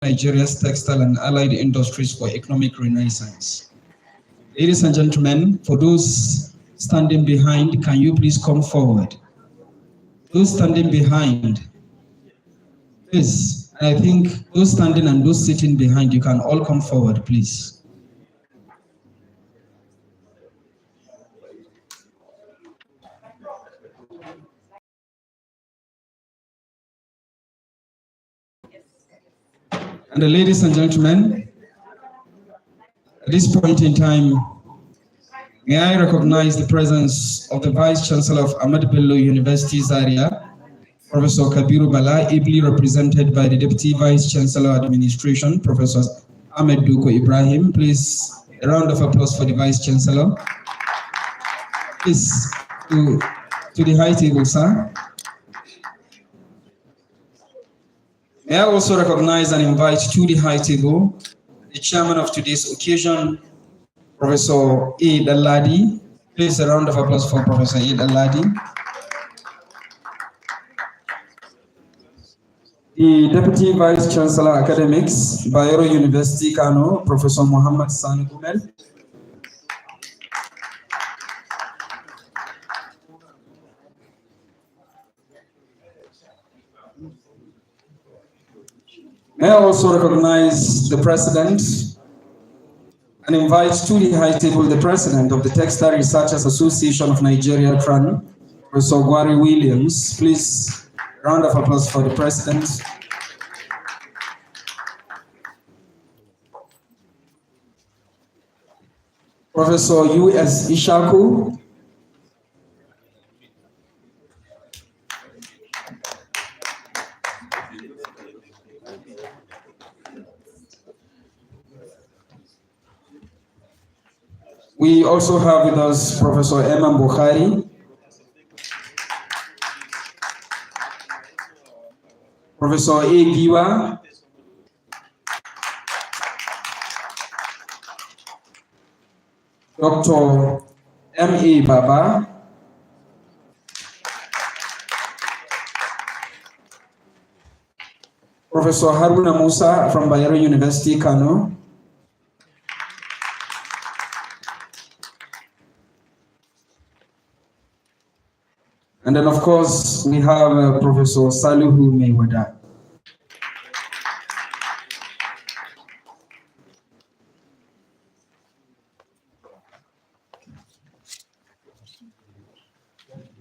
Nigeria's textile and allied industries for economic renaissance. Ladies and gentlemen, for those standing behind, can you please come forward? Those standing behind, please. I think those standing and those sitting behind, you can all come forward, please. And ladies and gentlemen, at this point in time, may I recognize the presence of the Vice Chancellor of Ahmadu Bello University, Zaria, Professor Kabiru Bala, ably represented by the Deputy Vice Chancellor Administration, Professor Ahmadu Ibrahim. Please, a round of applause for the Vice Chancellor. Please, to the high table, sir. May I also recognize and invite to the high table the chairman of today's occasion, Professor A. Daladi. Please, a round of applause for Professor A. Daladi. The Deputy Vice Chancellor Academics, Bayero University, Kano, Professor Muhammad Sani Gumel. May I also recognize the President and invite to the high table the President of the Textile Researchers Association of Nigeria, TRAN, Professor Gwari Williams. Please, round of applause for the President. Professor U.S. Ishaku. We also have with us Professor Eman Bukhari, Professor A. Giwa, Dr. M.A. Baba, Professor Haruna Musa from Bayero University, Kano, and then, of course, we have Professor Salihu Mewada.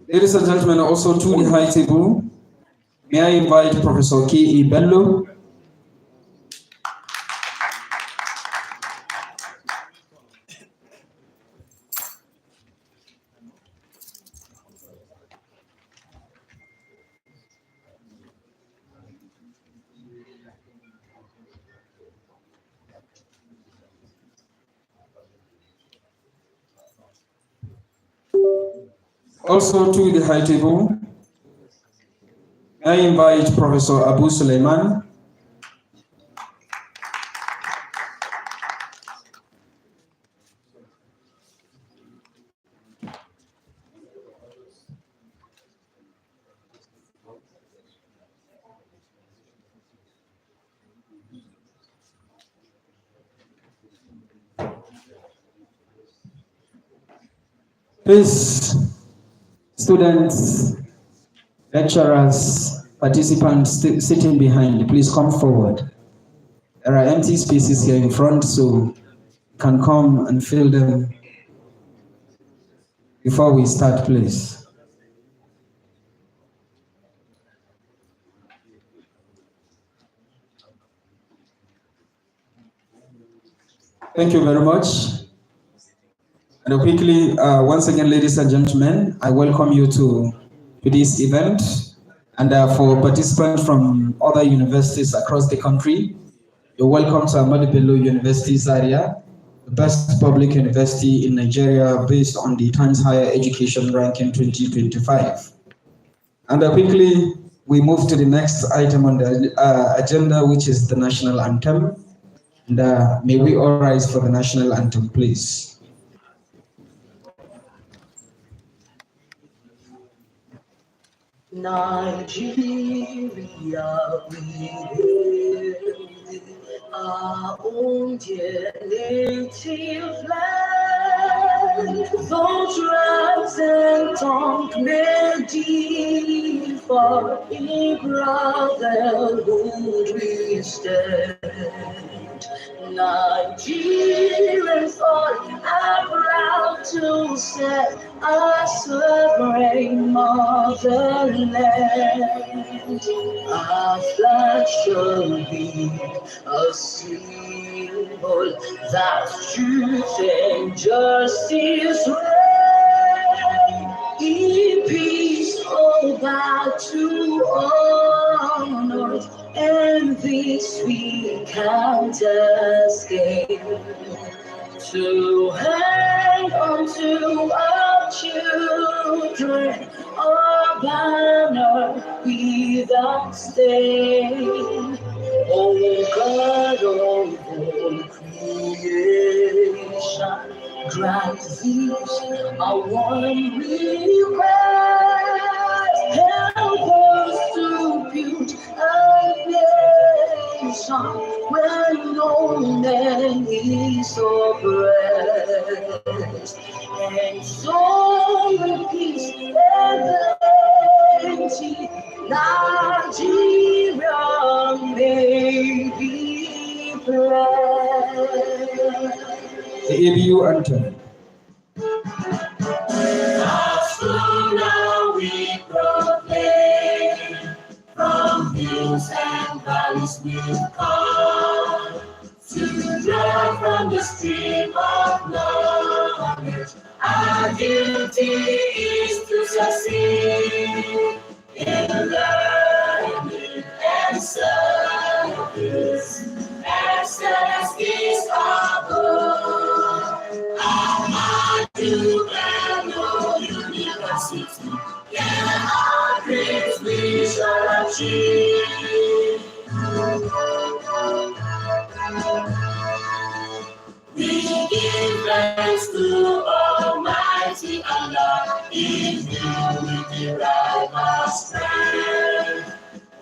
Ladies and gentlemen, also to the high table, may I invite Professor K.E. Bello, also to the high table, I invite Professor Abu Suleiman, please, students, lecturers, participants sitting behind, please come forward. There are empty spaces here in front, so you can come and fill them before we start, please. Thank you very much. And quickly, once again, ladies and gentlemen, I welcome you to this event. And for participants from other universities across the country, you're welcome to Ahmadu Bello University, Zaria, the best public university in Nigeria based on the Times Higher Education Ranking 2025. And quickly, we move to the next item on the agenda, which is the national anthem. And may we all rise for the national anthem, please. Nigeria, we hail thee. our own dear native land. Those tribes and tongue may differ, in brotherhood we stand. Nigerians all are proud to set our sovereign motherland. Our flag shall be a symbol that truth and justice reign. In peace, all bow to honor, and this we count as gain. To hang on to our children, our banner without stain. Oh God of all creation, grant these our one request. Help us to build a nation where no man is oppressed, and so with peace and plenty, Nigeria may be blessed. The ABU anthem. Now we proclaim, from hills and valleys we've come, to draw from the stream of knowledge. Our duty is to succeed in learning and service. Excellence is our goal. Ahmadu, Bello, University, yeah, our dreams we shall achieve. We give thanks to Almighty Allah, in Him we derive our strength.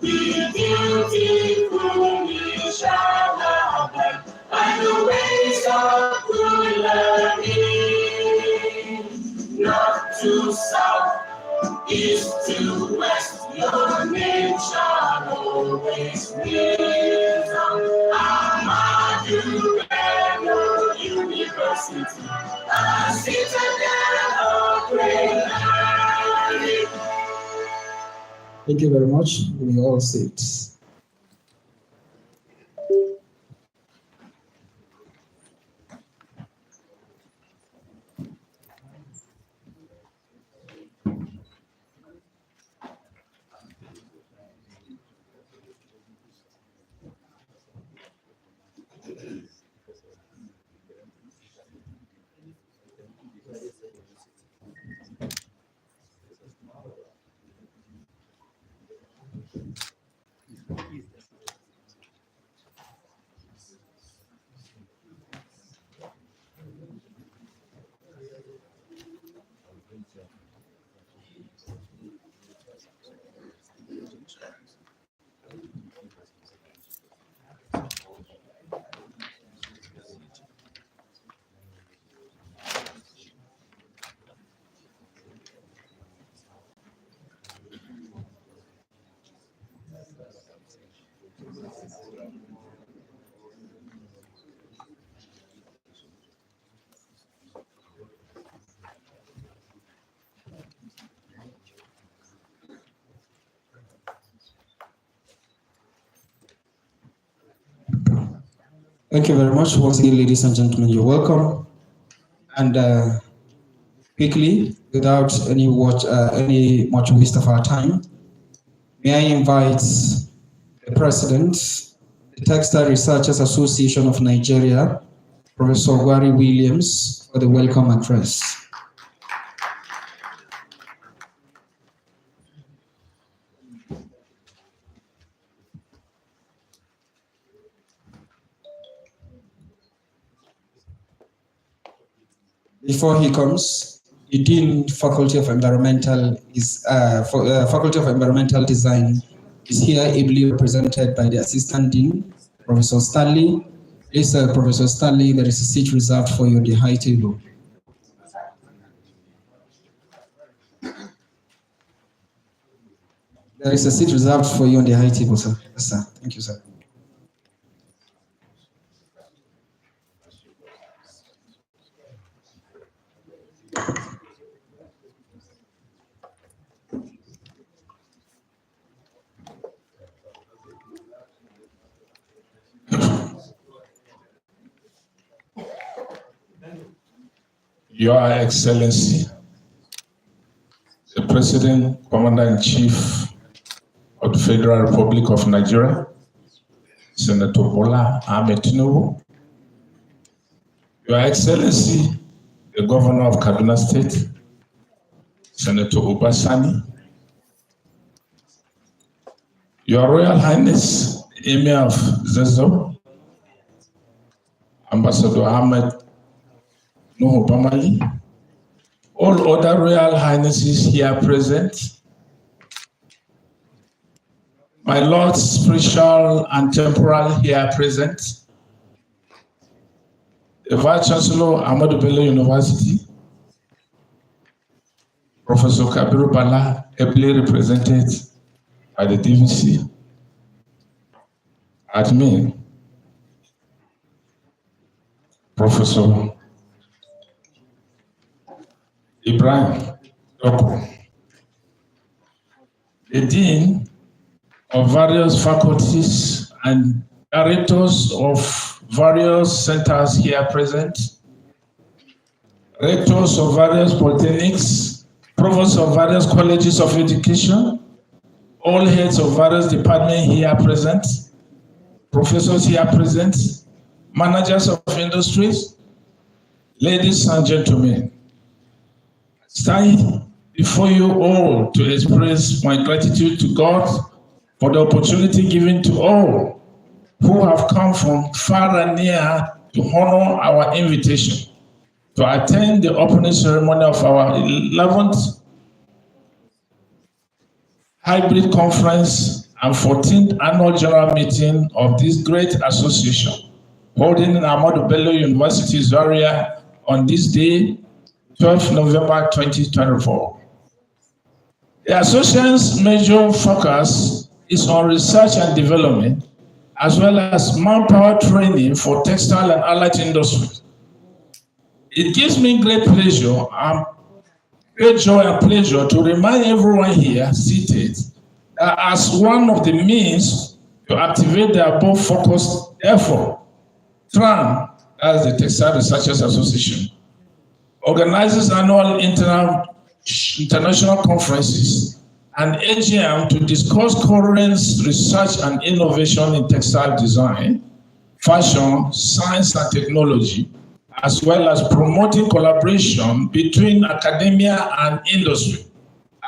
We dutifully shall abide by the ways of good learning. North to south, east to west, your name shall always wisdom. Ahmadu, Bello, University, a citadel of great learning. Thank you very much. We all sit. Thank you very much. Once again, ladies and gentlemen, you're welcome. And quickly, without any much waste of our time, may I invite the President, the Textile Researchers Association of Nigeria, Professor Gwari Williams, for the welcome address. Before he comes, the Dean Faculty of Environmental Design is here ably represented by the Assistant Dean, Professor Stanley, Please, Professor Stanley, there is a seat reserved for you on the high table. There is a seat reserved for you on the high table, sir. Yes, sir. Thank you, sir. Your Excellency, the President, Commander-in-Chief of the Federal Republic of Nigeria, Senator Bola Ahmed Tinubu, Your Excellency, the Governor of Kaduna State, Senator Obasani, Your Royal Highness, Emir of Zazzau, Ambassador Ahmed Nuhu Bamali, all other Royal Highnesses here present, my lords spiritual and temporal here present, the Vice Chancellor, Ahmadu Bello University, Professor Kabiru Bala, ably represented by the DVC, admin, Professor Ibrahim Doko, the Dean of various faculties and directors of various centers here present, rectors of various polytechnics, provosts of various colleges of education, all heads of various departments here present, professors here present, managers of industries, ladies and gentlemen. Stand before you all to express my gratitude to God for the opportunity given to all who have come from far and near to honor our invitation to attend the opening ceremony of our 11th hybrid conference and 14th annual general meeting of this great association, holding in Ahmadu Bello University, Zaria, on this day, 12 November 2024. The association's major focus is on research and development, as well as manpower training for textile and allied industries. It gives me great pleasure and great joy and pleasure to remind everyone here seated that as one of the means to activate the above focused effort, TRAN, as the Textile Researchers Association, organizes annual international conferences and AGM to discuss current research and innovation in textile design, fashion, science and technology, as well as promoting collaboration between academia and industry.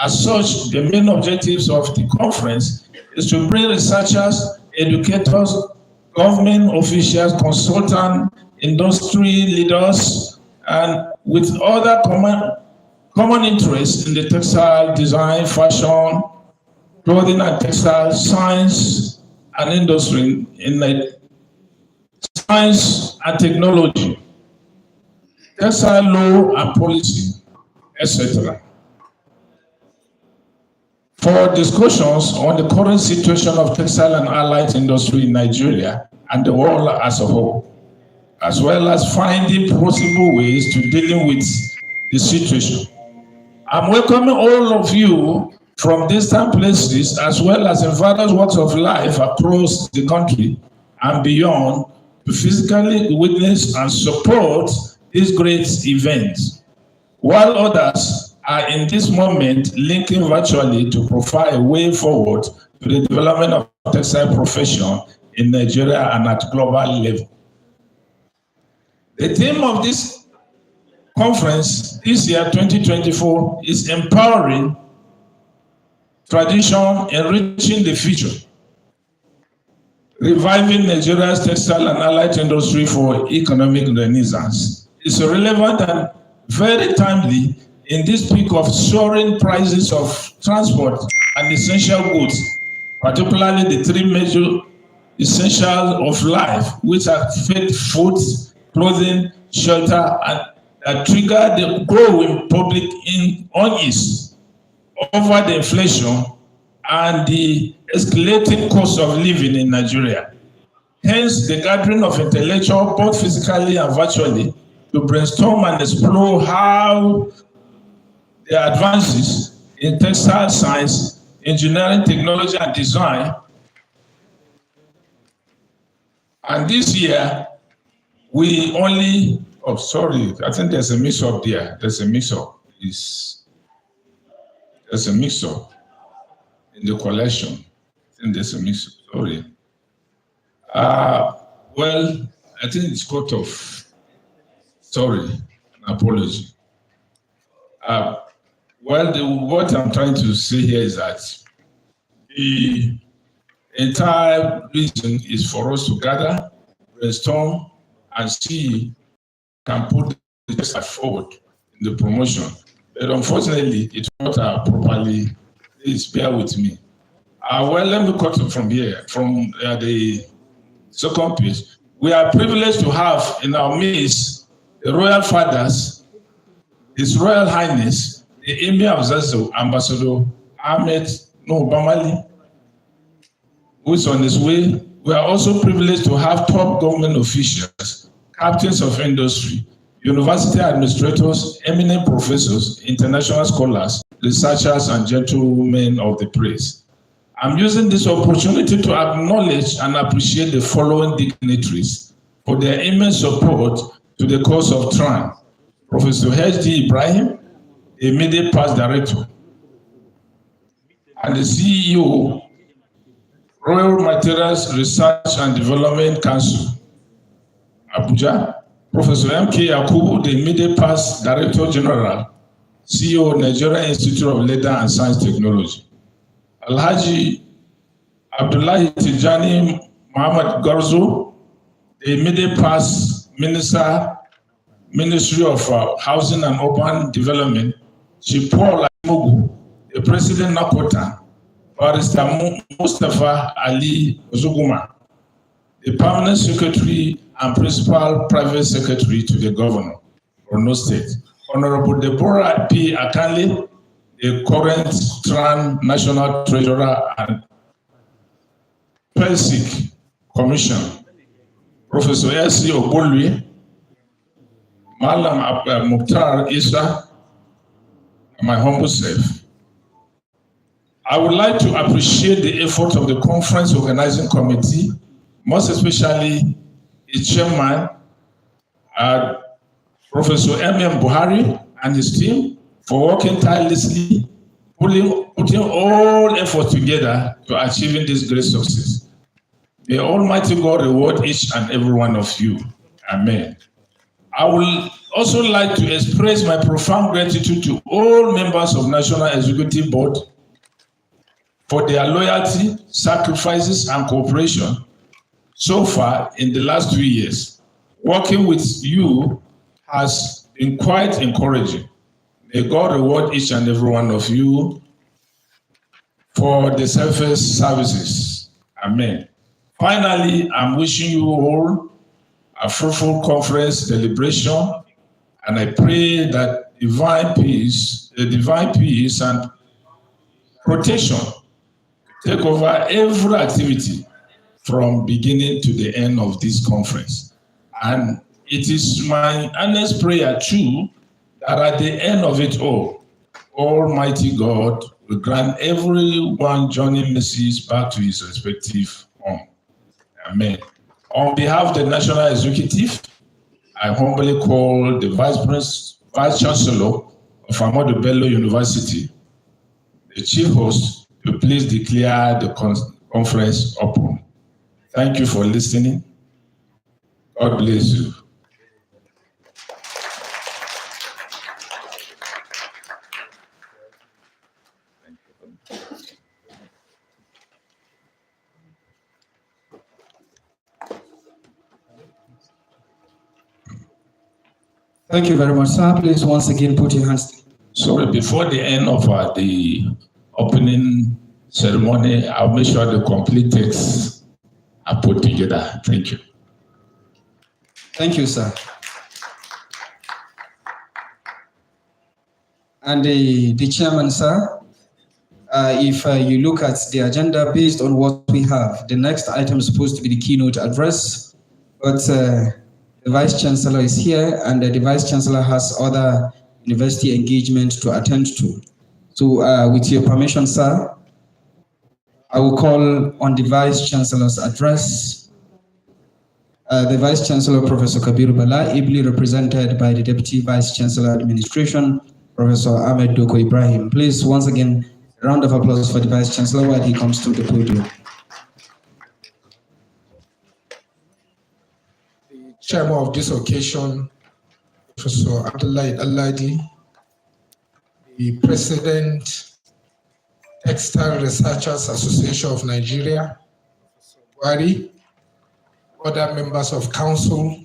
As such, the main objectives of the conference is to bring researchers, educators, government officials, consultants, industry leaders, and with other common interests in the textile design, fashion, clothing and textile, science and industry, in the science and technology, textile law and policy, etc. For discussions on the current situation of textile and allied industry in Nigeria and the world as a whole, as well as finding possible ways to dealing with the situation. I'm welcoming all of you from distant places, as well as in various walks of life across the country and beyond, to physically witness and support this great event, while others are in this moment linking virtually to provide a way forward to the development of the textile profession in Nigeria and at global level. The theme of this conference this year, 2024, is empowering tradition, enriching the future, reviving Nigeria's textile and allied industry for economic renaissance. It's relevant and very timely in this peak of soaring prices of transport and essential goods, particularly the three major essentials of life, which are faith, food, clothing, shelter, and that trigger the growing public unease over the inflation and the escalating cost of living in Nigeria. Hence, the gathering of intellectuals, both physically and virtually, to brainstorm and explore how the advances in textile science, engineering, technology, and design. And this year, we only, oh, sorry, I think there's a mix-up there. There's a mix-up. There's a mix-up in the collection. I think there's a mix-up, sorry. Well, I think it's cut off. Sorry, an apology. What I'm trying to say here is that the entire reason is for us to gather, brainstorm, and see can put the test forward in the promotion. But unfortunately, it's not properly. Please bear with me. Well, let me cut it from here, from the second page. We are privileged to have in our midst the Royal Fathers, His Royal Highness, the Emir of Zazzau, Ambassador Ahmed Bamali, who is on his way. We are also privileged to have top government officials, captains of industry, university administrators, eminent professors, international scholars, researchers, and gentlemen of the press. I'm using this opportunity to acknowledge and appreciate the following dignitaries for their immense support to the cause of TRAN. Professor H.D. Ibrahim, the immediate past director, and the CEO, Royal Materials Research and Development Council, Abuja, Professor M.K. Yakubu, the immediate past Director General, CEO, Nigerian Institute of Leather and Science Technology, Alhaji Abdullahi Tijani Muhammad Garzo, the immediate past Minister, Ministry of Housing and Urban Development, Chief Paul Amogu, the President Nakota, Barrister Mustafa Ali Ozuguma, the Permanent Secretary and Principal Private Secretary to the Governor, Borno State, Honorable Deborah P. Akanle, the current TRAN National Treasurer and PELSIC Commission, Professor S.C. Obolwe, Malam Mukhtar Isa, and my humble self. I would like to appreciate the effort of the conference organizing committee, most especially its chairman, Professor M.M. Buhari and his team, for working tirelessly, putting all efforts together to achieving this great success. May Almighty God reward each and every one of you. Amen. I would also like to express my profound gratitude to all members of National Executive Board for their loyalty, sacrifices, and cooperation so far in the last 2 years. Working with you has been quite encouraging. May God reward each and every one of you for the selfless services. Amen. Finally, I'm wishing you all a fruitful conference deliberation, and I pray that divine peace and protection take over every activity from beginning to the end of this conference. And it is my earnest prayer too that at the end of it all, Almighty God will grant everyone joining mercies back to his respective home. Amen. On behalf of the National Executive, I humbly call the Vice Chancellor of Ahmadu Bello University, the Chief Host, to please declare the conference open. Thank you for listening. God bless you. Thank you very much, sir. Please once again put your hands together. Sorry, before the end of the opening ceremony, I'll make sure the complete text are put together. Thank you. Thank you, sir. And the chairman, sir, if you look at the agenda based on what we have, the next item is supposed to be the keynote address, but the Vice Chancellor is here and the Vice Chancellor has other university engagement to attend to. So with your permission, sir, I will call on the Vice Chancellor's address. The Vice Chancellor, Professor Kabiru Bala, ably represented by the Deputy Vice Chancellor Administration, Professor Ahmadu Ibrahim. Please, once again, a round of applause for the Vice Chancellor while he comes to the podium. The chairman of this occasion, Professor Abdullahi Aladi, the President, Textile Researchers Association of Nigeria, Wari, other members of Council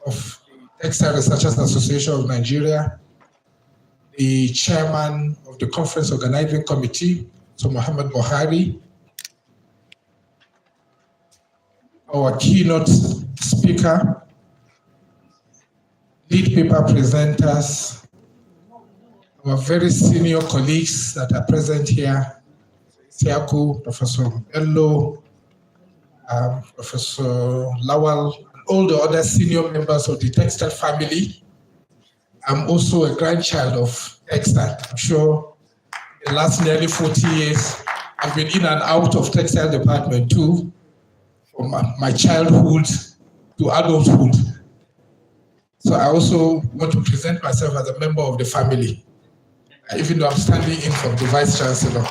of the Textile Researchers Association of Nigeria, the Chairman of the Conference Organizing Committee, so Muhammad Buhari, our keynote speaker, lead paper presenters, our very senior colleagues that are present here, Siaku, Professor Bello, Professor Lawal, and all the other senior members of the Textile family. I'm also a grandchild of Textile. I'm sure the last nearly 40 years, I've been in and out of Textile department too, from my childhood to adulthood. So I also want to present myself as a member of the family, even though I'm standing in from the Vice Chancellor.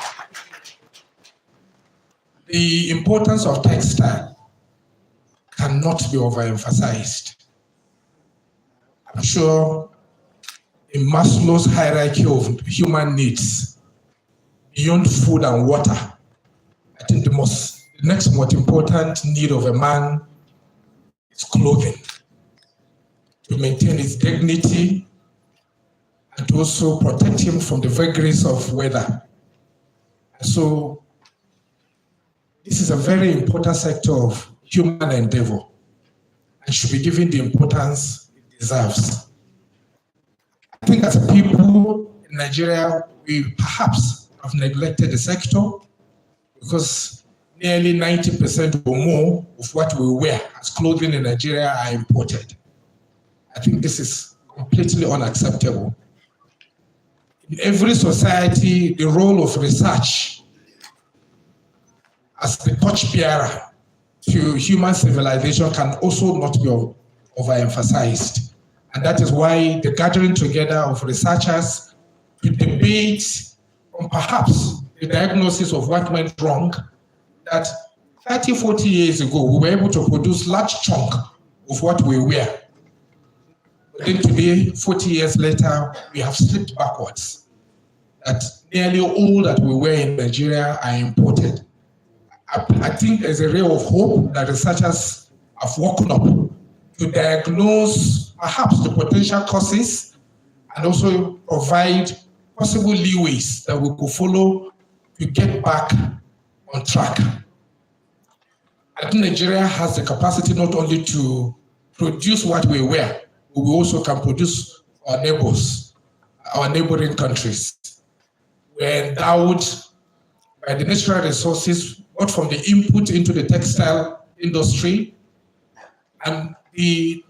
The importance of textile cannot be overemphasized. I'm sure in Maslow's hierarchy of human needs, beyond food and water, I think the next most important need of a man is clothing, to maintain his dignity and to also protect him from the vagaries of weather. And so this is a very important sector of human endeavor and should be given the importance it deserves. I think as a people in Nigeria, we perhaps have neglected the sector because nearly 90% or more of what we wear as clothing in Nigeria are imported. I think this is completely unacceptable. In every society, the role of research as the torchbearer to human civilization can also not be overemphasized. And that is why the gathering together of researchers to debate on perhaps the diagnosis of what went wrong, that 30, 40 years ago, we were able to produce large chunk of what we wear. But then today, 40 years later, we have slipped backwards. That nearly all that we wear in Nigeria are imported. I think there's a ray of hope that researchers have woken up to diagnose perhaps the potential causes and also provide possible leeways that we could follow to get back on track. I think Nigeria has the capacity not only to produce what we wear, but we also can produce our neighbors, our neighboring countries. We're endowed by the natural resources, both from the input into the textile industry and the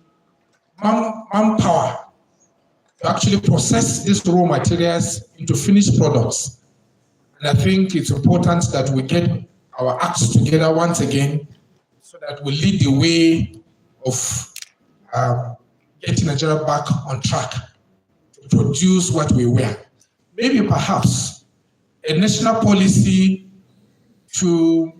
manpower to actually process these raw materials into finished products. And I think it's important that we get our acts together once again so that we lead the way of getting Nigeria back on track to produce what we wear. Maybe perhaps a national policy to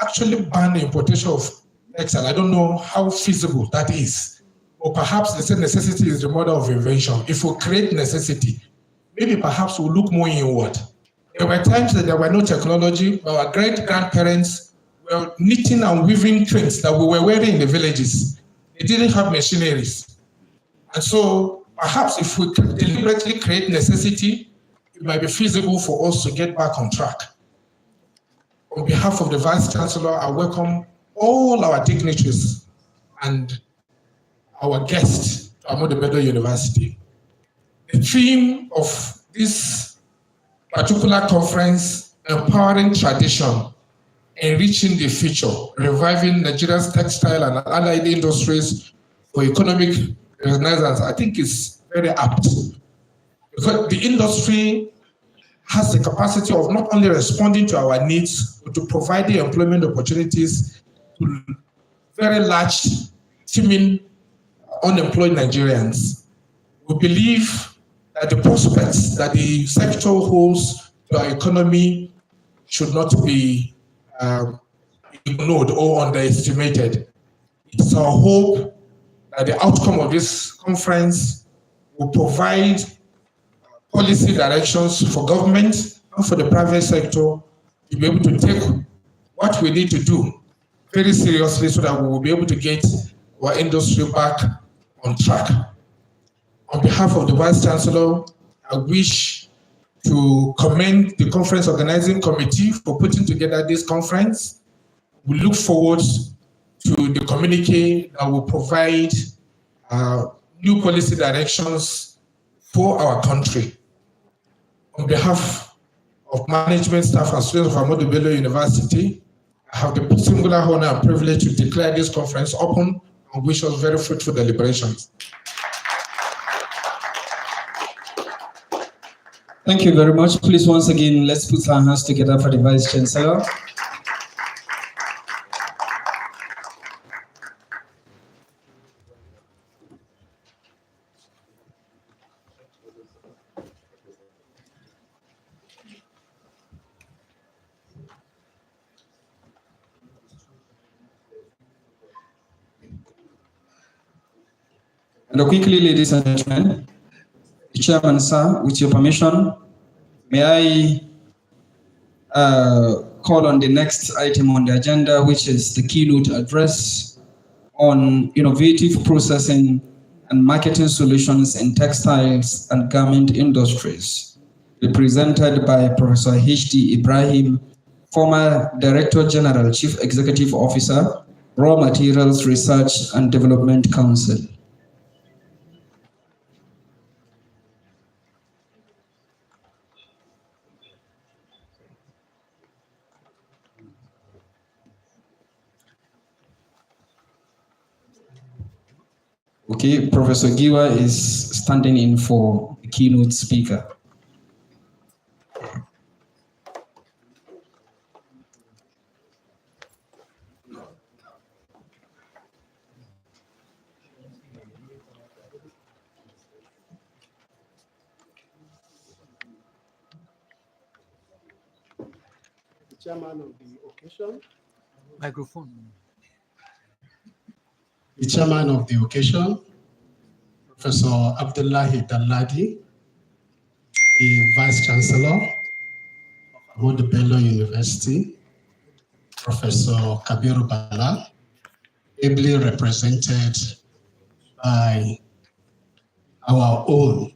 actually ban the importation of textile. I don't know how feasible that is. Or perhaps they say necessity is the mother of invention. If we create necessity, maybe perhaps we'll look more inward. There were times that there were no technology. Our great-grandparents were knitting and weaving things that we were wearing in the villages. They didn't have machineries. And so perhaps if we deliberately create necessity, it might be feasible for us to get back on track. on behalf of the Vice Chancellor, I welcome all our dignitaries and our guests to Ahmadu Bello University. The theme of this particular conference, Empowering Tradition, Enriching the Future, Reviving Nigeria's Textile and Allied Industries for Economic Renaissance, I think is very apt. Because the industry has the capacity of not only responding to our needs, but to provide the employment opportunities to very large, teeming, unemployed Nigerians. We believe that the prospects that the sector holds to our economy should not be ignored or underestimated. It's our hope that the outcome of this conference will provide policy directions for government and for the private sector to be able to take what we need to do very seriously so that we will be able to get our industry back on track. On behalf of the Vice Chancellor, I wish to commend the conference organizing committee for putting together this conference. We look forward to the communique that will provide new policy directions for our country. On behalf of management, staff, and students of Ahmadu Bello University, I have the singular honor and privilege to declare this conference open and wish us very fruitful deliberations. Thank you very much. Please, once again, let's put our hands together for the Vice Chancellor. And quickly, ladies and gentlemen, the Chairman, sir, with your permission, may I call on the next item on the agenda, which is the keynote address on innovative processing and marketing solutions in textiles and garment industries, represented by Professor H.D. Ibrahim, former Director General, Chief Executive Officer, Raw Materials Research and Development Council. Okay, Professor Giwa is standing in for the keynote speaker. The chairman of the occasion. Microphone. The chairman of the occasion, Professor Abdullahi Dalladi, the Vice Chancellor of Ahmadu Bello University, Professor Kabiru Bala, ably represented by our own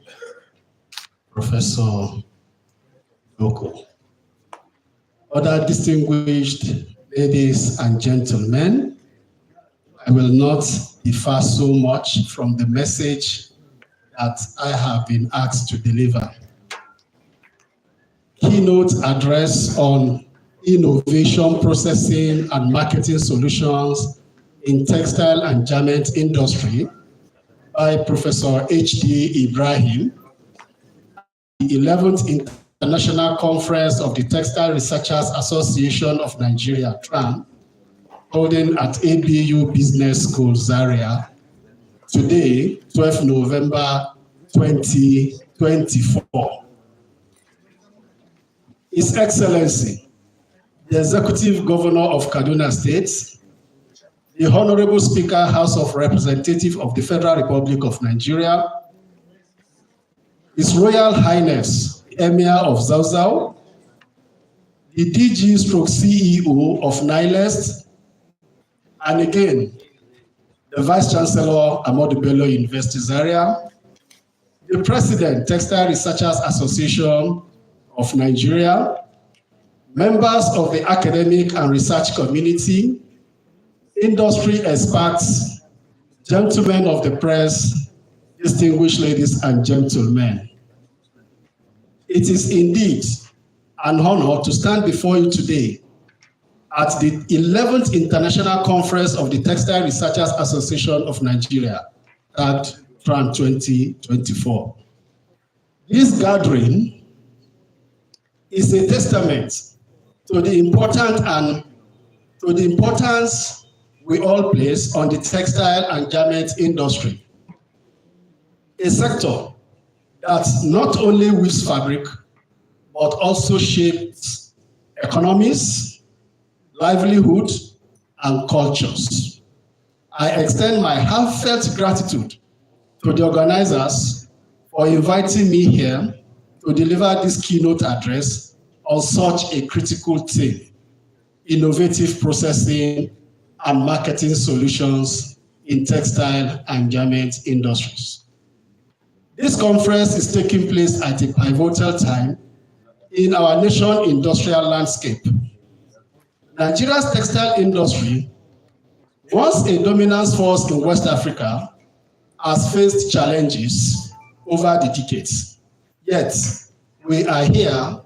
Professor Loko. Other distinguished ladies and gentlemen, I will not differ so much from the message that I have been asked to deliver. Keynote address on innovation, processing, and marketing solutions in textile and garment industry by Professor H.D. Ibrahim, the 11th International Conference of the Textile Researchers Association of Nigeria, TRAN, holding at ABU Business School, Zaria, today, 12 November 2024. His Excellency, the Executive Governor of Kaduna State, the Honorable Speaker, House of Representatives of the Federal Republic of Nigeria, His Royal Highness, the Emir of Zauzau, the DG/CEO of NILEST, and again, the Vice Chancellor, Ahmadu Bello University, Zaria, the President, Textile Researchers Association of Nigeria, members of the academic and research community, industry experts, gentlemen of the press, distinguished ladies and gentlemen. It is indeed an honor to stand before you today at the 11th International Conference of the Textile Researchers Association of Nigeria, at TRAN 2024. This gathering is a testament to the importance we all place on the textile and garment industry, a sector that not only weaves fabric, but also shapes economies, livelihood, and cultures. I extend my heartfelt gratitude to the organizers for inviting me here to deliver this keynote address on such a critical theme: innovative processing and marketing solutions in textile and garment industries. This conference is taking place at a pivotal time in our nation's industrial landscape. Nigeria's textile industry, once a dominant force in West Africa, has faced challenges over the decades. Yet, we are here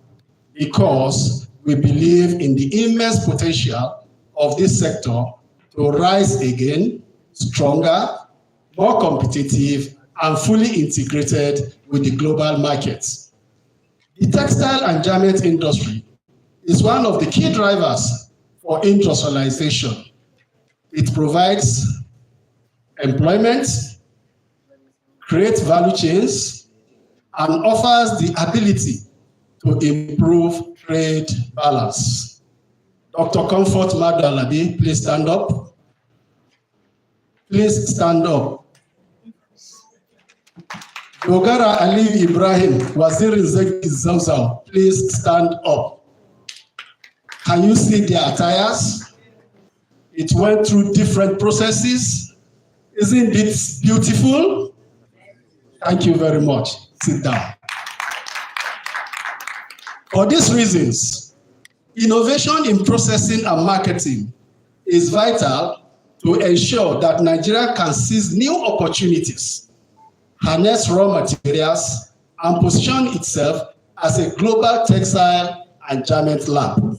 because we believe in the immense potential of this sector to rise again, stronger, more competitive, and fully integrated with the global markets. The textile and garment industry is one of the key drivers for industrialization. It provides employment, creates value chains, and offers the ability to improve trade balance. Dr. Comfort Madalabi, please stand up. Please stand up. Dogara Ali Ibrahim, Waziri Zeki Zawzaw, please stand up. Can you see their attires? It went through different processes. Isn't it beautiful? Thank you very much. Sit down. For these reasons, innovation in processing and marketing is vital to ensure that Nigeria can seize new opportunities, harness raw materials, and position itself as a global textile and garment lab.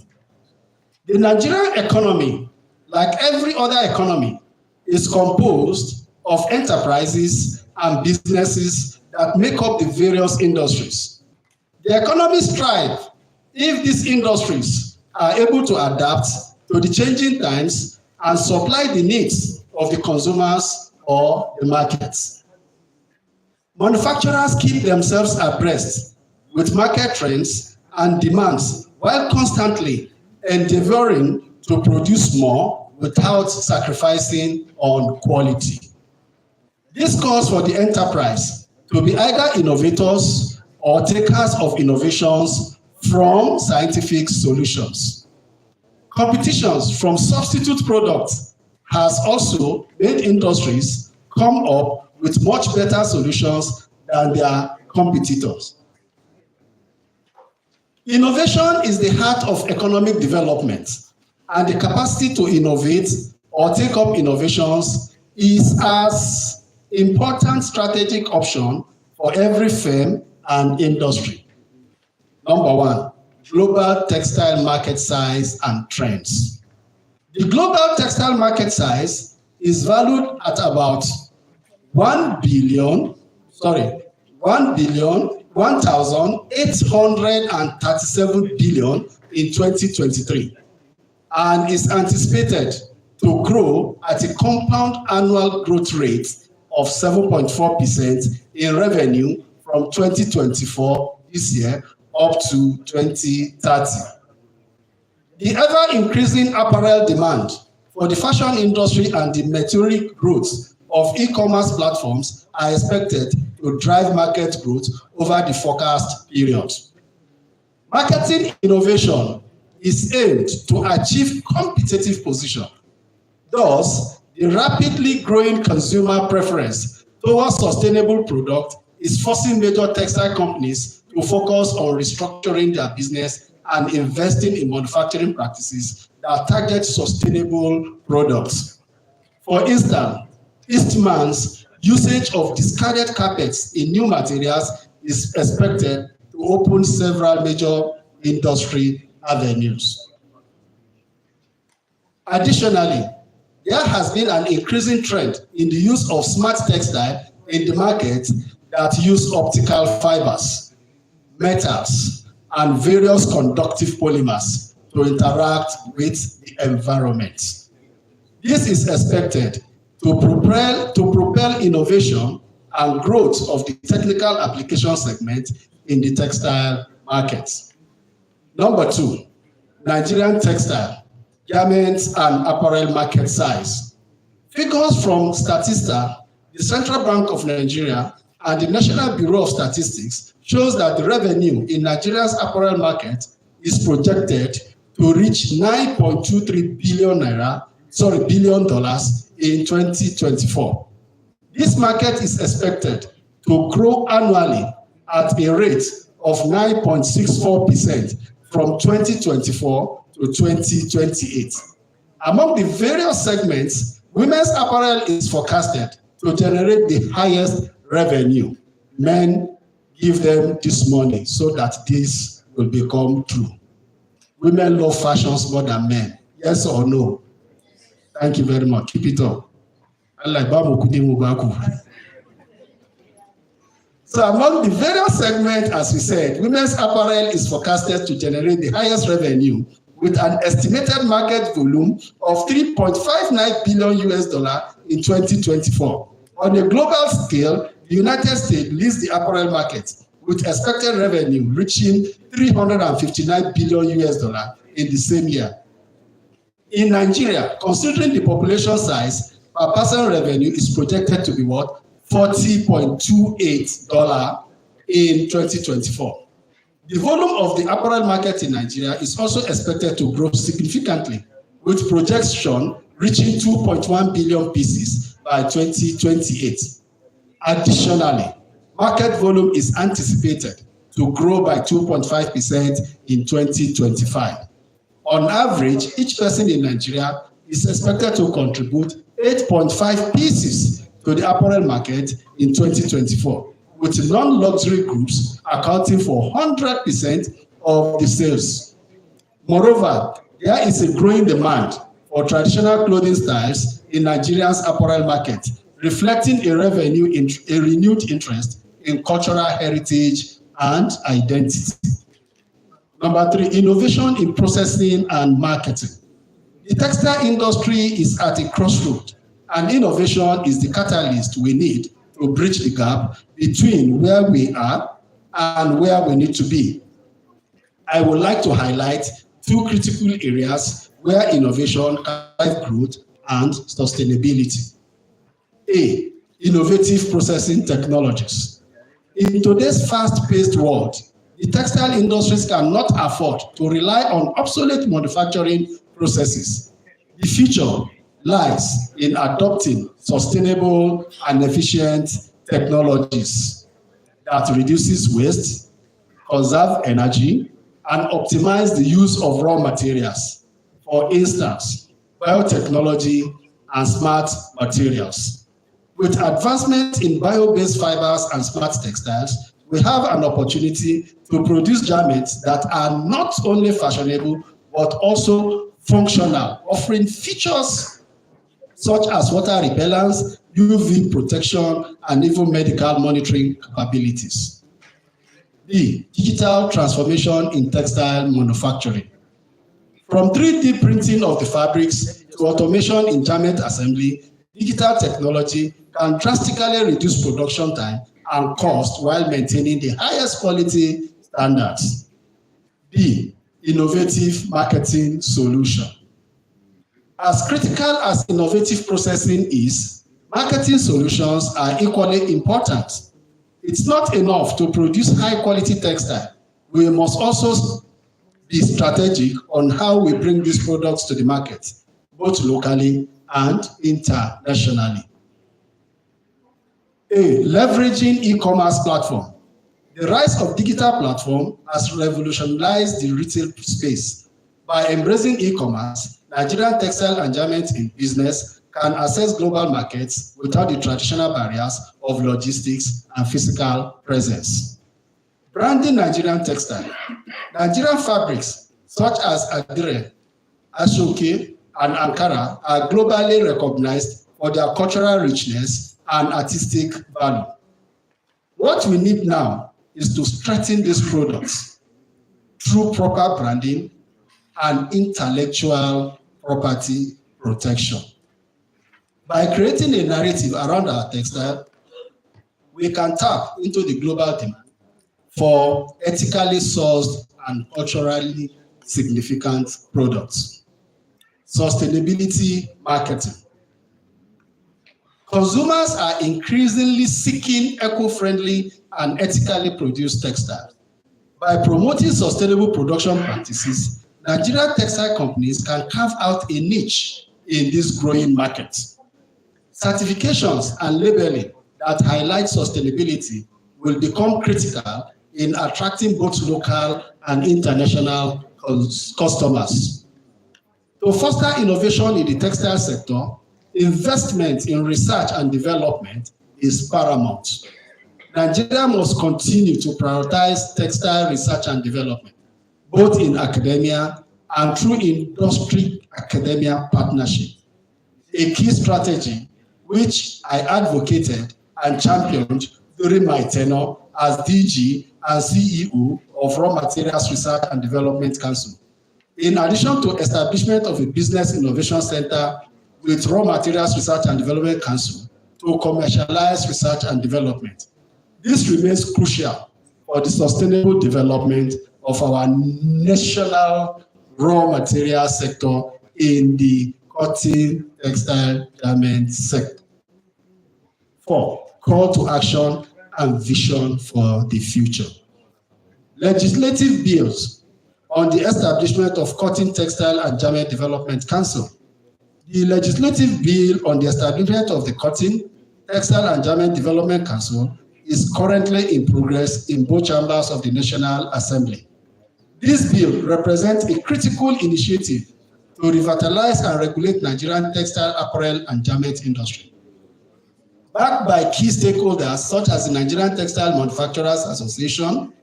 The Nigerian economy, like every other economy, is composed of enterprises and businesses that make up the various industries. The economy thrives if these industries are able to adapt to the changing times and supply the needs of the consumers or the markets. Manufacturers keep themselves abreast with market trends and demands while constantly endeavoring to produce more without sacrificing on quality. This calls for the enterprise to be either innovators or takers of innovations from scientific solutions. Competitions from substitute products has also made industries come up with much better solutions than their competitors. Innovation is the heart of economic development, and the capacity to innovate or take up innovations is as important strategic option for every firm and industry. Number one, global textile market size and trends. The global textile market size is valued at about 1,837 billion in 2023, and is anticipated to grow at a compound annual growth rate of 7.4% in revenue from 2024 this year up to 2030. The ever-increasing apparel demand for the fashion industry and the meteoric growth of e-commerce platforms are expected to drive market growth over the forecast period. Marketing innovation is aimed to achieve competitive position. Thus, the rapidly growing consumer preference towards sustainable products is forcing major textile companies to focus on restructuring their business and investing in manufacturing practices that target sustainable products. For instance, Eastman's usage of discarded carpets in new materials is expected to open several major industry avenues. Additionally, there has been an increasing trend in the use of smart textile in the market that use optical fibers, metals, and various conductive polymers to interact with the environment. This is expected to propel innovation and growth of the technical application segment in the textile markets. Number 2, Nigerian textile, garments and apparel market size. Figures from Statista, the Central Bank of Nigeria, and the National Bureau of Statistics shows that the revenue in Nigeria's apparel market is projected to reach $9.23 billion in 2024. This market is expected to grow annually at a rate of 9.64% from 2024 to 2028. Among the various segments, women's apparel is forecasted to generate the highest revenue. Men give them this money so that this will become true. Women love fashions more than men. Yes or no? Thank you very much. Keep it up. So among the various segments, as we said, women's apparel is forecasted to generate the highest revenue with an estimated market volume of $3.59 billion in 2024. On a global scale, the United States leads the apparel market with expected revenue reaching $359 billion in the same year. In Nigeria, considering the population size, per person revenue is projected to be what? $40.28 in 2024. The volume of the apparel market in Nigeria is also expected to grow significantly, with projection reaching 2.1 billion pieces by 2028. Additionally, market volume is anticipated to grow by 2.5% in 2025. On average, each person in Nigeria is expected to contribute 8.5 pieces to the apparel market in 2024, with non-luxury groups accounting for 100% of the sales. Moreover, there is a growing demand for traditional clothing styles in Nigeria's apparel market, reflecting a renewed interest in cultural heritage and identity. Number 3, innovation in processing and marketing. The textile industry is at a crossroad, and innovation is the catalyst we need to bridge the gap between where we are and where we need to be. I would like to highlight 2 critical areas where innovation can drive growth and sustainability. A, innovative processing technologies. In today's fast-paced world, the textile industries cannot afford to rely on obsolete manufacturing processes. The future lies in adopting sustainable and efficient technologies that reduces waste, conserve energy, and optimize the use of raw materials. For instance, biotechnology and smart materials. With advancement in bio-based fibers and smart textiles, we have an opportunity to produce garments that are not only fashionable, but also functional, offering features such as water repellence, UV protection, and even medical monitoring capabilities. B, digital transformation in textile manufacturing. From 3D printing of the fabrics to automation in garment assembly, digital technology can drastically reduce production time and cost while maintaining the highest quality standards. B, innovative marketing solution. As critical as innovative processing is, marketing solutions are equally important. It's not enough to produce high-quality textile. We must also be strategic on how we bring these products to the market, both locally and internationally. A, leveraging e-commerce platform. The rise of digital platform has revolutionized the retail space. By embracing e-commerce, Nigerian textile and garment in business can access global markets without the traditional barriers of logistics and physical presence. Branding Nigerian textile. Nigerian fabrics such as Zaria, Ashoke, and Ankara are globally recognized for their cultural richness and artistic value. What we need now is to strengthen these products through proper branding and intellectual property protection. By creating a narrative around our textile, we can tap into the global demand for ethically sourced and culturally significant products. Sustainability marketing. Consumers are increasingly seeking eco-friendly and ethically produced textiles. By promoting sustainable production practices, Nigerian textile companies can carve out a niche in this growing market. Certifications and labeling that highlight sustainability will become critical in attracting both local and international customers. To foster innovation in the textile sector, investment in research and development is paramount. Nigeria must continue to prioritize textile research and development, both in academia and through industry-academia partnership. A key strategy which I advocated and championed during my tenure as DG and CEO of Raw Materials Research and Development Council. In addition to establishment of a business innovation center with Raw Materials Research and Development Council to commercialize research and development. This remains crucial for the sustainable development of our national raw material sector in the cotton, textile, garment sector. 4, call to action and vision for the future. Legislative bills on the establishment of Cotton, Textile and Garment Development Council. The legislative bill on the establishment of the Cotton, Textile and Garment Development Council is currently in progress in both chambers of the National Assembly. This bill represents a critical initiative to revitalize and regulate Nigerian textile, apparel and garment industry. Backed by key stakeholders such as the Nigerian Textile Manufacturers Association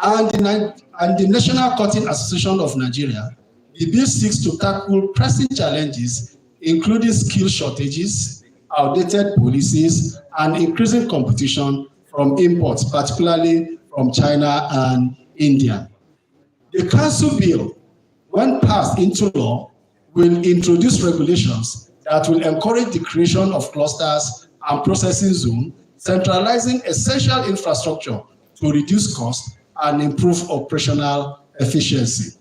and the National Cotton Association of Nigeria, the bill seeks to tackle pressing challenges, including skill shortages, outdated policies, and increasing competition from imports, particularly from China and India. The Council bill, when passed into law, will introduce regulations that will encourage the creation of clusters and processing zones, centralizing essential infrastructure to reduce costs and improve operational efficiency.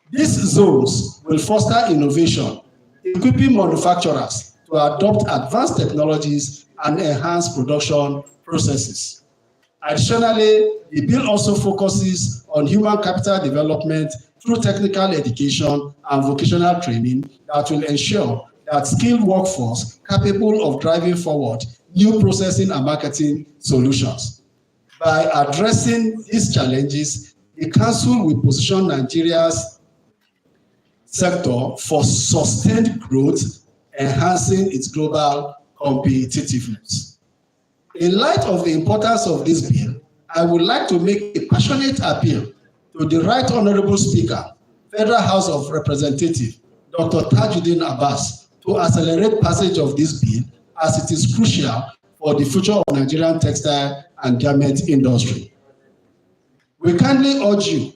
These zones will foster innovation, equipping manufacturers to adopt advanced technologies and enhance production processes. Additionally, the bill also focuses on human capital development through technical education and vocational training that will ensure that skilled workforce capable of driving forward new processing and marketing solutions. By addressing these challenges, the Council will position Nigeria's sector for sustained growth, enhancing its global competitiveness. In light of the importance of this bill, I would like to make a passionate appeal to the Right Honorable Speaker, Federal House of Representatives, Dr. Tajuddin Abbas, to accelerate passage of this bill as it is crucial for the future of Nigerian textile and garment industry. We kindly urge you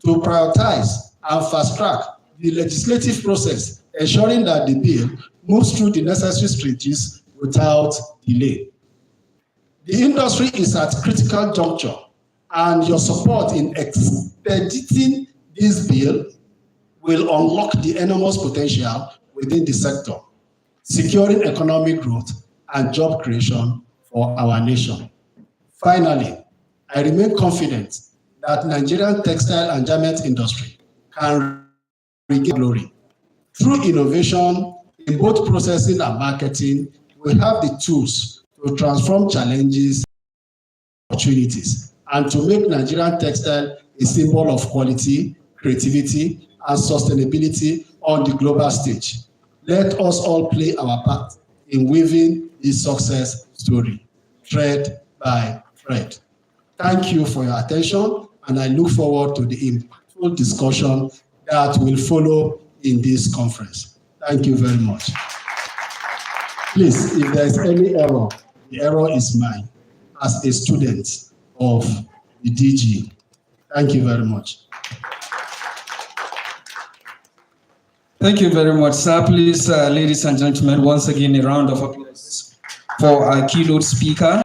to prioritize and fast-track the legislative process, ensuring that the bill moves through the necessary stages without delay. The industry is at critical juncture, and your support in expediting this bill will unlock the enormous potential within the sector, securing economic growth and job creation for our nation. Finally, I remain confident that Nigerian textile and garment industry can regain glory. Through innovation in both processing and marketing, we have the tools to transform challenges into opportunities and to make Nigerian textile a symbol of quality, creativity, and sustainability on the global stage. Let us all play our part in weaving this success story, thread by thread. Thank you for your attention, and I look forward to the impactful discussion that will follow in this conference. Thank you very much. Please, if there is any error, the error is mine as a student of the DG. Thank you very much. Thank you very much, sir. Please, ladies and gentlemen, once again, a round of applause for our keynote speaker.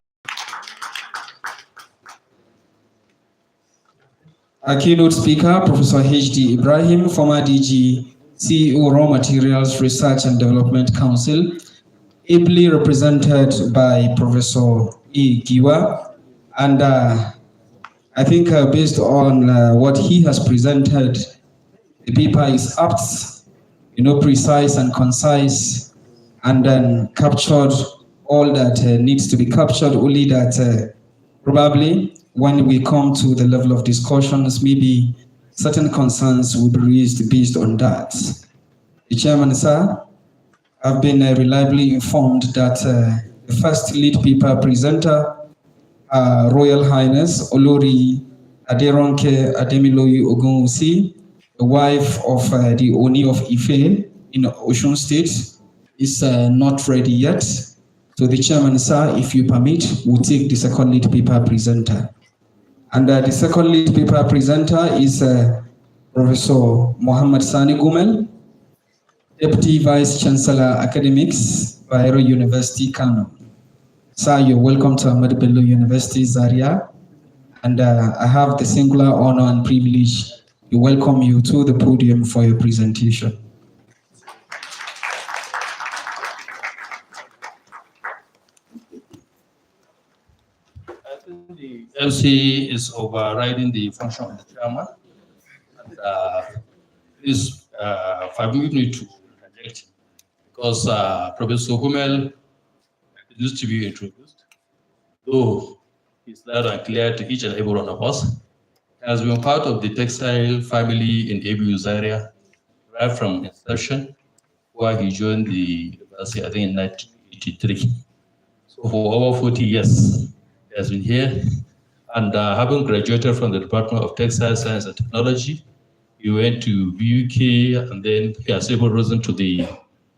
Our keynote speaker, Professor H.D. Ibrahim, former DG, CEO, Raw Materials Research and Development Council, ably represented by Professor E. Giwa. And I think based on what he has presented, the paper is apt, precise and concise, and then captured all that needs to be captured, only that probably when we come to the level of discussions, maybe certain concerns will be raised based on that. The chairman, sir, I've been reliably informed that the first lead paper presenter, Royal Highness Olori Aderonke Ademiloyi Ogunwusi, the wife of the Oni of Ife in Osun State, is not ready yet. So the chairman, sir, if you permit, we'll take the second lead paper presenter. And the second lead paper presenter is Professor Muhammad Sani Gumel, Deputy Vice Chancellor Academics, Bayero University, Kano. Sir, you're welcome to Ahmadu Bello University, Zaria. And I have the singular honor and privilege to welcome you to the podium for your presentation. The MC is overriding the function of the chairman. And please permit me to interject because Professor Gumel used to be introduced, though it's loud and clear to each and every one of us. He has been part of the textile family in ABU Zaria right from inception, where he joined the university, I think in 1983. So for over 40 years, he has been here. And having graduated from the Department of Textile Science and Technology, he went to BUK, and then he has even risen to the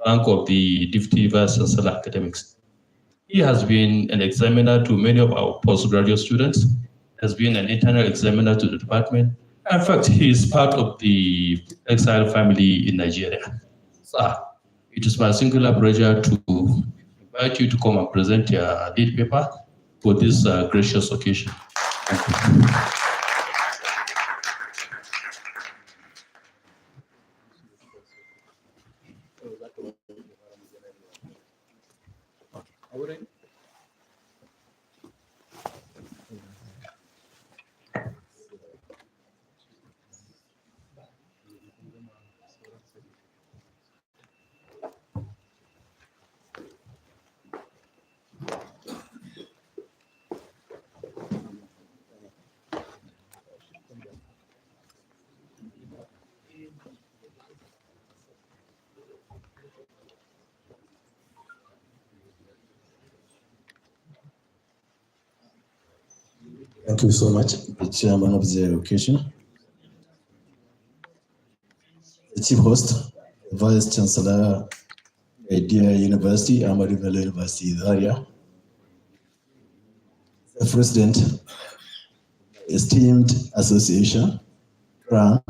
rank of the Deputy Vice Chancellor Academics. He has been an examiner to many of our postgraduate students, has been an internal examiner to the department. In fact, he is part of the textile family in Nigeria. Sir, it is my singular pleasure to invite you to come and present your lead paper for this gracious occasion. Thank you. Thank you so much, the chairman of the occasion, the chief host, Vice Chancellor, Dear University, Ahmadu Bello University, Zaria, the President, esteemed association, TRAN,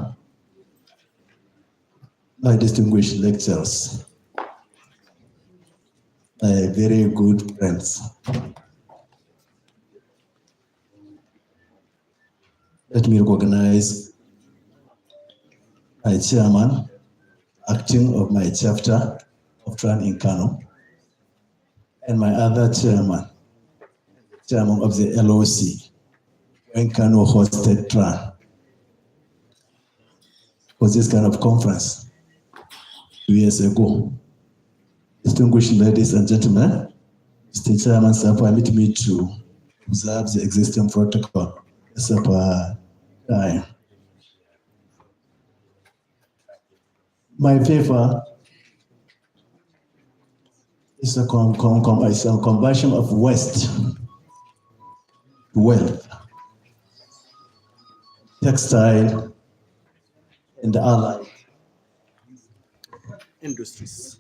my distinguished lecturers, my very good friends. Let me recognize my chairman, acting of my chapter of TRAN in Kano, and my other chairman of the LOC, when Kano hosted TRAN for this kind of conference 2 years ago. Distinguished ladies and gentlemen, Mr. Chairman, sir, permit me to observe the existing protocol. supper time. My paper is a conversion of waste to wealth, textile, and the allied industries.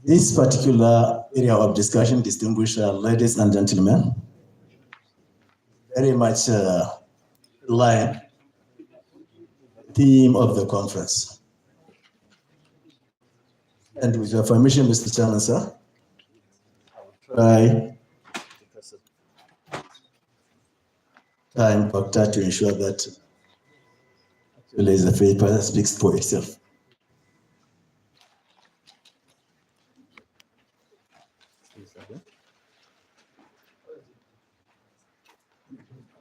This particular area of discussion, distinguished ladies and gentlemen, very much line theme of the conference. And with your permission, Mr. Chairman, sir, try time factor to ensure that actually the paper speaks for itself.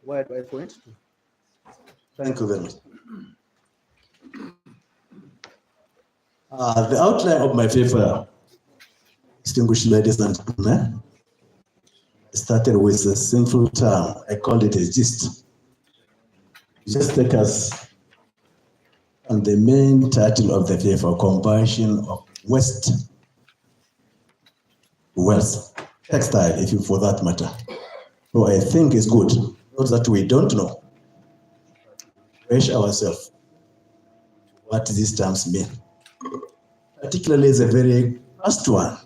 Where do I point? Thank you very much. The outline of my paper, distinguished ladies and gentlemen, started with a simple term. I called it a gist. Just take us on the main title of the paper, Conversion of Waste to Wealth, Textile, if you for that matter. So I think it's good, not that we don't know. Fresh ourselves what these terms mean. Particularly the very first one,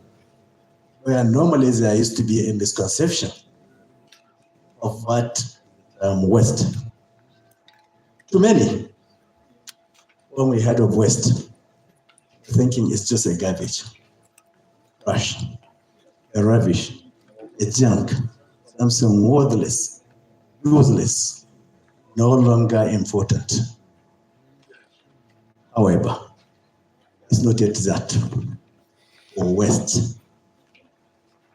where normally there used to be a misconception of what waste. To many, when we heard of waste, thinking it's just a garbage, trash, a rubbish, a junk, something worthless, useless, no longer important. However, it's not yet that, or waste.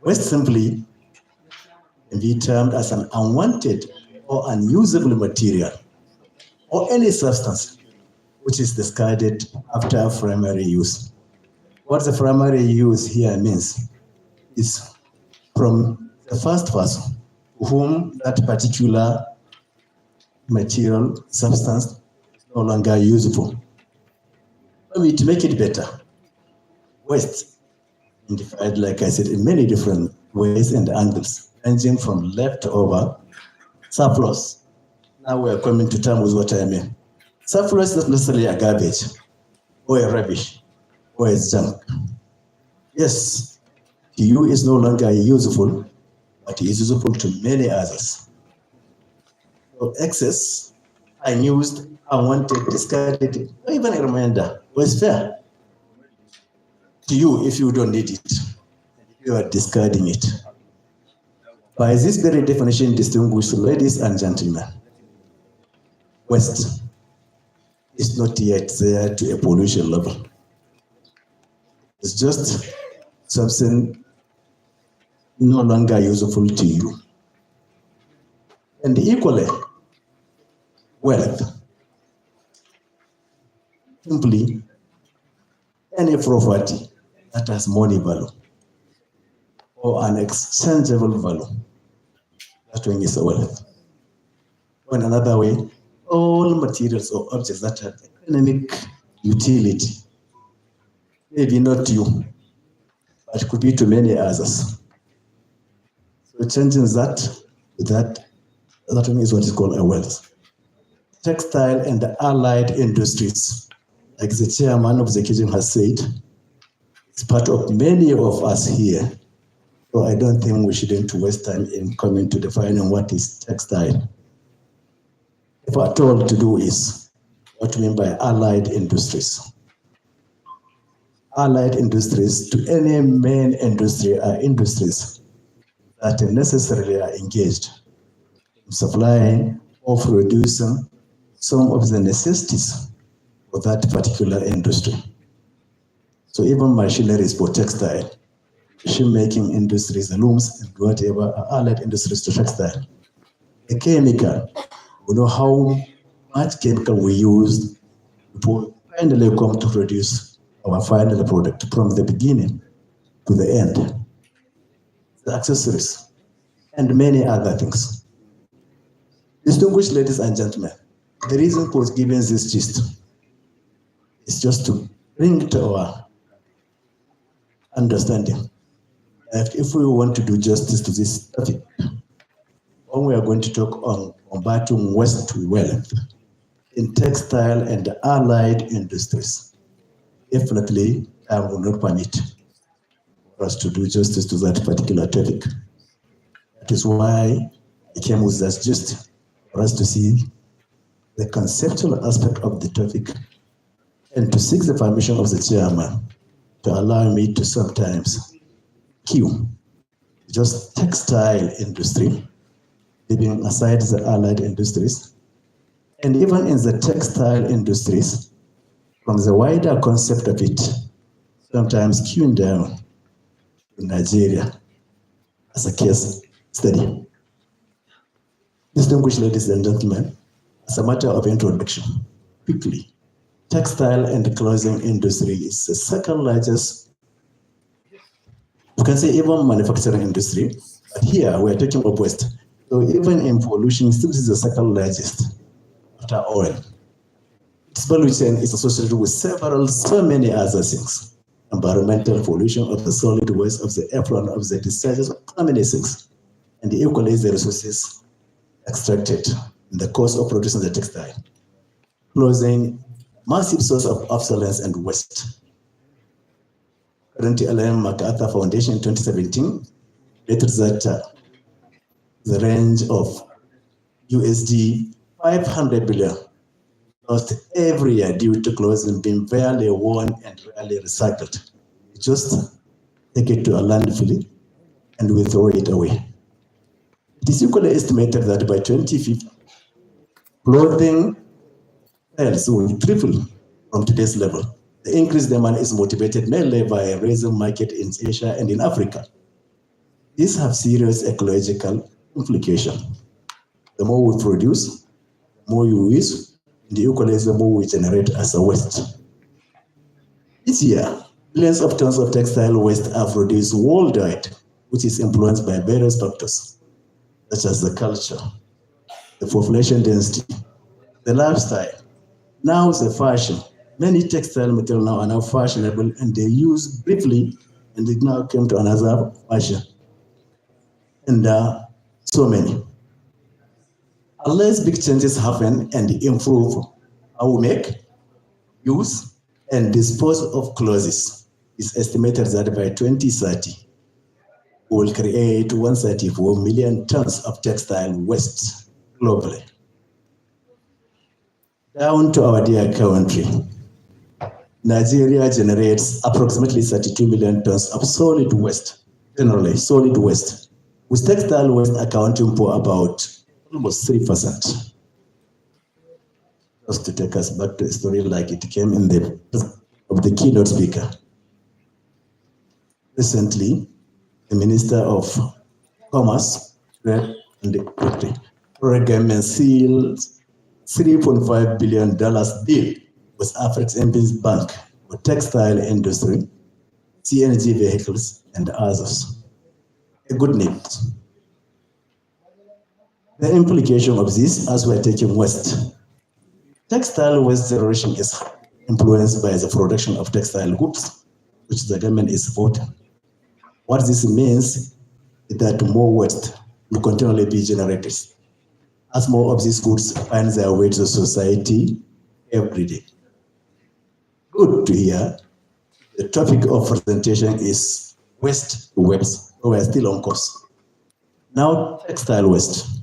Waste simply can be termed as an unwanted or unusable material, or any substance which is discarded after primary use. What the primary use here means is from the first person to whom that particular material, substance is no longer usable. To make it better, waste is defined, like I said, in many different ways and angles, ranging from leftover, surplus. Now we're coming to terms with what I mean. Surplus is not necessarily a garbage, or a rubbish, or a junk. Yes, to you is no longer useful, but it is useful to many others. So excess, unused, unwanted, discarded, or even a reminder was fair to you if you don't need it. You are discarding it. By this very definition, distinguished ladies and gentlemen, waste is not yet there to a pollution level. It's just something no longer useful to you. And equally, wealth, simply any property that has money value or an exchangeable value. That one is a wealth. Or in another way, all materials or objects that have economic utility, maybe not to you, but it could be to many others. So changing that one is what is called a wealth. Textile and the allied industries, like the chairman of the occasion has said, it's part of many of us here. So I don't think we shouldn't waste time in coming to defining what is textile. If at all to do is what we mean by allied industries. Allied industries to any main industry are industries that necessarily are engaged in supplying or producing some of the necessities for that particular industry. So even machinery is for textile, machine-making industries, the looms, and whatever are allied industries to textile. A chemical, we know how much chemical we use to finally come to produce our final product from the beginning to the end. the accessories, and many other things. Distinguished ladies and gentlemen, the reason for giving this gist is just to bring to our understanding that if we want to do justice to this topic, when we are going to talk on combating waste wealth in textile and allied industries, definitely I will not permit for us to do justice to that particular topic. That is why I came with that just for us to see the conceptual aspect of the topic and to seek the permission of the chairman to allow me to sometimes cue just textile industry, leaving aside the allied industries, and even in the textile industries, from the wider concept of it, sometimes cueing down to Nigeria as a case study. Distinguished ladies and gentlemen, as a matter of introduction, quickly, textile and clothing industry is the second largest, you can say even manufacturing industry, but here we are talking of waste. So even in pollution, still is the second largest after oil. Its value chain is associated with so many other things. Environmental pollution of the solid waste, of the effluent, of the discharges, so many things. And equally the resources extracted in the course of producing the textile, clothing, massive source of obsolescence and waste. Currently, Ellen MacArthur Foundation in 2017 stated that the range of USD 500 billion lost every year due to clothing being barely worn and rarely recycled. We just take it to a landfill and we throw it away. It is equally estimated that by 2050, clothing sales will triple from today's level. The increased demand is motivated mainly by a rising market in Asia and in Africa. These have serious ecological implications. The more we produce, the more you use, and equally the more we generate as a waste. Each year, billions of tons of textile waste are produced worldwide, which is influenced by various factors, such as the culture, the population density, the lifestyle, now the fashion. Many textile materials now are now fashionable and they use briefly and it now came to another fashion. And so many. Unless big changes happen and improve how we make, use, and dispose of clothes, it's estimated that by 2030, we will create 134 million tons of textile waste globally. Down to our dear country, Nigeria generates approximately 32 million tons of solid waste, generally solid waste, with textile waste accounting for about almost 3%. Just to take us back to a story like it came in the keynote speaker. Recently, the Minister of Commerce, Trade and Industry, government sealed $3.5 billion deal with Afreximbank Bank for textile industry, CNG vehicles, and others. A good news. The implication of this, as we are taking waste, textile waste generation is influenced by the production of textile goods, which the government is supporting. What this means is that more waste will continually be generated as more of these goods find their way to society every day. Good to hear. The topic of presentation is waste to waste. So we are still on course. Now, textile waste.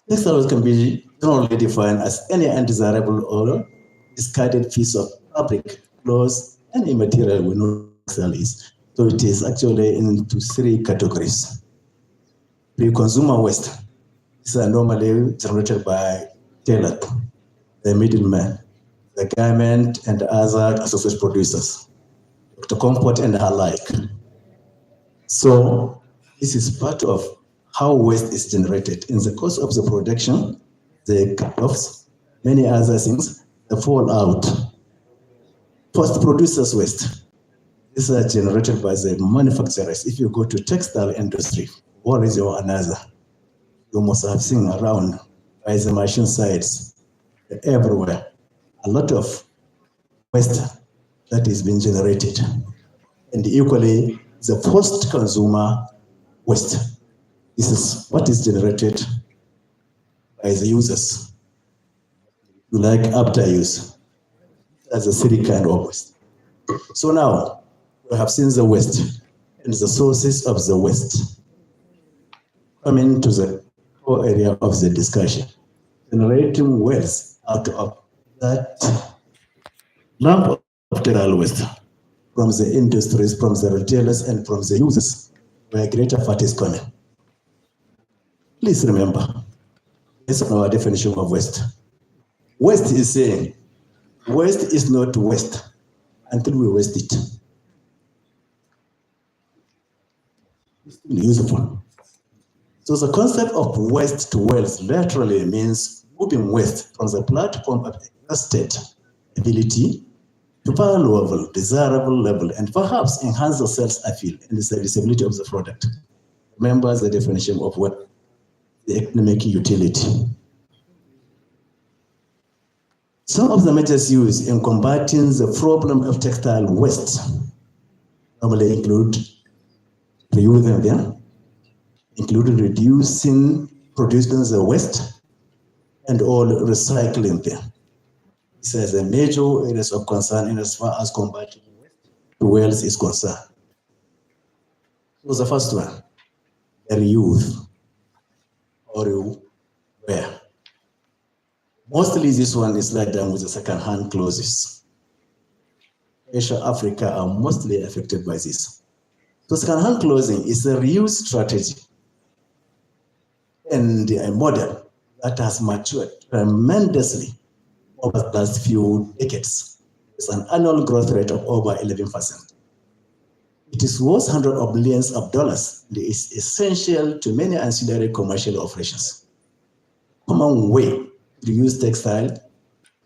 Textile waste can be generally defined as any undesirable or discarded piece of fabric, clothes, any material we know textile is. So it is actually into three categories. Pre-consumer waste. These are normally generated by tailor, the middleman, the garment, and other associate producers, to comport and alike. So this is part of how waste is generated. In the course of the production, the cut-offs, many other things, the fallout. First, producers' waste. These are generated by the manufacturers. If you go to textile industry, one reason or another, you must have seen around by the machine sites everywhere a lot of waste that is being generated. And equally, the post-consumer waste. This is what is generated by the users. You like after use. That's a silly kind of waste. So now, we have seen the waste and the sources of the waste. Coming to the core area of the discussion, generating wealth out of that lump of textile waste from the industries, from the retailers, and from the users, where greater fat is coming. Please remember, this is our definition of waste. Waste is saying, waste is not waste until we waste it. It's still useful. So the concept of waste to wealth literally means moving waste from the platform of state ability to valuable, desirable level, and perhaps enhance the sales appeal and the serviceability of the product. Remember the definition of what the economic utility. Some of the measures used in combating the problem of textile waste normally include reusing them, including producing the waste, and all recycling them. This is a major area of concern in as far as combating wealth is concerned. So the first one, the reuse or rewear. Mostly this one is laid down with the second-hand clothes. Asia, Africa are mostly affected by this. So second-hand clothing is a reuse strategy and a model that has matured tremendously over the last few decades. It's an annual growth rate of over 11%. It is worth hundreds of millions of dollars and is essential to many ancillary commercial operations. Common way to use textile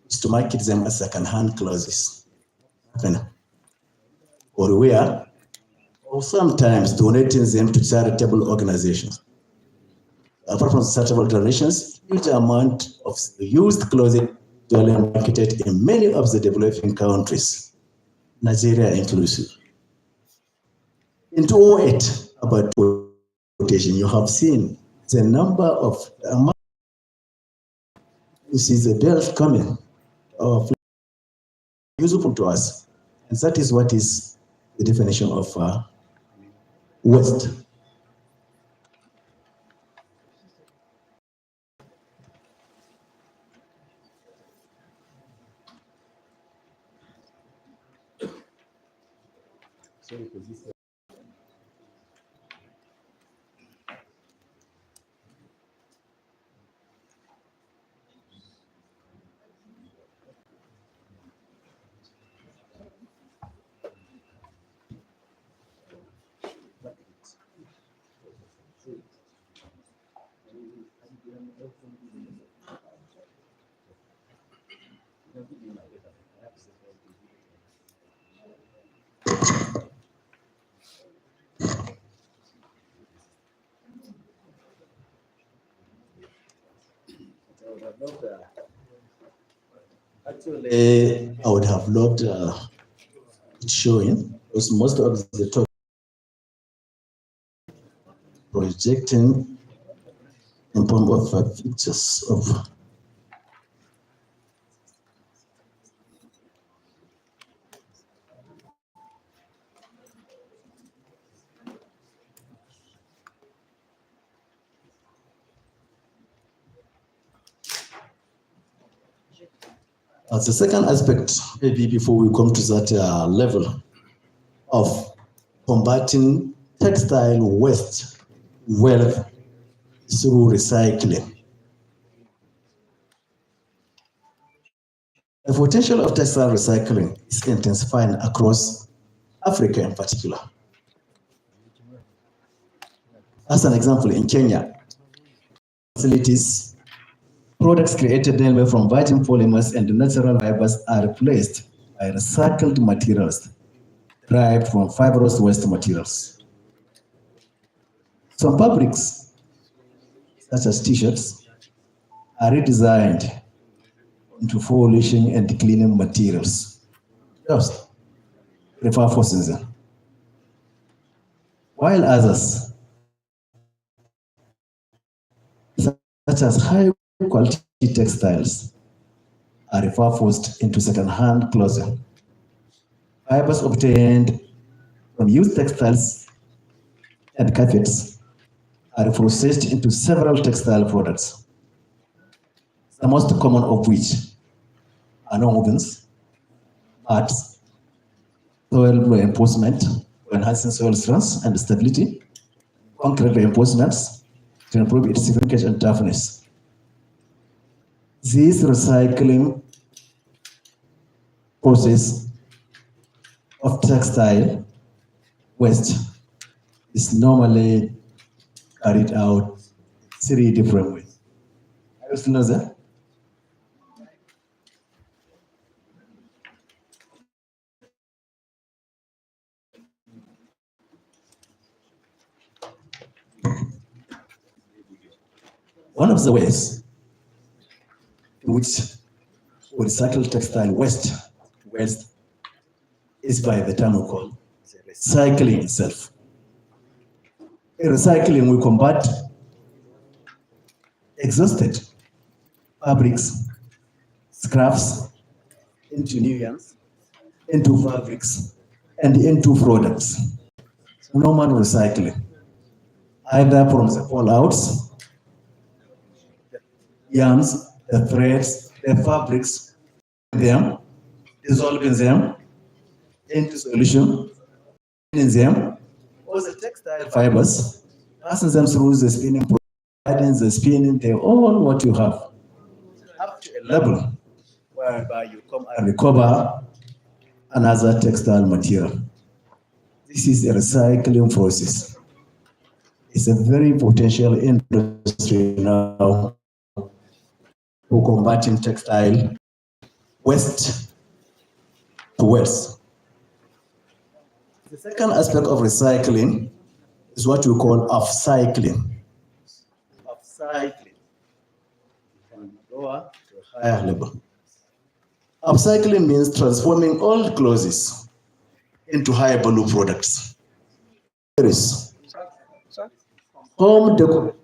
is to market them as second-hand clothes, or wear, or sometimes donating them to charitable organizations. Apart from charitable donations, huge amount of used clothing is marketed in many of the developing countries, Nigeria inclusive. In 2008, about quotation, you have seen the number of you see the bills coming of useful to us, and that is what is the definition of waste. Actually, I would have loved it showing, because most of the talk projecting in form of pictures of as the second aspect, maybe before we come to that level of combating textile waste wealth through recycling. The potential of textile recycling is intensifying across Africa in particular. As an example, in Kenya, facilities, products created mainly from virgin polymers and natural fibers are replaced by recycled materials derived from fibrous waste materials. Some fabrics, such as t-shirts, are redesigned into polishing and cleaning materials. Just repurposing them. While others, such as high-quality textiles, are repurposed into second-hand clothing. Fibers obtained from used textiles and carpets are processed into several textile products, the most common of which are nonwovens, mats, soil reinforcement for enhancing soil strength and stability, concrete reinforcements to improve its shrinkage and toughness. This recycling process of textile waste is normally carried out 3 different ways. I still know that. One of the ways in which we recycle textile waste is by the term we call recycling itself. In recycling, we convert exhausted fabrics, scraps into new yarns, into fabrics, and into products. Normal recycling, either from the fallouts, yarns, the threads, the fabrics, them, dissolving them into solution, in them, or the textile fibers, passing them through the spinning process, adding the spinning, they're all what you have, up to a level whereby you come and recover another textile material. This is a recycling process. It's a very potential industry now for converting textile waste to wealth. The second aspect of recycling is what we call upcycling. Upcycling from lower to higher level. Upcycling means transforming old clothes into high value products. There is home decor.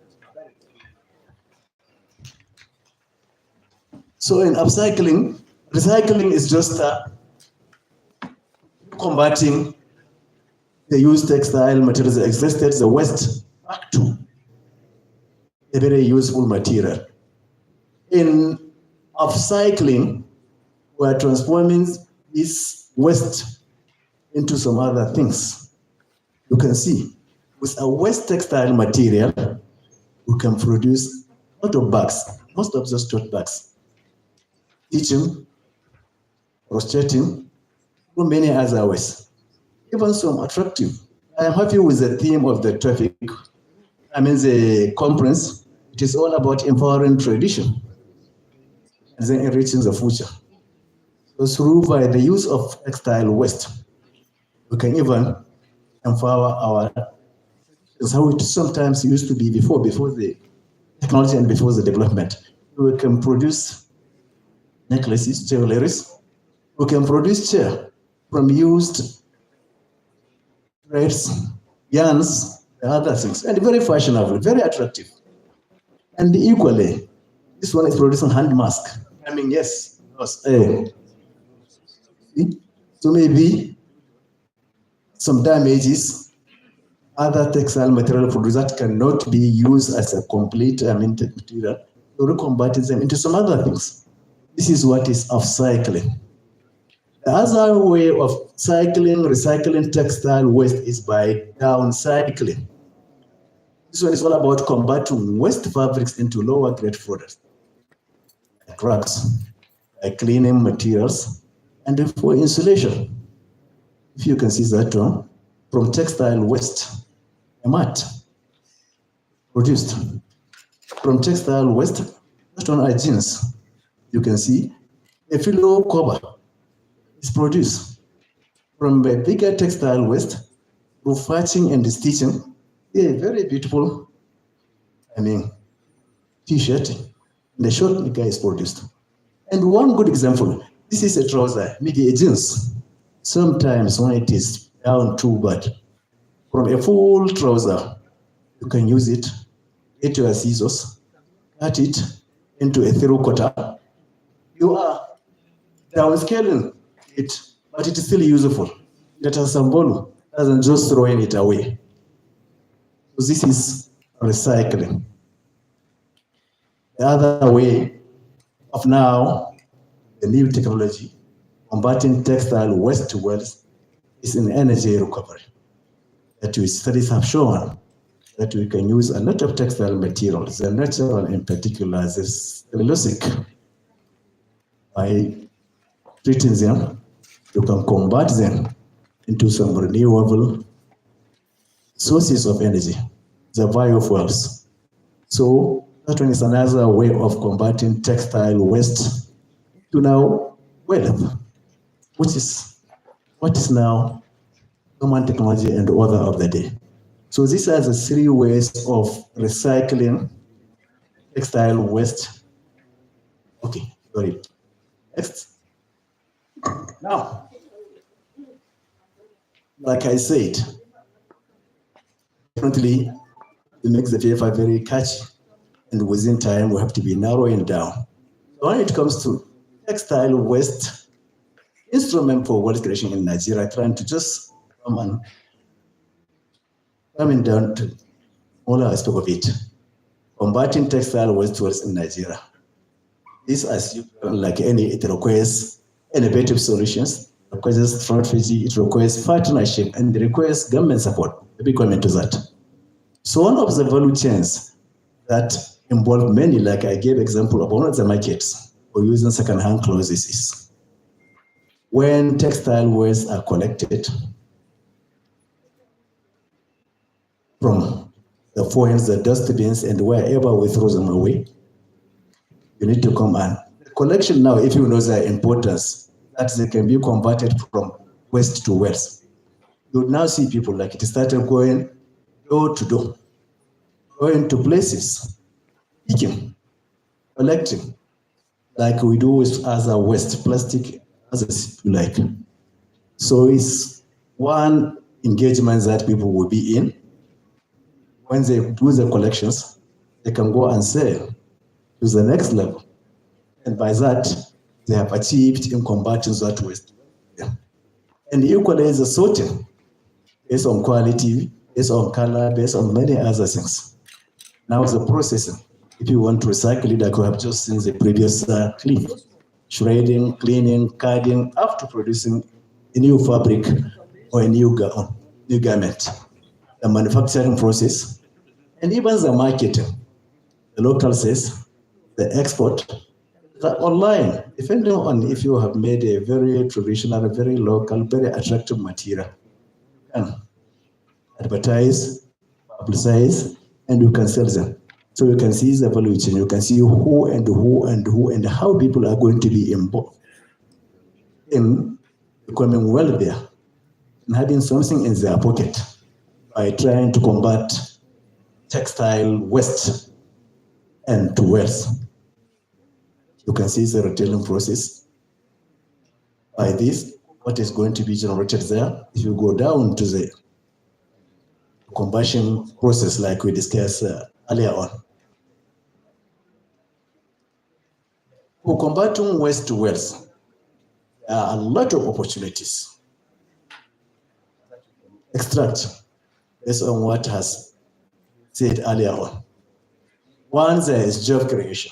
So in upcycling, recycling is just converting the used textile materials that existed, the waste, back to a very useful material. In upcycling, we are transforming this waste into some other things. You can see, with a waste textile material, we can produce a lot of bags, most of those tote bags. Stitching, rotating, or many other ways. Even some attractive. I am happy with the theme of the topic. The conference. It is all about empowering tradition and then enriching the future. So by the use of textile waste, we can even empower our. That's how it sometimes used to be before the technology and before the development. We can produce necklaces, jewelries. We can produce chair from used threads, yarns, and other things, and very fashionable, very attractive. And equally, this one is producing hand mask. Yes. So maybe some damages, other textile material produced that cannot be used as a complete material, to reconvert them into some other things. This is what is upcycling. The other way of recycling textile waste is by downcycling. This one is all about converting waste fabrics into lower grade products, like rugs, like cleaning materials, and for insulation. If you can see that one, from textile waste, a mat produced. From textile waste, that one are jeans. You can see a pillow cover is produced from a bigger textile waste, through patching and stitching, a very beautiful, t-shirt, and a short nika is produced. And one good example, this is a trouser, maybe a jeans. Sometimes when it is down too bad, from a full trouser, you can use it, get your scissors, cut it into a 3/4. You are downscaling it, but it is still useful. That has some value, doesn't just throwing it away. So this is recycling. The other way of now, the new technology, combating textile waste to wealth, is in energy recovery. That studies have shown that we can use a lot of textile materials, the natural in particular, the cellulosic. By treating them, you can convert them into some renewable sources of energy, the biofuels. So that one is another way of combating textile waste to now wealth, which is what is now common technology and order of the day. So these are the three ways of recycling textile waste. Okay, sorry. Next. Now, like I said, definitely it makes the paper very catchy, and within time we have to be narrowing down. When it comes to textile waste, instrument for wealth creation in Nigeria, trying to just coming down to all aspects of it, combating textile waste towards in Nigeria. This, as you like it requires innovative solutions, it requires strategy, it requires partnership, and it requires government support. Let me comment to that. So one of the value chains that involve many, like I gave example of one of the markets for using second-hand clothes is when textile waste are collected from the foils, the dustbins, and wherever we throw them away, you need to come and collection now, if you know their importance, that they can be converted from waste to wealth. You would now see people like it started going door to door, going to places, picking, collecting, like we do with other waste, plastic, others if you like. So it's one engagement that people will be in. When they do the collections, they can go and sell to the next level. And by that, they have achieved in combating that waste. Yeah. And equally the sorting, based on quality, based on color, based on many other things. Now the processing, if you want to recycle it, like we have just seen the previous clean, shredding, cleaning, carding, up to producing a new fabric or a new gown, new garment. The manufacturing process, and even the marketing, the local sales, the export, the online, depending on if you have made a very traditional, very local, very attractive material, you can advertise, publicize, and you can sell them. So you can see the value chain, you can see who and how people are going to be involved in becoming wealthier and having something in their pocket by trying to combat textile waste and to wealth. You can see the retailing process. By this, what is going to be generated there? If you go down to the combustion process like we discussed earlier on. For combating waste to wealth, there are a lot of opportunities. Extract, based on what has said earlier on. One, there is job creation.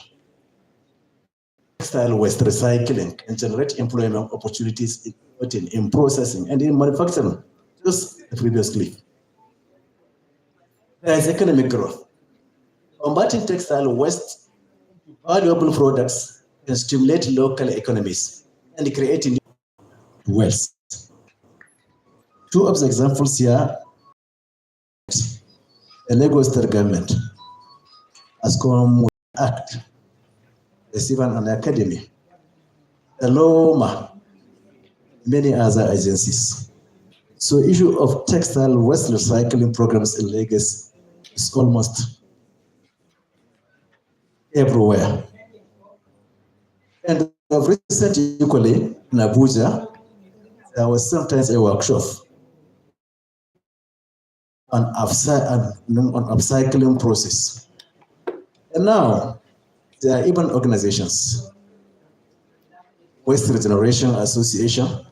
Textile waste recycling can generate employment opportunities in processing and in manufacturing, just previously. There is economic growth. Combating textile waste, valuable products can stimulate local economies and create new wealth. Two of the examples here, the Lagos State government has come with an act, there's even an academy, the LOMA, many other agencies. So issue of textile waste recycling programs in Lagos is almost everywhere. And of recent equally in Abuja, there was sometimes a workshop on upcycling process. And now there are even organizations, Waste Regeneration Association,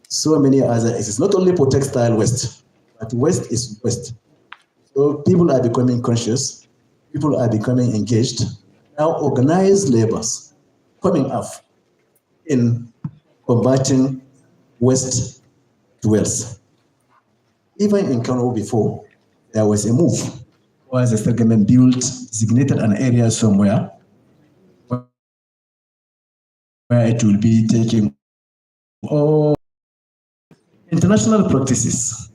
so many other. It's not only for textile waste, but waste is waste. So people are becoming conscious, people are becoming engaged. Now organized labors coming up in combating waste to wealth. Even in Kano before, there was a move where the state government built, designated an area somewhere where it will be taking all international practices.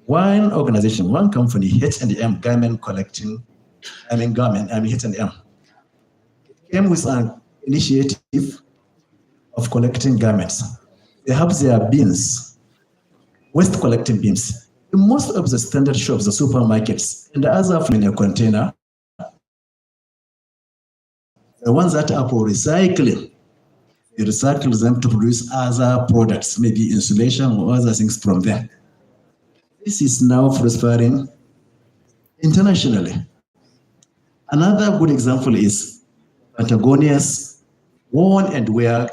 One organization, one company, H&M, garment collecting, H&M, came with an initiative of collecting garments. They have their bins, waste collecting bins. In most of the standard shops, the supermarkets, and the other in a container, the ones that are for recycling, they recycle them to produce other products, maybe insulation or other things from them. This is now prospering internationally. Another good example is Patagonia's Worn and Wear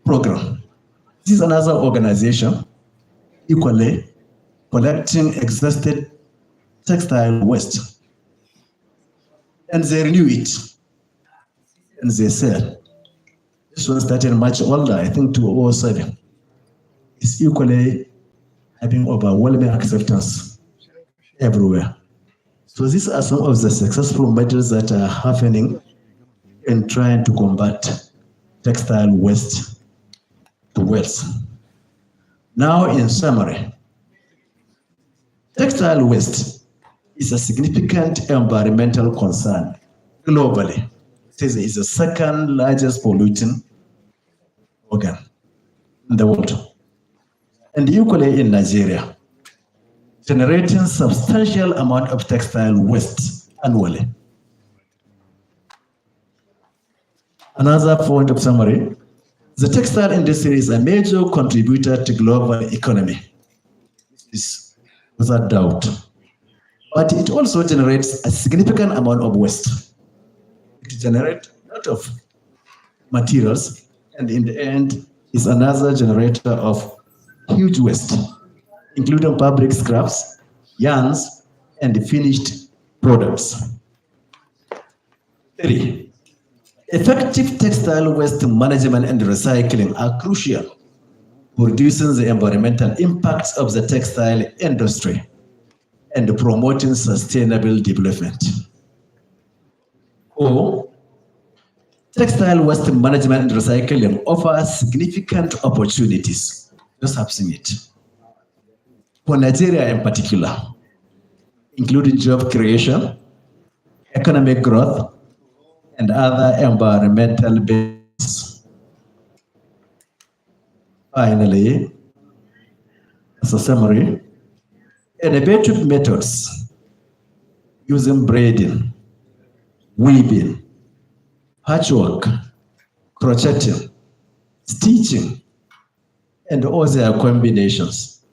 program. This is another organization equally collecting exhausted textile waste. And they renew it. And they sell. This one started much older, I think 2007. It's equally having overwhelming acceptance everywhere. So these are some of the successful measures that are happening in trying to combat textile waste to wealth. Now, in summary, textile waste is a significant environmental concern globally. It is the second largest polluting organ in the world, and equally in Nigeria, generating substantial amount of textile waste annually. Another point of summary, the textile industry is a major contributor to global economy. This is without doubt. But it also generates a significant amount of waste. It generates a lot of materials, and in the end is another generator of huge waste, including fabric scraps, yarns, and finished products. 3. Effective textile waste management and recycling are crucial for reducing the environmental impacts of the textile industry and promoting sustainable development. 4. Textile waste management and recycling offer significant opportunities. Just have seen it. For Nigeria in particular, including job creation, economic growth, and other environmental benefits. Finally, as a summary, innovative methods using braiding, weaving, patchwork, crocheting, stitching, and all their combinations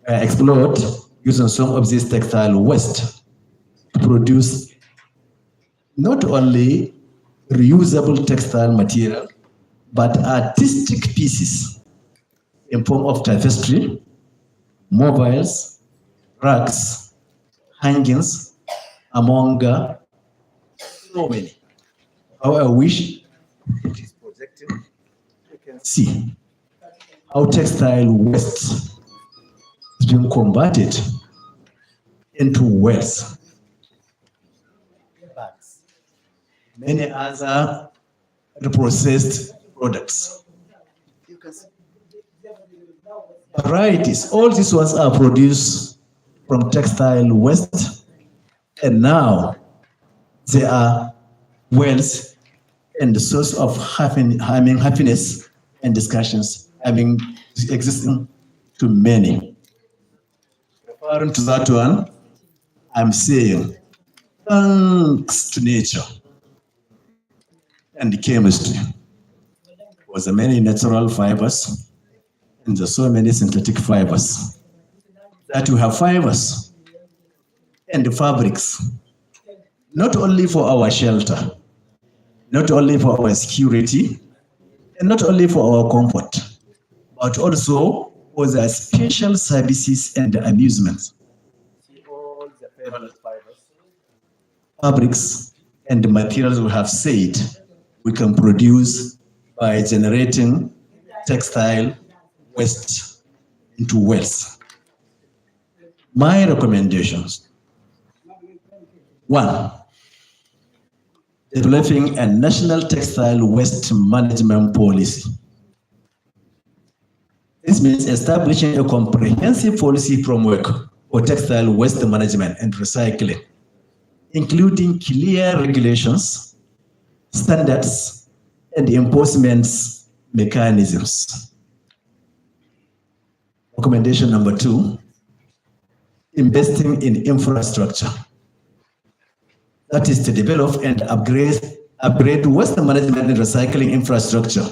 are explored using some of this textile waste to produce not only reusable textile material, but artistic pieces in form of tapestry, mobiles, rugs, hangings, among so many. How I wish it is projected, you can see how textile waste is being converted into wealth. Many other reprocessed products. Varieties, all these ones are produced from textile waste, and now they are wealth and the source of happiness and discussions existing to many. Referring to that one, I'm saying thanks to nature and chemistry. Was the many natural fibers and the so many synthetic fibers that we have fibers and the fabrics, not only for our shelter, not only for our security, and not only for our comfort, but also for the special services and amusements. All the favorite fibers, fabrics, and the materials we have said we can produce by generating textile waste into wealth. My recommendations: 1, developing a national textile waste management policy. This means establishing a comprehensive policy framework for textile waste management and recycling, including clear regulations, standards, and enforcement mechanisms. Recommendation number 2, investing in infrastructure. That is to develop and upgrade waste management and recycling infrastructure,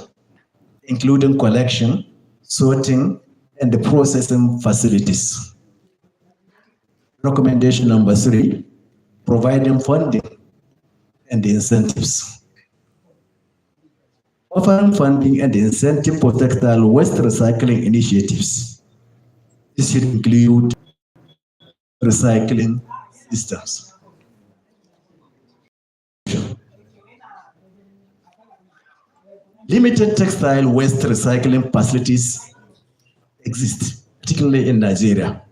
including collection, sorting, and the processing facilities. Recommendation number 3, providing funding and incentives. Offering funding and incentive for textile waste recycling initiatives. This should include recycling systems. Limited textile waste recycling facilities exist, particularly in Nigeria,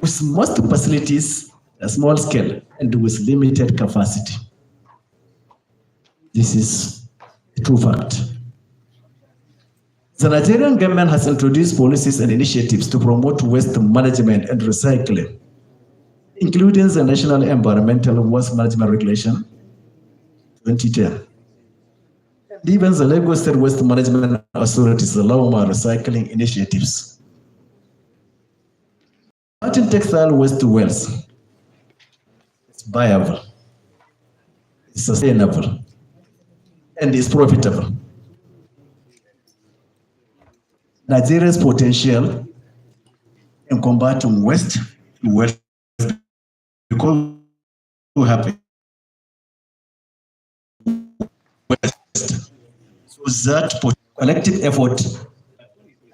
with most facilities at small scale and with limited capacity. This is a true fact. The Nigerian government has introduced policies and initiatives to promote waste management and recycling, including the National Environmental Waste Management Regulation 2010. And even the Lagos State Waste Management Authorities allow more recycling initiatives. Converting textile waste to wealth is viable, it's sustainable, and is profitable. Nigeria's potential in combating waste to wealth, because we have waste, so that collective effort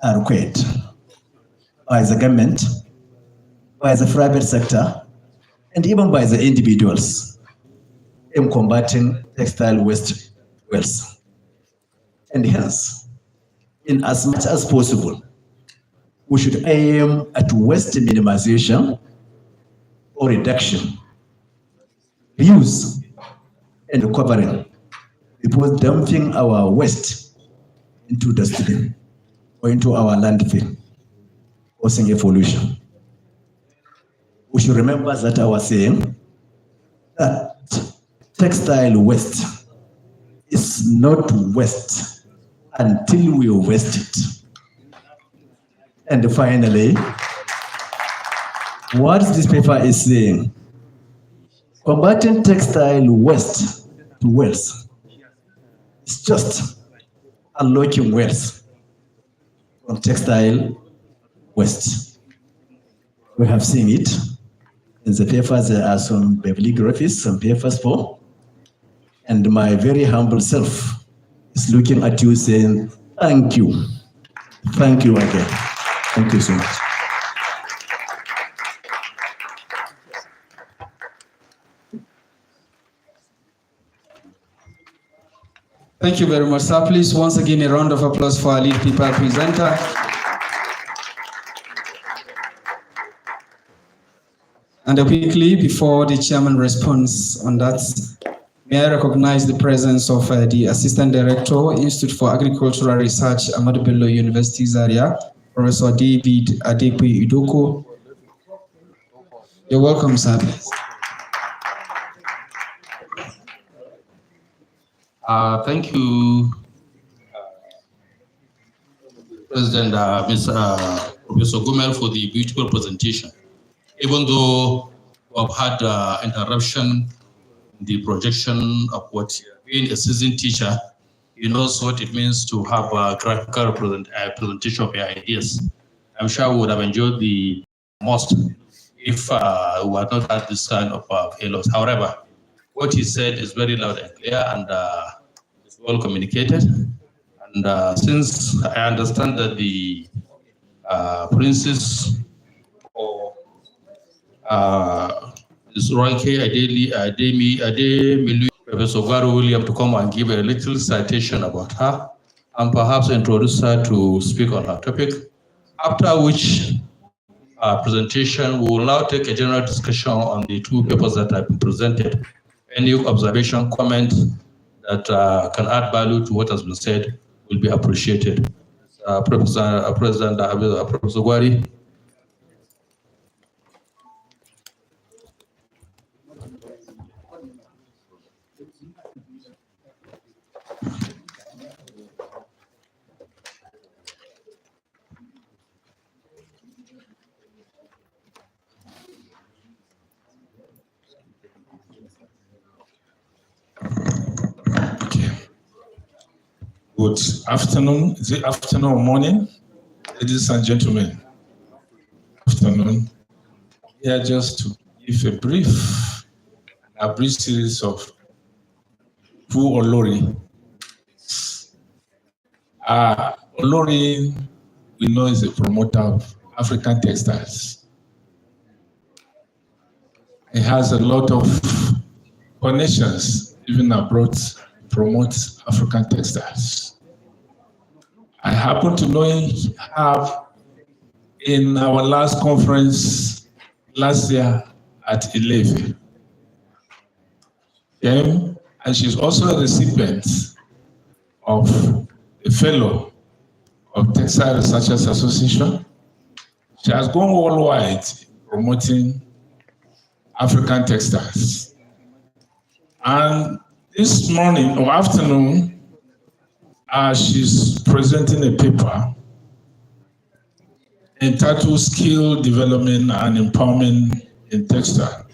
are required by the government, by the private sector, and even by the individuals in combating textile waste wealth. And hence, in as much as possible, we should aim at waste minimization or reduction, reuse, and recovering before dumping our waste into the dustbin or into our landfill, causing a pollution. We should remember that our saying that textile waste is not waste until we waste it. And finally, what this paper is saying, combating textile waste to wealth is just unlocking wealth from textile waste. We have seen it in the papers. There are some bibliographies, some papers for, and my very humble self is looking at you saying, thank you. Thank you again. Thank you so much. Thank you very much, sir. Please, once again, a round of applause for our lead paper presenter. And quickly, before the chairman responds on that, may I recognize the presence of the Assistant Director, Institute for Agricultural Research, Ahmadu Bello University, Zaria, Professor David Adepe Idoko. You're welcome, sir. Thank you, President, Mr. Professor Gumel for the beautiful presentation. Even though we have had interruption in the projection of what being a seasoned teacher, he knows what it means to have a graphical presentation of your ideas. I'm sure we would have enjoyed the most if we had not had this kind of failures. However, what he said is very loud and clear and it's well communicated. And since I understand that the princess or is Ranke Ademi, Professor Garo William to come and give a little citation about her and perhaps introduce her to speak on her topic, after which presentation we will now take a general discussion on the two papers that have been presented. Any observation, comment that can add value to what has been said will be appreciated. President Professor Gwari. Good afternoon. Is it afternoon or morning? Ladies and gentlemen, afternoon. Here just to give a brief series of who Olori. Olori, we know, is a promoter of African textiles. He has a lot of connections, even abroad, promotes African textiles. I happen to know her in our last conference last year at 11. And she's also a recipient of a fellow of Textile Researchers Association. She has gone worldwide promoting African textiles. And this morning or afternoon, she's presenting a paper entitled Skill Development and Empowerment in Textile.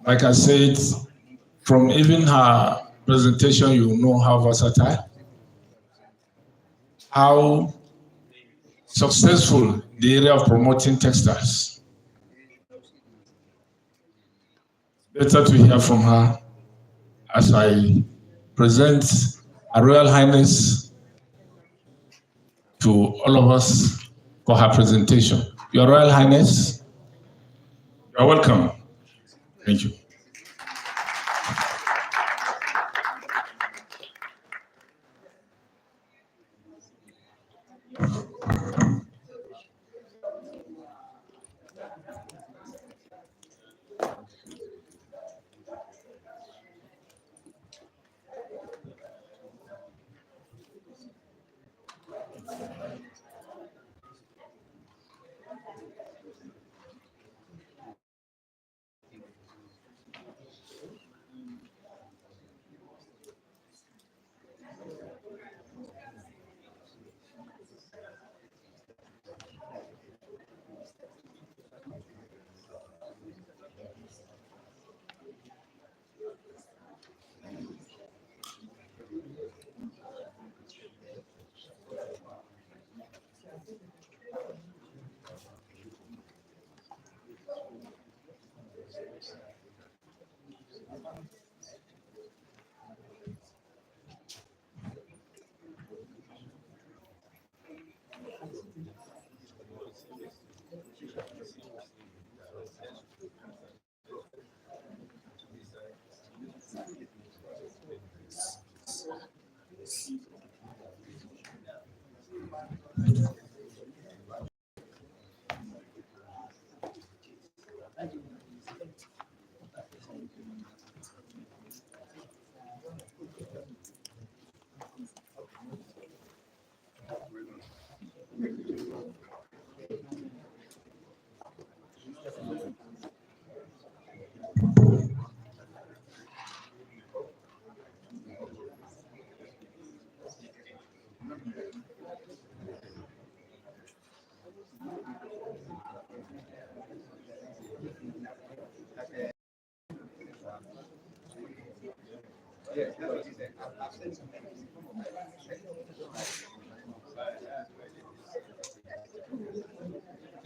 Like I said, from even her presentation, you know how versatile, how successful the area of promoting textiles. Better to hear from her as I present Her Royal Highness to all of us for her presentation. Your Royal Highness, you are welcome. Thank you.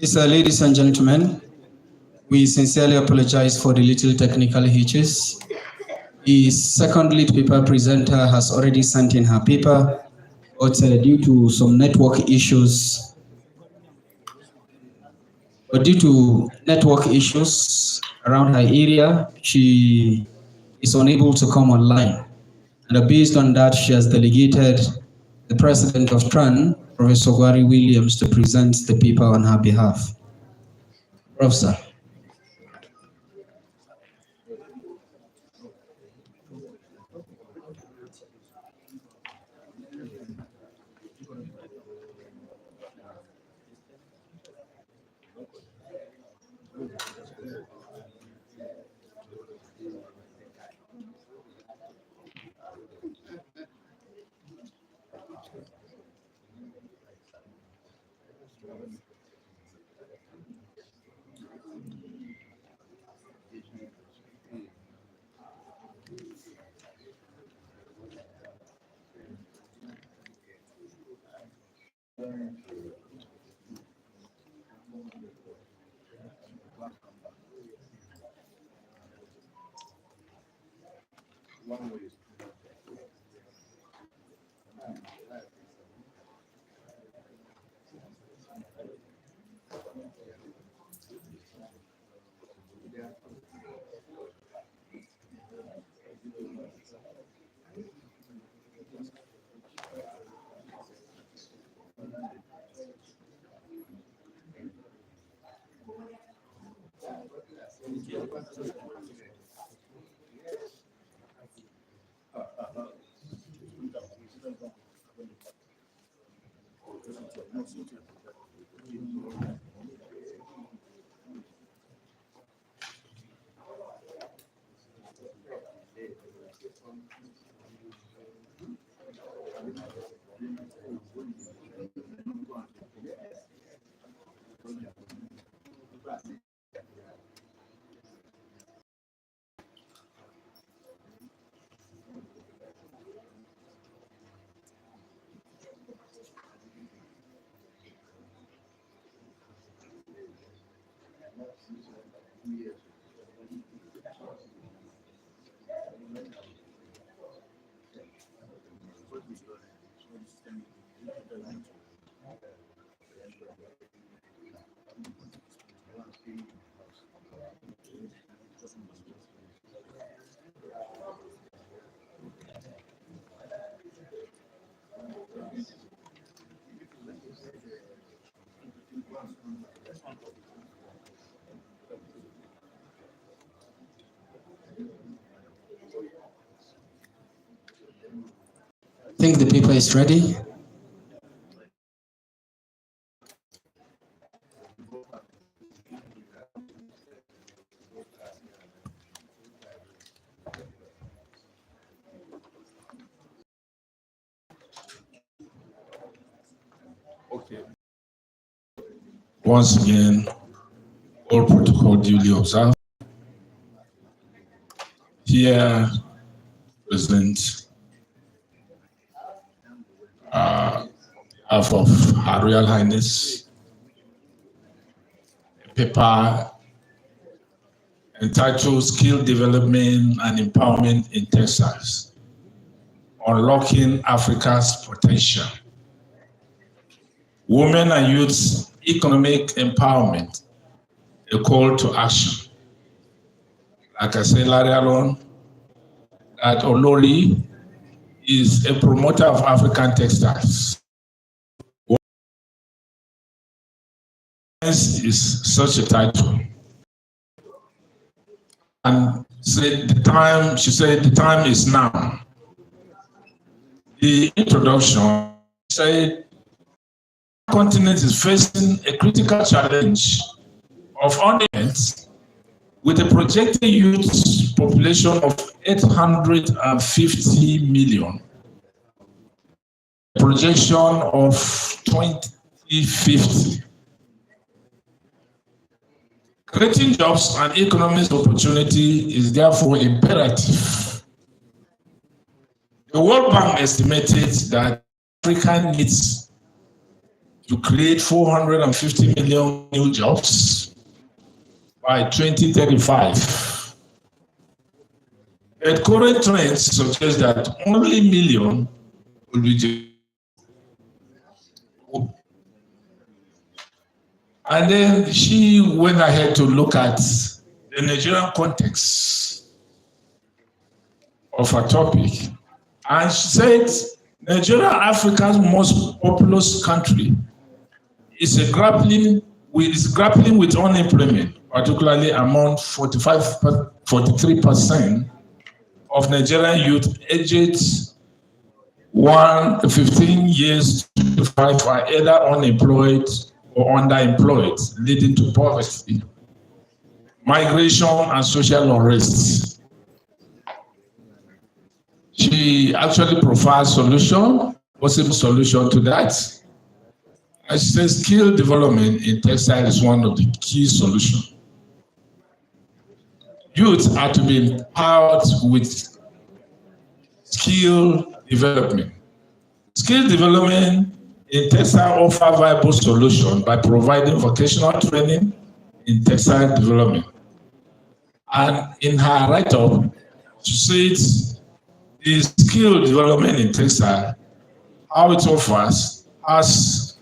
Ladies and gentlemen, we sincerely apologize for the little technical hitches. The second lead paper presenter has already sent in her paper, but due to some network issues, around her area, she is unable to come online. And based on that, she has delegated the president of TRAN, Professor Gwari Williams, to present the paper on her behalf. Professor. I think the paper is ready. Okay. Once again, all protocol duly observed. Here, present half of Her Royal Highness, a paper entitled Skill Development and Empowerment in Textiles, Unlocking Africa's Potential. Women and Youth Economic Empowerment, a call to action. Like I said earlier on, that Olori is a promoter of African textiles. Is such a title. And said the time, she said the time is now. The introduction said the continent is facing a critical challenge of unemployment with a projected youth population of 850 million. Projection of 2050. Creating jobs and economic opportunity is therefore imperative. The World Bank estimated that Africa needs to create 450 million new jobs by 2035. But current trends suggest that only million will be. And then she went ahead to look at the Nigerian context of her topic. And she said, Nigeria, Africa's most populous country, is grappling with unemployment, particularly among 43% of Nigerian youth aged 15 years to 5 are either unemployed or underemployed, leading to poverty, migration, and social unrest. She actually provides possible solution to that. And she says skill development in textile is one of the key solutions. Youth are to be empowered with skill development. Skill development in textile offer viable solution by providing vocational training in textile development. And in her write-up, she says the skill development in textile, how it offers, has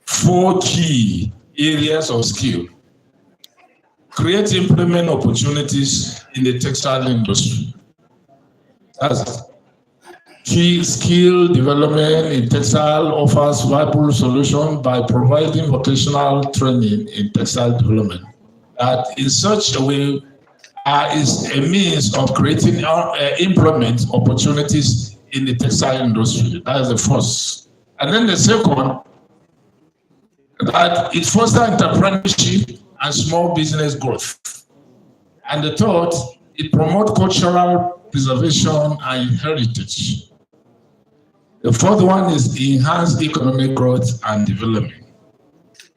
4 key areas of skill. Create employment opportunities in the textile industry. That's key skill development in textile offers viable solution by providing vocational training in textile development. That in such a way is a means of creating employment opportunities in the textile industry. That is the first. And then the second, that it fosters entrepreneurship and small business growth. And the third, it promotes cultural preservation and heritage. The fourth one is enhanced economic growth and development.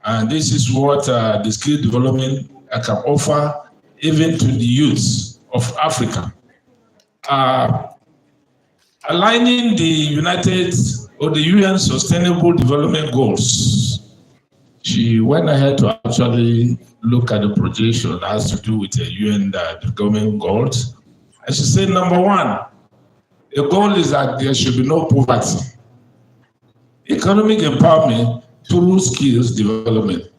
And this is what the skill development can offer even to the youth of Africa. Aligning the the UN Sustainable Development Goals. She went ahead to actually look at the projection that has to do with the UN development goals. And she said, number 1, the goal is that there should be no poverty. Economic empowerment through skills development.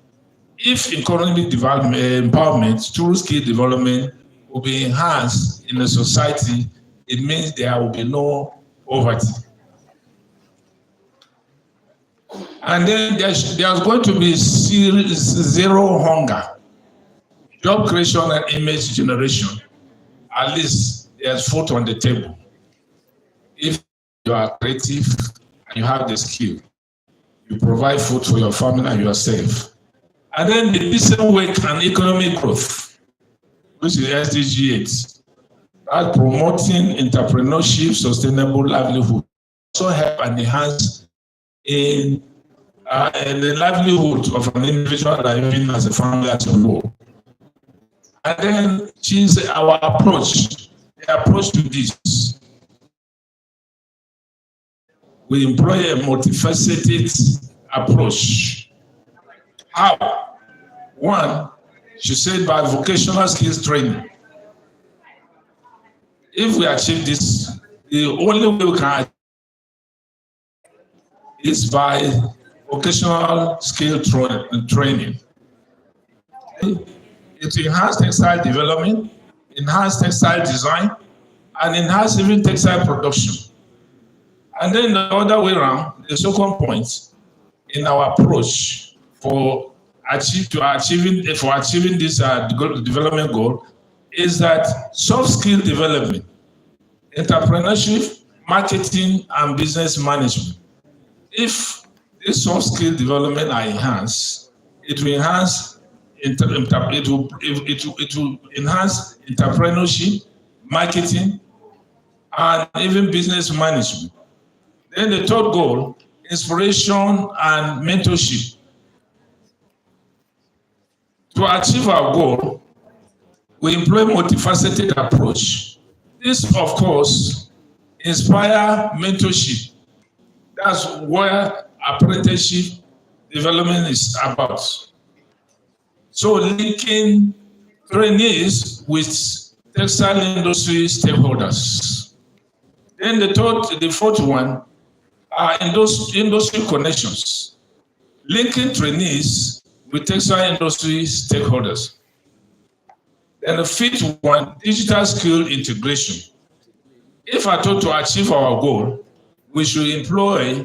If economic empowerment through skill development will be enhanced in a society, it means there will be no poverty. And then there's going to be zero hunger, job creation and image generation. At least there's food on the table. If you are creative and you have the skill, you provide food for your family and yourself. And then the decent work and economic growth, which is SDG 8, that promoting entrepreneurship, sustainable livelihood, also help and enhance in the livelihood of an individual living as a family as a whole. And then she's our approach. The approach to this, we employ a multifaceted approach. How? 1, she said by vocational skills training. If we achieve this, the only way we can is by vocational skill training. It enhances textile development, enhances textile design, and enhances even textile production. And then the other way around, the second point in our approach for achieving this development goal is that soft skill development, entrepreneurship, marketing, and business management. If this soft skill development are enhanced, it will enhance entrepreneurship, marketing, and even business management. Then the third goal, inspiration and mentorship. To achieve our goal, we employ multifaceted approach. This, of course, inspire mentorship. That's where apprenticeship development is about. So linking trainees with textile industry stakeholders. Then the fourth one are industry connections, linking trainees with textile industry stakeholders. Then the fifth one, digital skill integration. If I thought to achieve our goal, we should employ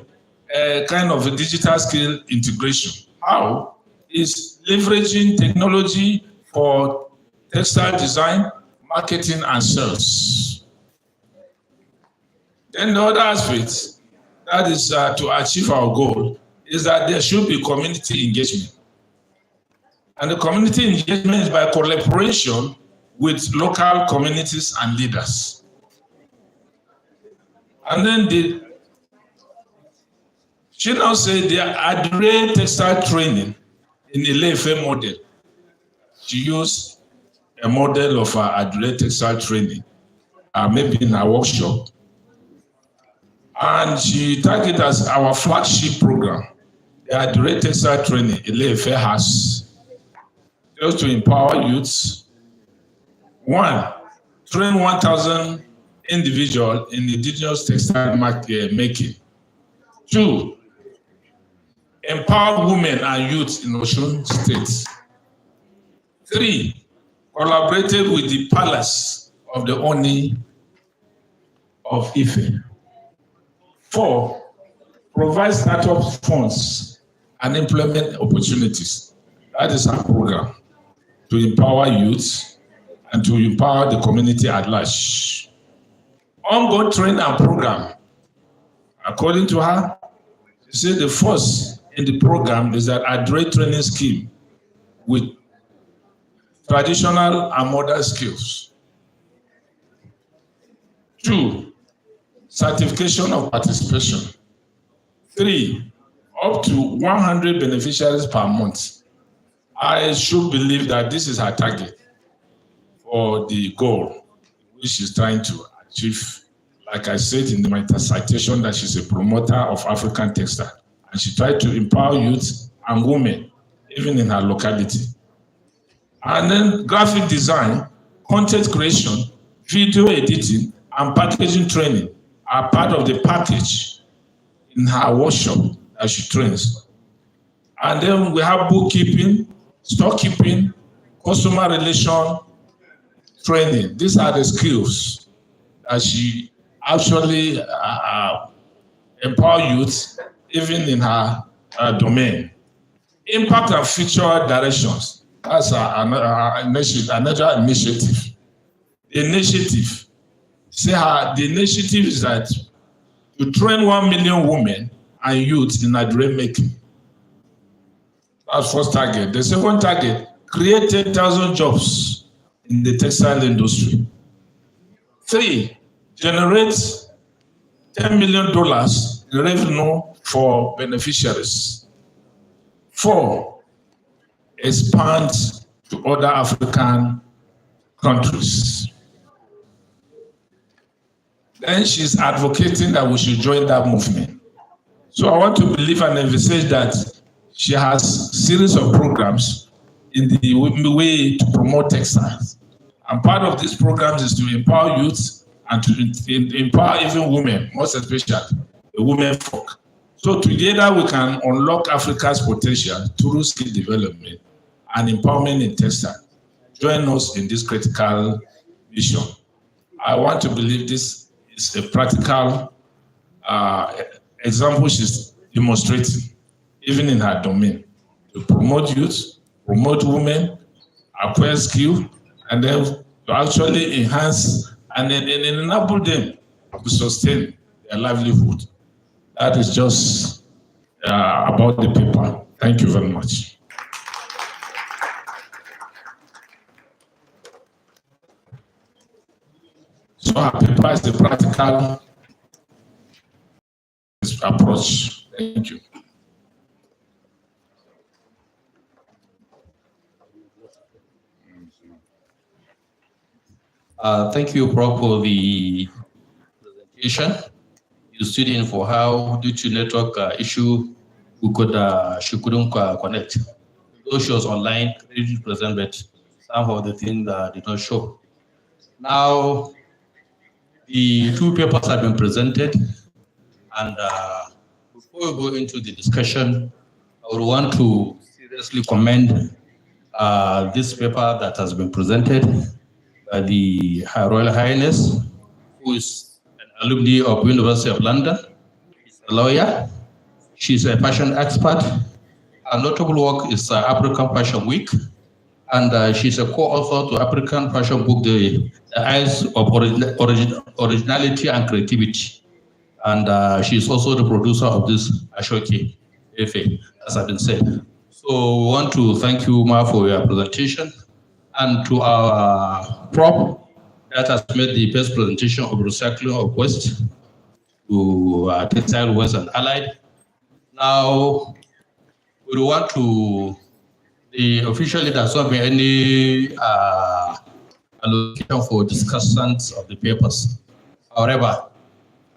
a kind of a digital skill integration. How? Is leveraging technology for textile design, marketing, and sales. Then the other aspect, that is to achieve our goal, is that there should be community engagement. And the community engagement is by collaboration with local communities and leaders. And then she now said the Adre textile training in the Ile-Ife model. She used a model of Adre textile training, maybe in a workshop. And she targeted as our flagship program, the Adre textile training Ile-Ife has, just to empower youths. One, train 1,000 individuals in indigenous textile making. Two, empower women and youth in Osun State. Three, collaborated with the palace of the Oni of Ife. Four, provide startup funds and employment opportunities. That is our program, to empower youth and to empower the community at large. Ongoing training and program. According to her, she said the first in the program is that Adre training scheme with traditional and modern skills. Two, certification of participation. Three, up to 100 beneficiaries per month. I should believe that this is her target for the goal which she's trying to achieve. Like I said in my citation, that she's a promoter of African textile, and she tried to empower youth and women, even in her locality. And then graphic design, content creation, video editing, and packaging training are part of the package in her workshop that she trains. And then we have bookkeeping, storekeeping, customer relation training. These are the skills that she actually empower youth, even in her domain. Impact and future directions. That's another initiative. The initiative. The initiative is that to train 1 million women and youth in Adre making. That's first target. The second target, create 10,000 jobs in the textile industry. 3, generate $10 million in revenue for beneficiaries. 4, expand to other African countries. Then she's advocating that we should join that movement. So I want to believe and envisage that she has a series of programs in the way to promote textiles. And part of these programs is to empower youth and to empower even women, most especially the women folk. So together we can unlock Africa's potential through skill development and empowerment in textile. Join us in this critical mission. I want to believe this is a practical example she's demonstrating, even in her domain, to promote youth, promote women, acquire skill, and then to actually enhance and enable them to sustain their livelihood. That is just about the paper. Thank you very much. So our paper is the practical approach. Thank you. Thank you, Prof, for the presentation. You stood in for how, due to network issue, she couldn't connect. Though she was online, ready to present, but some of the things did not show. Now, the two papers have been presented, and before we go into the discussion, I would want to seriously commend this paper that has been presented by the Her Royal Highness, who is an alumni of University of London. She's a lawyer. She's a fashion expert. Her notable work is African Fashion Week, and she's a co-author to African Fashion Book, The Eyes of Originality and Creativity. And she's also the producer of this Ashoke Efe, as I've been said. So we want to thank you, Ma, for your presentation, and to our prop that has made the best presentation of recycling of waste to Textile, Waste and Allied. Now, we want to, officially there's not been any allocation for discussants of the papers. However,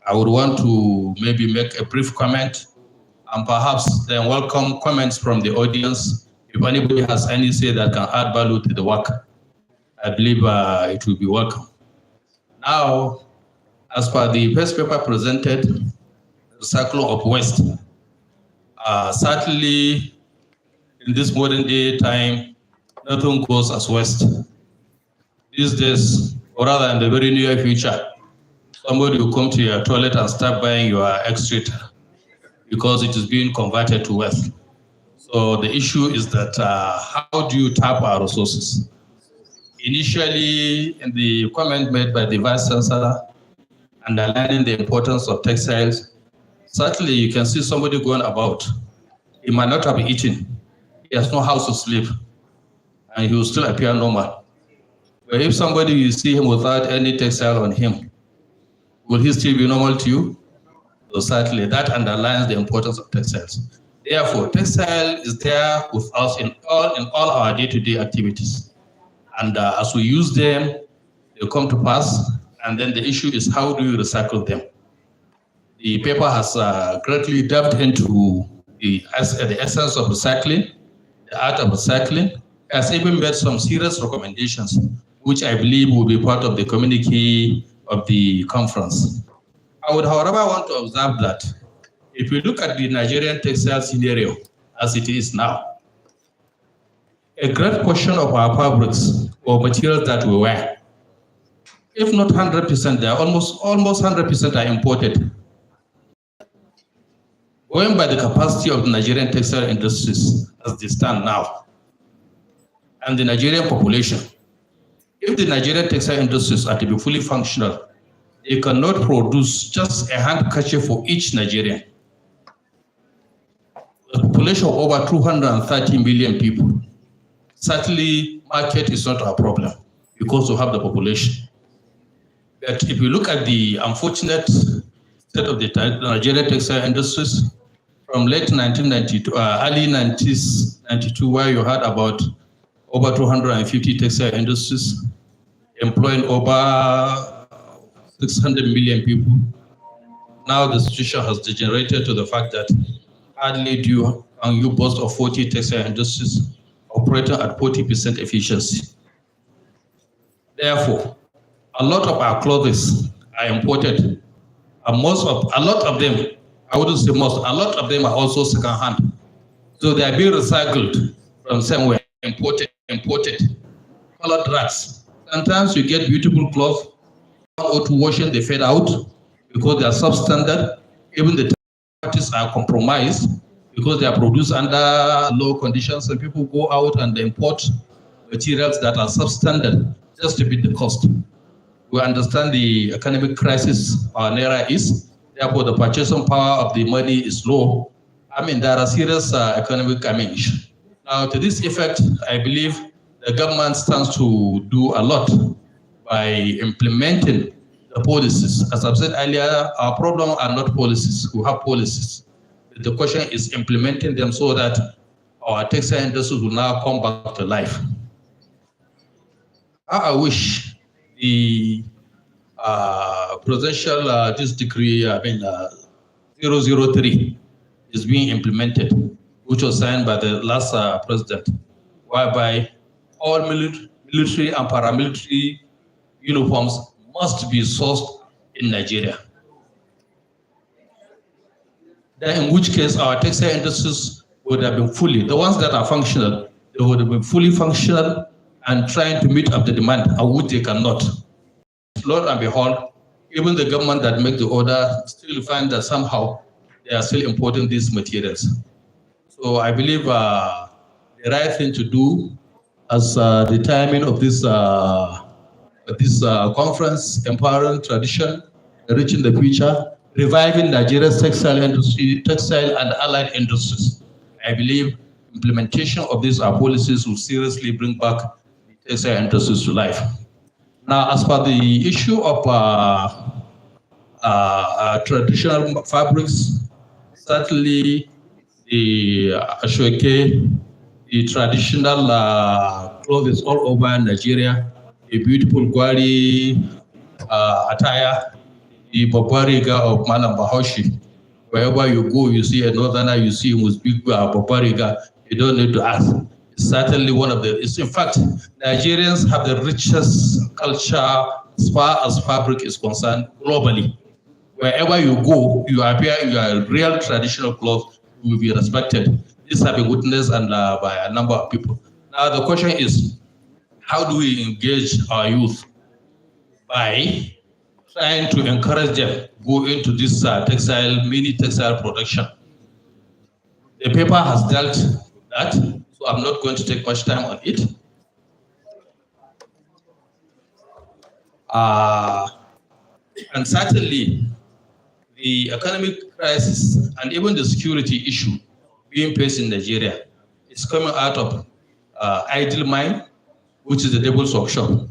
I would want to maybe make a brief comment and perhaps then welcome comments from the audience. If anybody has any say that can add value to the work, I believe it will be welcome. Now, as per the first paper presented, recycling of waste. Certainly, in this modern day time, nothing goes as waste. These days, or rather in the very near future, somebody will come to your toilet and start buying your excreta because it is being converted to wealth. So the issue is that how do you tap our resources? Initially, in the comment made by the Vice Chancellor, underlining the importance of textiles, certainly you can see somebody going about. He might not have eaten. He has no house to sleep, and he will still appear normal. But if somebody, you see him without any textile on him, will he still be normal to you? So certainly that underlines the importance of textiles. Therefore, textile is there with us in all our day-to-day activities. And as we use them, they come to pass. And then the issue is how do you recycle them? The paper has greatly delved into the essence of recycling, the art of recycling, has even made some serious recommendations, which I believe will be part of the communique of the conference. I would, however, want to observe that if we look at the Nigerian textile scenario as it is now, a great portion of our fabrics or materials that we wear, if not 100%, they are almost 100% are imported. Going by the capacity of the Nigerian textile industries as they stand now, and the Nigerian population, if the Nigerian textile industries are to be fully functional, they cannot produce just a handkerchief for each Nigerian. The population of over 230 million people. Certainly, market is not our problem because we have the population. But if you look at the unfortunate state of the Nigerian textile industries, from late 1992, early 1992, where you had about over 250 textile industries, employing over 600 million people. Now the situation has degenerated to the fact that hardly can you boast of 40 textile industries operating at 40% efficiency. Therefore, a lot of our clothes are imported, and a lot of them, I wouldn't say most, a lot of them are also second-hand. So they are being recycled from somewhere, imported, colored rags. Sometimes you get beautiful clothes, or to washing, they fade out because they are substandard. Even the practices are compromised because they are produced under low conditions, and people go out and import materials that are substandard just to beat the cost. We understand the economic crisis our naira is, therefore the purchasing power of the money is low. I mean, there are serious economic issues. Now, to this effect, I believe the government stands to do a lot by implementing the policies. As I've said earlier, our problem are not policies. We have policies. The question is implementing them so that our textile industries will now come back to life. I wish the presidential this decree, 003, is being implemented, which was signed by the last president, whereby all military and paramilitary uniforms must be sourced in Nigeria. Then in which case our textile industries would have been fully, the ones that are functional, they would have been fully functional and trying to meet up the demand, of which they cannot. Lord and behold, even the government that make the order still find that somehow they are still importing these materials. So I believe the right thing to do as the timing of this conference, Empowering Tradition, Enriching the Future, Reviving Nigeria's textile industry, textile and allied industries. I believe implementation of these policies will seriously bring back the textile industries to life. Now, as for the issue of traditional fabrics, certainly the ashoke, the traditional clothes all over Nigeria, the beautiful Gwari attire, the Babariga of Malam Bahoshi. Wherever you go, you see a northerner, you see him with big Babariga, you don't need to ask. It's certainly one of the, in fact, Nigerians have the richest culture as far as fabric is concerned globally. Wherever you go, you appear in your real traditional clothes, you will be respected. This have been witnessed and by a number of people. Now the question is, how do we engage our youth? By trying to encourage them go into this mini textile production. The paper has dealt with that, so I'm not going to take much time on it. And certainly, the economic crisis and even the security issue being faced in Nigeria is coming out of idle mind, which is the devil's workshop.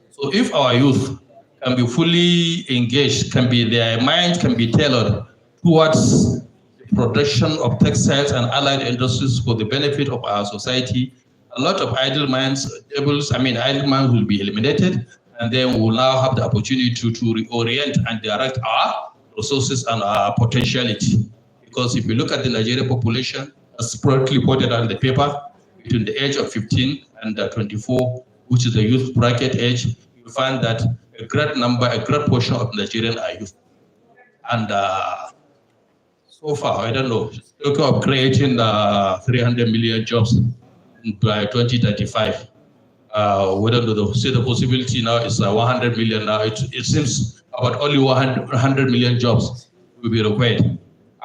So if our youth can be fully engaged, their mind can be tailored towards the production of textiles and allied industries for the benefit of our society, a lot of idle minds will be eliminated, and then we will now have the opportunity to reorient and direct our resources and our potentiality. Because if you look at the Nigerian population, as proudly reported on the paper, between the age of 15 and 24, which is the youth bracket age, you find that a great portion of Nigerian are youth. And so far, I don't know, talking of creating 300 million jobs by 2035. We don't know, see the possibility now is 100 million now. It seems about only 100 million jobs will be required.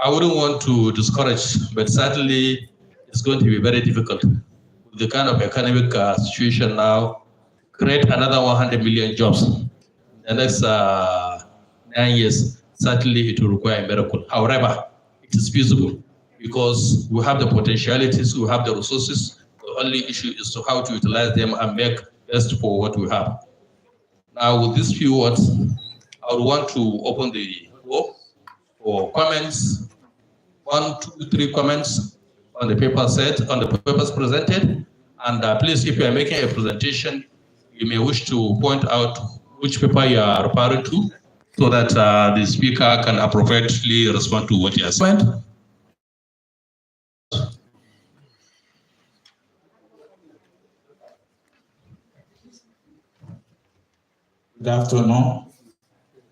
I wouldn't want to discourage, but certainly it's going to be very difficult with the kind of economic situation now. Create another 100 million jobs in the next 9 years. Certainly it will require a miracle. However, it is feasible because we have the potentialities, we have the resources. The only issue is to how to utilize them and make best for what we have. Now, with these few words, I would want to open the floor for comments. 1, 2, 3 comments on the paper set, on the papers presented. And please, if you are making a presentation, you may wish to point out which paper you are referring to so that the speaker can appropriately respond to what you are saying. Good afternoon.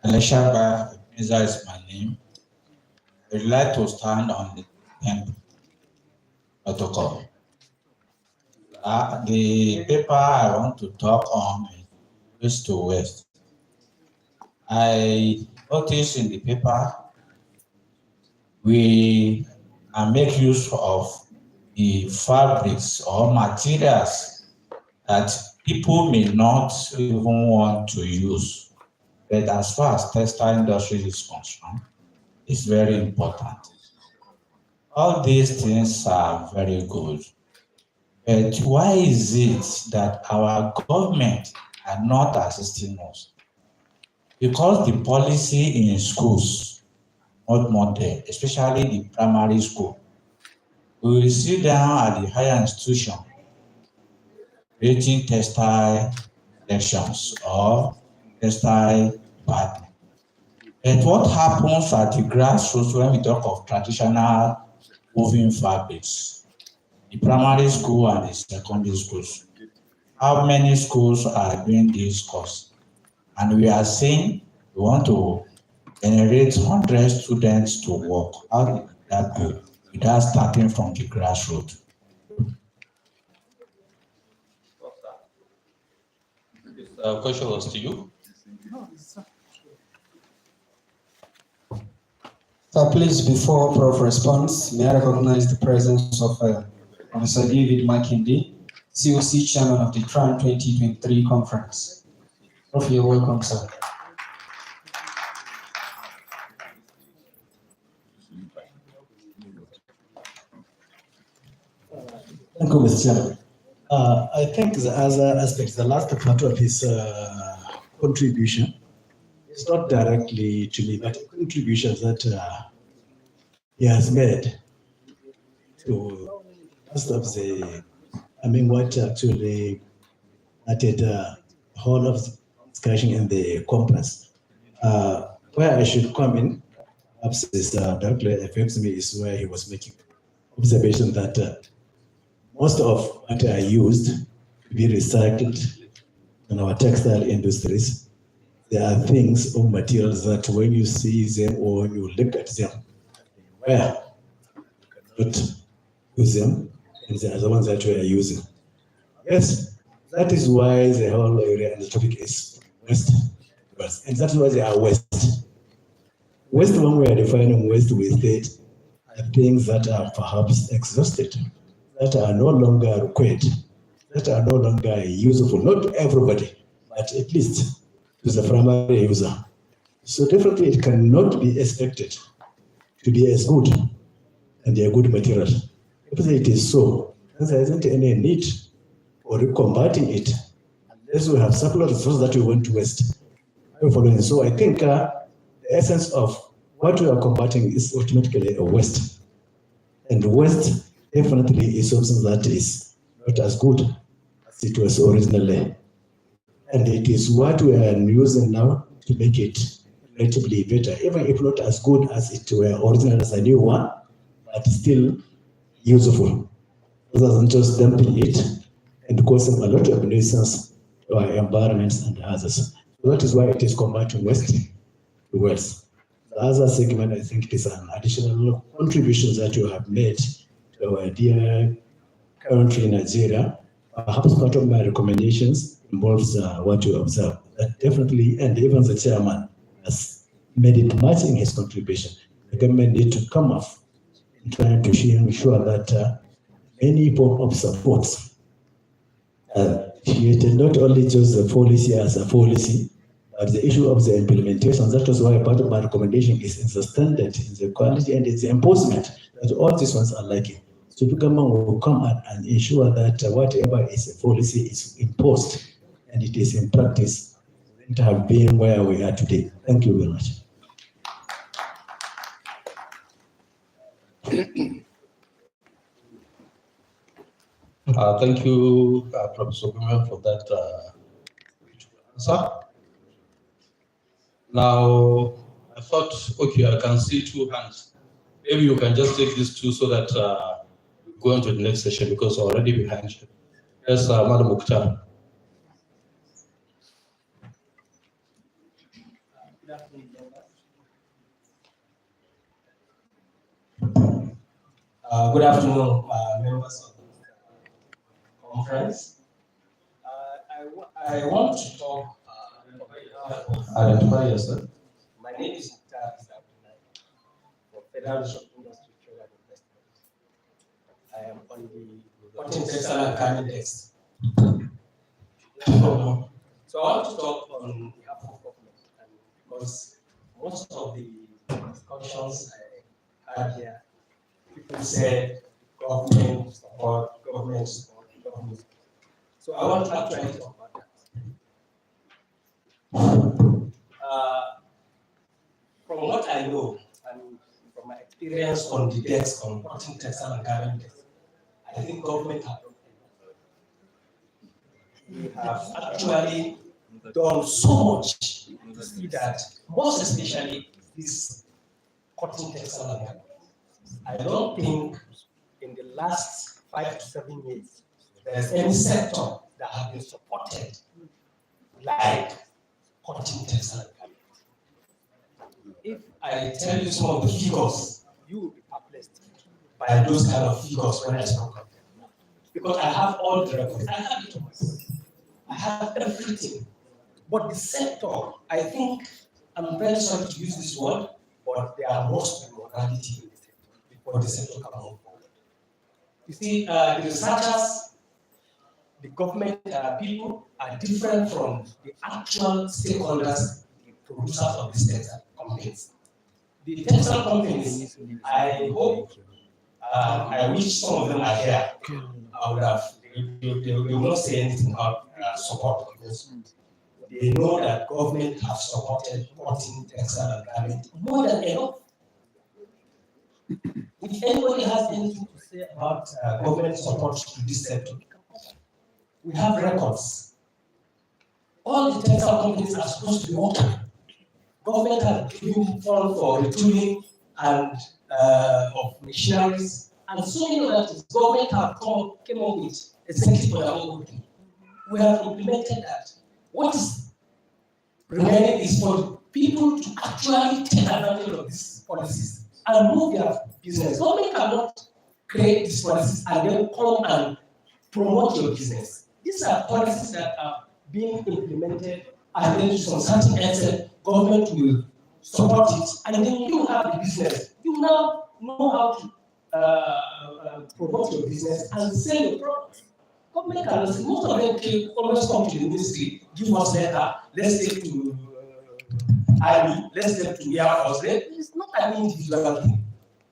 Aleshaba Miza is my name. I would like to stand on the 10th protocol. The paper I want to talk on is East to West. I noticed in the paper we make use of the fabrics or materials that people may not even want to use. But as far as textile industry is concerned, it's very important. All these things are very good. But why is it that our government are not assisting us? Because the policy in schools, not more there, especially the primary school. We will sit down at the higher institution, creating textile sections or textile department. And what happens at the grassroots when we talk of traditional woven fabrics, the primary school and the secondary schools. How many schools are doing this course? And we are saying we want to generate 100 students to work. How did that go? Without starting from the grassroots. This question was to you. So please, before Prof responds, may I recognize the presence of Professor David Makinde, COC Chairman of the TRAN 2023 conference. Prof, you're welcome, sir. Thank you, Mr. Chairman. I think the other aspect, the last part of his contribution, is not directly to me, but contributions that he has made to most of the, what actually added the whole of the discussion in the conference. Where I should come in, perhaps this directly affects me, is where he was making observation that most of what are used to be recycled in our textile industries, there are things or materials that when you see them or when you look at them, where you cannot use them, and the other ones that we are using. Yes, that is why the whole area and the topic is waste. And that's why they are waste. Waste, when we are defining waste, we state are things that are perhaps exhausted, that are no longer required, that are no longer useful, not to everybody, but at least to the primary user. So definitely it cannot be expected to be as good and a good material. If it is so, then there isn't any need for combating it unless we have surplus resources that we want to waste. So I think the essence of what we are combating is automatically a waste. And waste definitely is something that is not as good as it was originally. And it is what we are using now to make it relatively better, even if not as good as it were originally as a new one, but still useful, rather than just dumping it and causing a lot of nuisance to our environments and others. So that is why it is combating waste to wealth. The other segment, I think it is an additional contribution that you have made to our dear country, Nigeria. Perhaps part of my recommendations involves what you observe. That definitely, and even the chairman has made it much in his contribution. The government need to come up and try to ensure that any form of support created not only just the policy as a policy, but the issue of the implementation. That is why part of my recommendation is in the standard, in the quality, and in the enforcement, that all these ones are lacking. So the government will come and ensure that whatever is a policy is imposed and it is in practice, to have been where we are today. Thank you very much. Thank you, Professor Gumel, for that answer. Now, I thought, okay, I can see two hands. Maybe you can just take these two so that we go on to the next session because we're already behind you. Yes, Madam Mukhtar. Good afternoon, members of the conference. I want to talk Identify yourself. My name is Ahmadu for Federation of Industry Trade and Investment. I am on the Cotton Textile and Garment Desk. So I want to talk on behalf of government, and because most of the discussions I had here, people said government support, government support, government support. So I want to actually talk about that. From what I know and from my experience on the desk, on cotton, textile, and garment desk, I think government have done enough. We have actually done so much to see that, most especially this cotton, textile, and garment. I don't think in the last 5 to 7 years there's any sector that has been supported like cotton, textile. If I tell you some of the figures, you will be perplexed by those kind of figures when I spoke of them. Because I have all the records. I have it on myself. I have everything. But the sector, I think, I'm very sorry to use this word, but there must be morality in the sector before the sector can move forward. You see, the researchers, the government people are different from the actual stakeholders, the producers of these textile companies. The textile companies, I hope, I wish some of them are here. I would have, they will not say anything about support because they know that government have supported cotton, textile, and garment more than enough. If anybody has anything to say about government support to this sector, we have records. All the textile companies are supposed to be working. Government has given funds for retooling and of machineries and so many other things. Government have came up with exactly for their own good. We have implemented that. What is remaining is for people to actually take advantage of these policies and move their business. Government cannot create these policies and then come and promote your business. These are policies that are being implemented, and then to some certain extent, government will support it, and then you have the business. You now know how to promote your business and sell your products. Government cannot say, most of them always come to the ministry, give us letter, let's take to Army, let's take to Air Force. It's not an individual thing.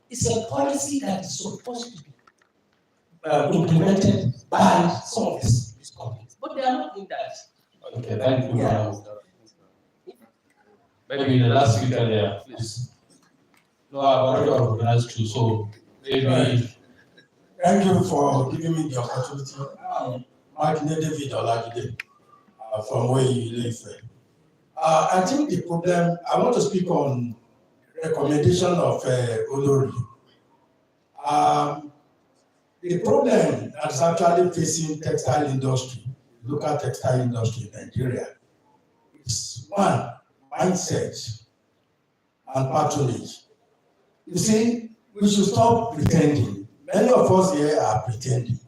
It's a policy that is supposed to be implemented by some of these companies, but they are not doing that. Okay, thank you. Yeah. Maybe the last speaker there, please. No, I've already organized too, so maybe. Thank you for giving me the opportunity. Mark David Olajide, from where you live. I think the problem, I want to speak on recommendation of Olori. The problem that's actually facing textile industry, local textile industry in Nigeria, is one, mindset and patronage. You see, we should stop pretending. Many of us here are pretending.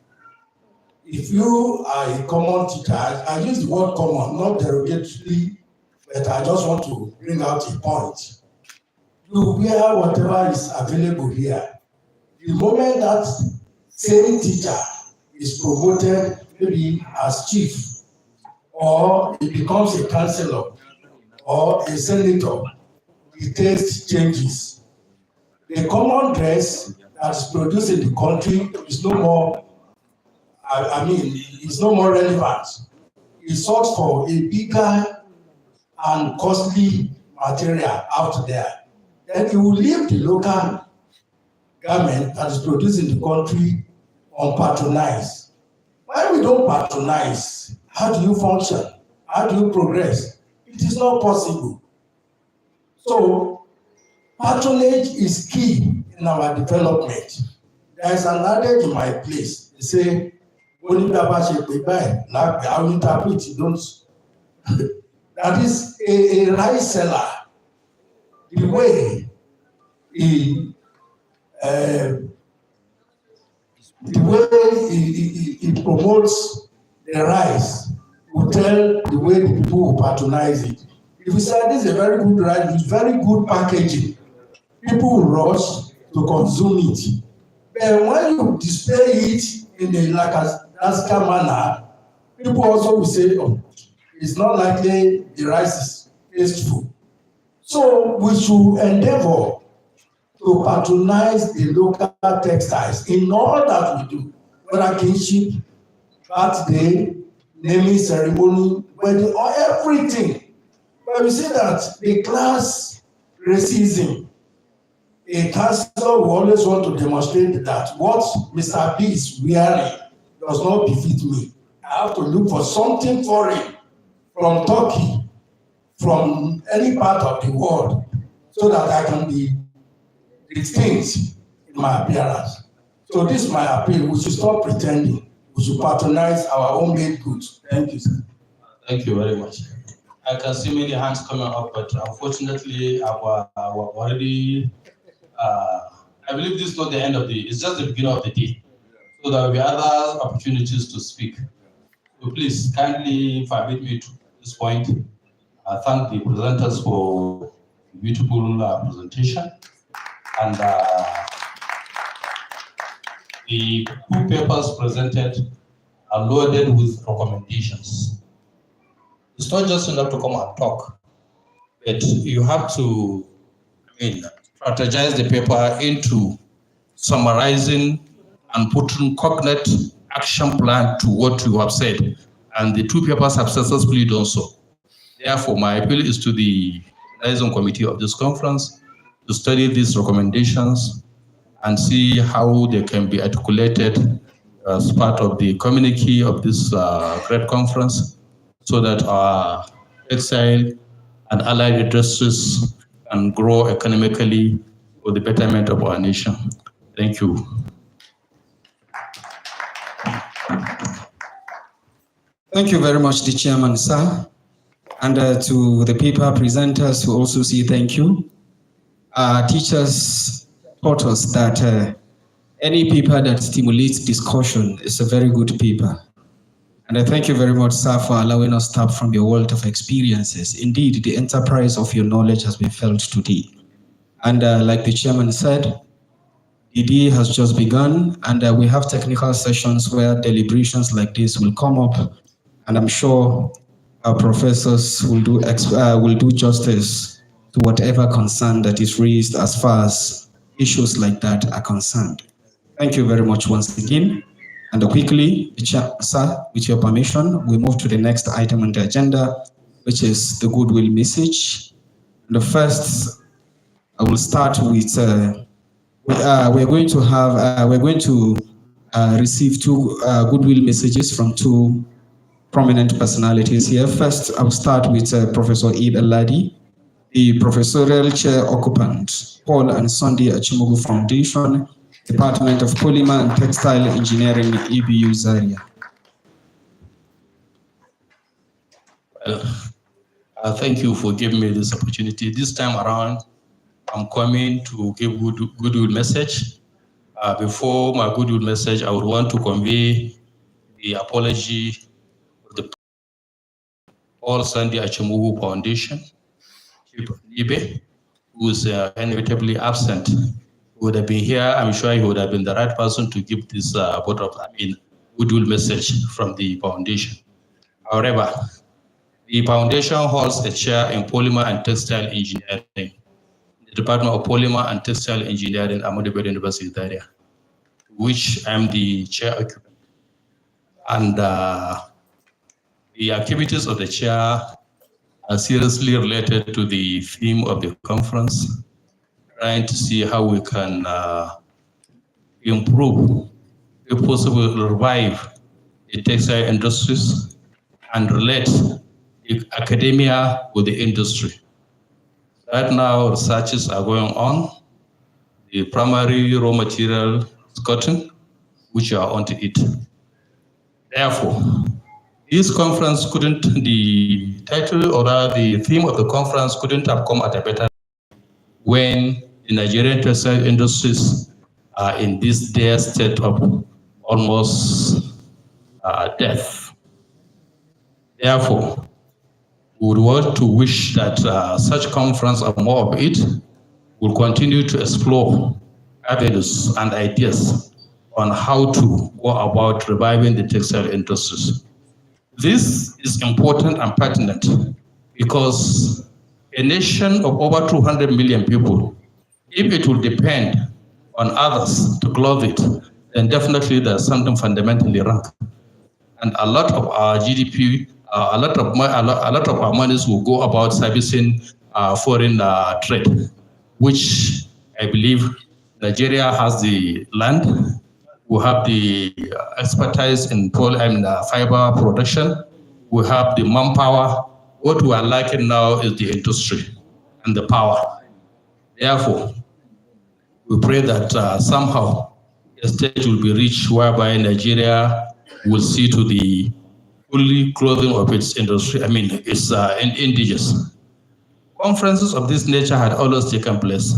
If you are a common teacher, I use the word common, not derogatory, but I just want to bring out a point. You wear whatever is available here. The moment that same teacher is promoted maybe as chief, or he becomes a councillor, or a senator, the taste changes. The common dress that's produced in the country is no more, it's no more relevant. It sought for a bigger and costly material out there. Then you will leave the local garment that is produced in the country unpatronized. When we don't patronize, how do you function? How do you progress? It is not possible. So, patronage is key in our development. There is an adage in my place. They say, I will interpret, don't. That is a rice seller. The way he promotes the rice will tell the way the people will patronize it. If we say this is a very good rice, it's very good packaging, people will rush to consume it. But when you display it in a lackadaisical manner, people also will say, oh, it's not likely the rice is tasteful. So we should endeavor to patronize the local textiles in all that we do, whether kinship, birthday, naming ceremony, wedding, or everything. But we see that the class racism, a councillor will always want to demonstrate that what Mr. B is wearing does not befit me. I have to look for something foreign from Turkey, from any part of the world, so that I can be distinct in my appearance. So this is my appeal. We should stop pretending. We should patronize our own made goods. Thank you, sir. Thank you very much. I can see many hands coming up, but unfortunately, our already. I believe this is not the end of the. It's just the beginning of the day. So there will be other opportunities to speak. So please kindly permit me to this point. Thank the presenters for beautiful presentation, and the two papers presented are loaded with recommendations. It's not just enough to come and talk, but you have to, strategize the paper into summarizing and putting cognate action plan to what you have said. And the two papers have successfully done so. Therefore, my appeal is to the liaison committee of this conference to study these recommendations and see how they can be articulated as part of the communique of this great conference, so that our textile and allied industries can grow economically for the betterment of our nation. Thank you. Thank you very much, the chairman, sir. And to the paper presenters who also say thank you. Teachers taught us that any paper that stimulates discussion is a very good paper. And I thank you very much, sir, for allowing us to tap from your wealth of experiences. Indeed, the enterprise of your knowledge has been felt today. And like the chairman said, the day has just begun, and we have technical sessions where deliberations like this will come up. And I'm sure our professors will do justice to whatever concern that is raised as far as issues like that are concerned. Thank you very much once again. And quickly, sir, with your permission, we move to the next item on the agenda, which is the goodwill message. And the first, I will start with, we're going to receive two goodwill messages from two prominent personalities here. First, I'll start with Professor Eid Aladi, the professorial chair occupant, Paul and Sunday Achimogu Foundation, Department of Polymer and Textile Engineering, EBU Zaria. Thank you for giving me this opportunity. This time around, I'm coming to give goodwill message. Before my goodwill message, I would want to convey the apology of the Paul Sunday Achimogu Foundation, who is inevitably absent. Would have been here, I'm sure he would have been the right person to give this vote of goodwill message from the foundation. However, the foundation holds a chair in Polymer and Textile Engineering, the Department of Polymer and Textile Engineering, Ahmadu Bello University, Zaria, which I'm the chair occupant. And the activities of the chair are seriously related to the theme of the conference, trying to see how we can improve, if possible, revive the textile industries and relate the academia with the industry. Right now, researches are going on. The primary raw material is cotton, which are onto it. Therefore, this conference couldn't, the title or the theme of the conference couldn't have come at a better time when the Nigerian textile industries are in this dire state of almost death. Therefore, we would want to wish that such conference or more of it will continue to explore avenues and ideas on how to go about reviving the textile industries. This is important and pertinent because a nation of over 200 million people, if it will depend on others to clothe it, then definitely there's something fundamentally wrong. And a lot of our GDP, a lot of our monies will go about servicing foreign trade, which I believe Nigeria has the land. We have the expertise in fiber production. We have the manpower. What we are lacking now is the industry and the power. Therefore, we pray that somehow a stage will be reached whereby Nigeria will see to the fully clothing of its industry, its indigenous. Conferences of this nature had always taken place,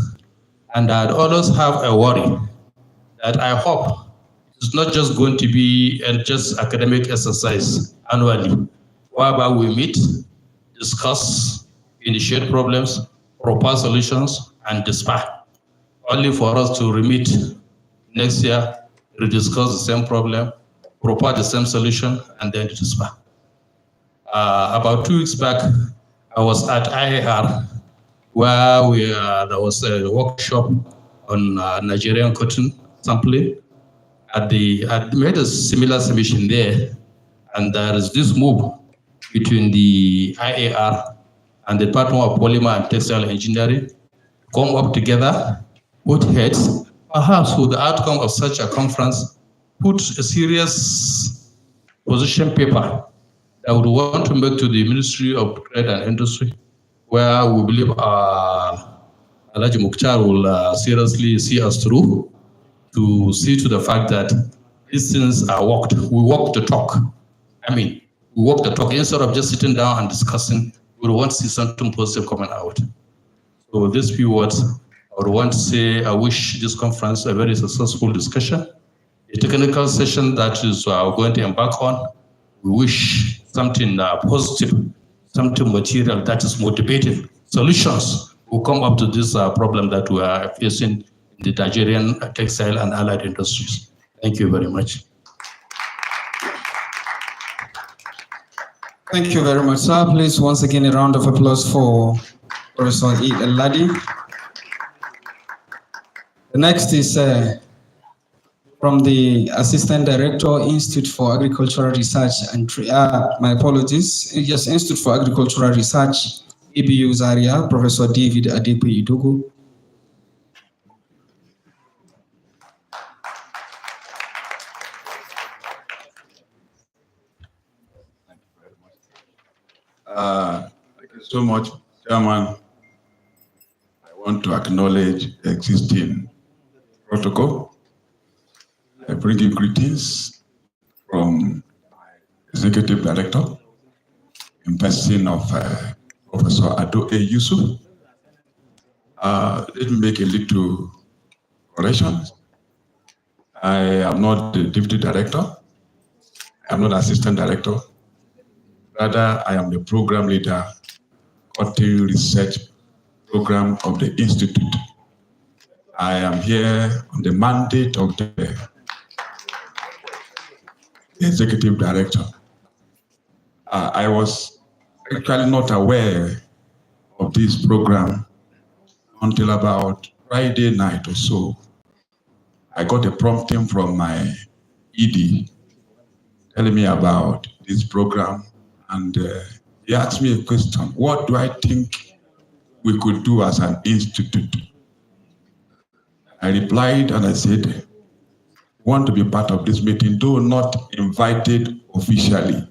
and I'd always have a worry that I hope it's not just going to be just academic exercise annually, whereby we meet, discuss, initiate problems, propose solutions, and despair, only for us to remit next year, rediscuss the same problem, propose the same solution, and then to despair. About 2 weeks back, I was at IAR, where there was a workshop on Nigerian cotton sampling. I made a similar submission there, and there is this move between the IAR and the Department of Polymer and Textile Engineering, come up together, put heads, perhaps with the outcome of such a conference, put a serious position paper that would want to make to the Ministry of Trade and Industry, where we believe Alhaji Mukhtar will seriously see us through, to see to the fact that these things are walked. We walk the talk. We walk the talk. Instead of just sitting down and discussing, we want to see something positive coming out. So with these few words, I would want to say I wish this conference a very successful discussion, a technical session that is going to embark on. We wish something positive, something material that is motivating. Solutions will come up to this problem that we are facing in the Nigerian textile and allied industries. Thank you very much. Thank you very much, sir. Please, once again, a round of applause for Professor Eid El-Ladi. The next is from the Assistant Director, Institute for Agricultural Research and my apologies, yes, Institute for Agricultural Research, EBU Zaria, Professor David Adepe-Idogu. Thank you so much, Chairman. I want to acknowledge the existing protocol. I bring you greetings from Executive Director in person of Professor Ado-A Yusuf. Let me make a little correction. I am not the Deputy Director. I am not Assistant Director. Rather, I am the Program Leader, Cotton Research Program of the Institute. I am here on the mandate of the Executive Director. I was actually not aware of this program until about Friday night or so. I got a prompting from my ED telling me about this program, and he asked me a question: what do I think we could do as an institute? I replied and I said, want to be part of this meeting, though not invited officially,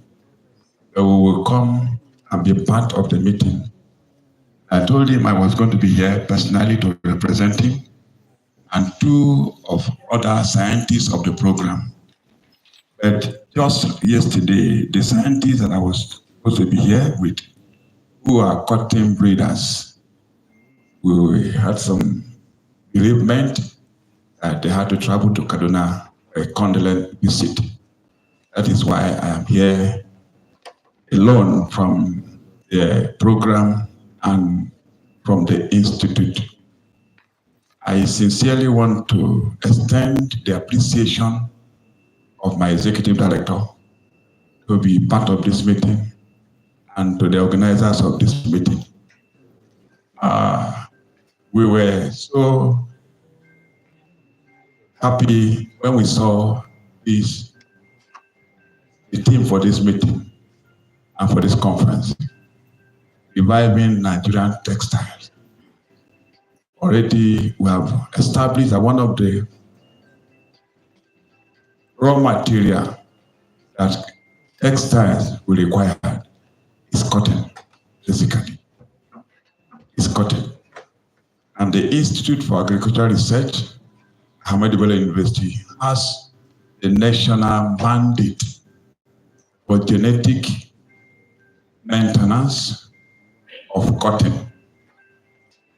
but we will come and be part of the meeting. I told him I was going to be here personally to represent him and 2 of other scientists of the program. But just yesterday, the scientists that I was supposed to be here with, who are cotton breeders, we had some bereavement. They had to travel to Kaduna for a condolence visit. That is why I am here alone from the program and from the institute. I sincerely want to extend the appreciation of my Executive Director to be part of this meeting and to the organizers of this meeting. We were so happy when we saw the theme for this meeting and for this conference, reviving Nigerian textiles. Already we have established that one of the raw material that textiles will require is cotton, basically. It's cotton. And the Institute for Agricultural Research, Ahmadu Bello University, has the national mandate for genetic maintenance of cotton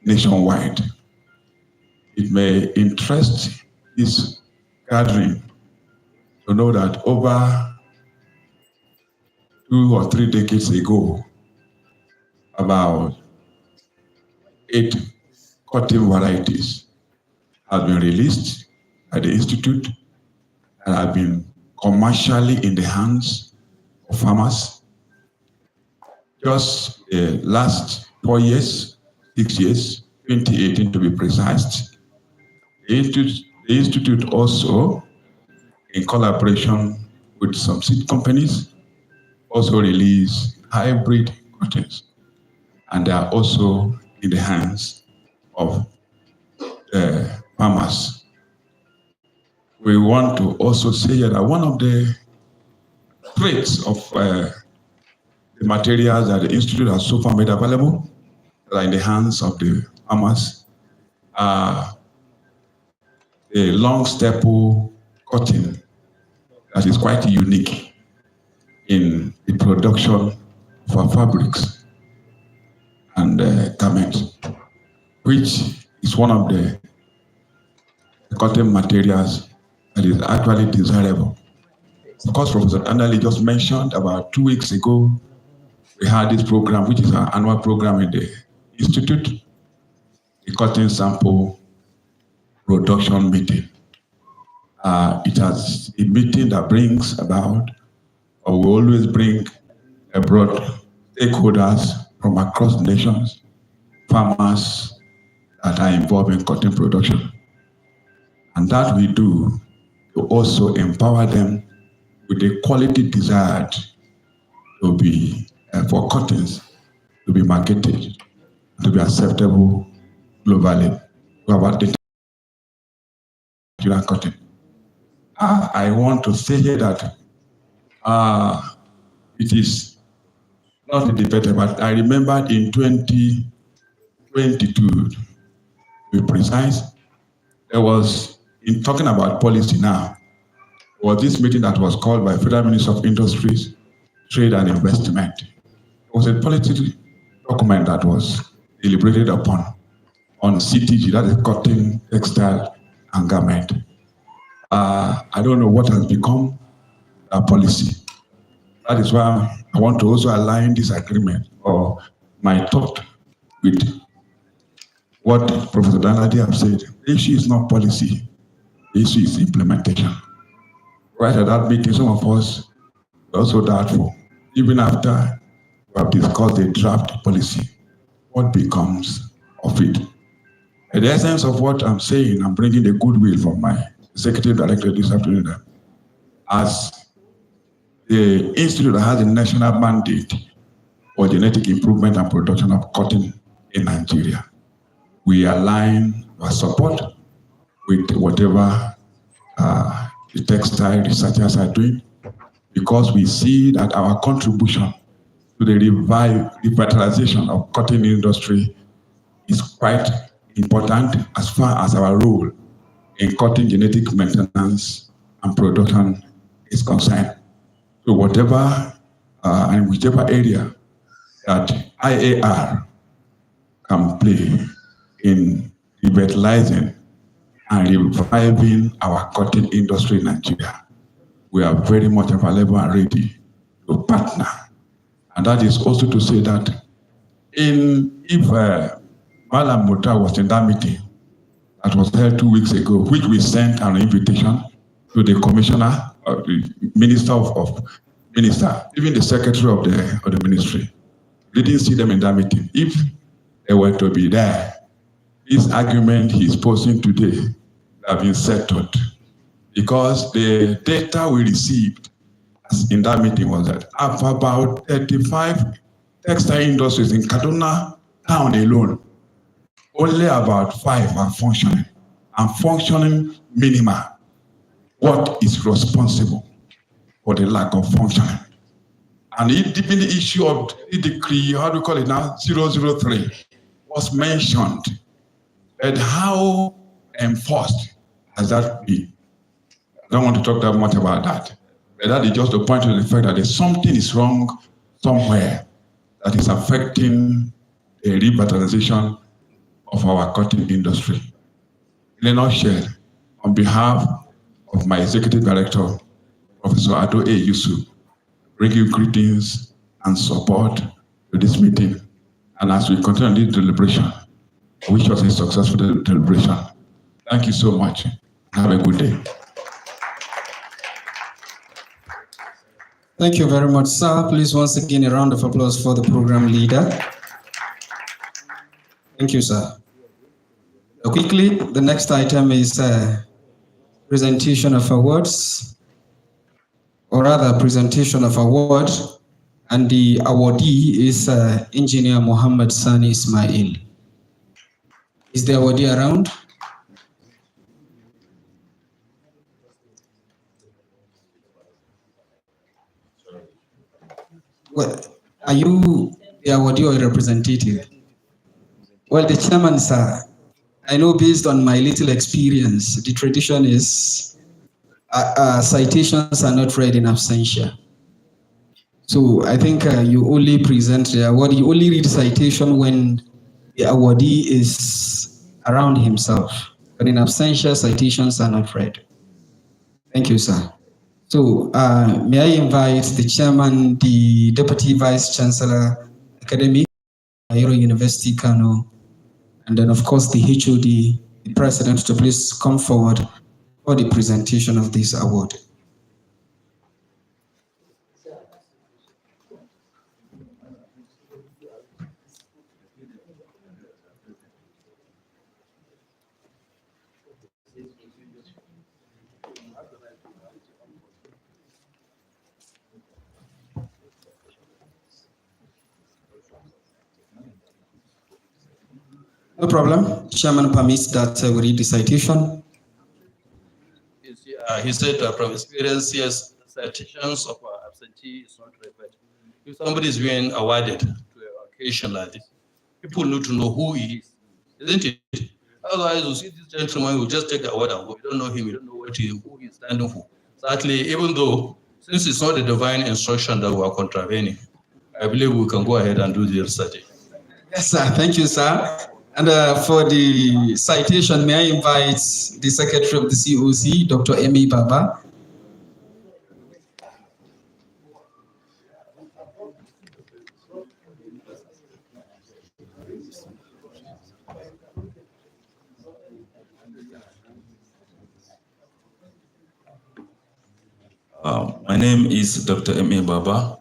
nationwide. It may interest this gathering to know that over 2 or 3 decades ago, about 8 cotton varieties have been released by the Institute and have been commercially in the hands of farmers. Just the last 4 years, 6 years, 2018 to be precise, the Institute also, in collaboration with some seed companies, also release hybrid cottons, and they are also in the hands of farmers. We want to also say that one of the traits of the materials that the Institute has so far made available that are in the hands of the farmers are a long staple cotton that is quite unique in the production for fabrics and garments, which is one of the cotton materials that is actually desirable. Of course, Professor Anali just mentioned about 2 weeks ago, we had this program, which is our annual program in the Institute, the cotton sample production meeting. It has a meeting that brings about, or we always bring abroad stakeholders from across the nations, farmers that are involved in cotton production. And that we do to also empower them with the quality desired to be, for cottons to be marketed, to be acceptable globally. About the Nigerian cotton. I want to say here that it is not a debate, but I remember in 2022, to be precise, there was, in talking about policy now, was this meeting that was called by Federal Minister of Industries, Trade and Investment. It was a policy document that was deliberated upon on CTG, that is cotton, textile, and garment. I don't know what has become a policy. That is why I want to also align this agreement or my thought with what Professor Danladi has said. The issue is not policy, the issue is implementation. Right at that meeting, some of us were also doubtful. Even after we have discussed the draft policy, what becomes of it? And the essence of what I'm saying, I'm bringing the goodwill from my executive director this afternoon. As the institute that has a national mandate for genetic improvement and production of cotton in Nigeria, we align our support with whatever the textile researchers are doing, because we see that our contribution to the revitalization of cotton industry is quite important as far as our role in cotton genetic maintenance and production is concerned. So whatever and whichever area that IAR can play in revitalizing and reviving our cotton industry in Nigeria, we are very much available and ready to partner. And that is also to say that if Malam Muta was in that meeting that was held 2 weeks ago, which we sent an invitation to the commissioner, the minister even the secretary of the ministry. We didn't see them in that meeting. If they were to be there, this argument he's posing today have been settled, because the data we received in that meeting was that of about 35 textile industries in Kaduna town alone, only about 5 are functioning, and functioning minimal. What is responsible for the lack of functioning? And even the issue of the decree, how do we call it now, 003, was mentioned. But how enforced has that been? I don't want to talk that much about that. But that is just to point to the fact that something is wrong somewhere that is affecting the revitalization of our cotton industry. In a nutshell, on behalf of my executive director, Professor Ado A. Yusuf, bring you greetings and support to this meeting. And as we continue this deliberation, I wish us a successful deliberation. Thank you so much. Have a good day. Thank you very much, sir. Please, once again, a round of applause for the program leader. Thank you, sir. Quickly, the next item is presentation of awards, or rather, presentation of award, and the awardee is Engineer Muhammad Sani Ismail. Is the awardee around? Well, are you the awardee or a representative? Well, the chairman, sir, I know based on my little experience, the tradition is citations are not read in absentia. So I think you only present the award, you only read citation when the awardee is around himself. But in absentia, citations are not read. Thank you, sir. So may I invite the chairman, the Deputy Vice Chancellor, Academic, Cairo University, Kano, and then of course the HOD, the President, to please come forward for the presentation of this award. No problem. Chairman permits that we read the citation. He said from experience, yes, citations of absentee is not read. But if somebody is being awarded to an occasion like this, people need to know who he is, isn't it? Otherwise, you see this gentleman who just take the award and go. You don't know him, you don't know who he's standing for. Certainly, even though, since it's not the divine instruction that we are contravening, I believe we can go ahead and do the citation. Yes, sir. Thank you, sir. And for the citation, may I invite the Secretary of the COC, Dr. Emi Baba. My name is Dr. Emi Baba.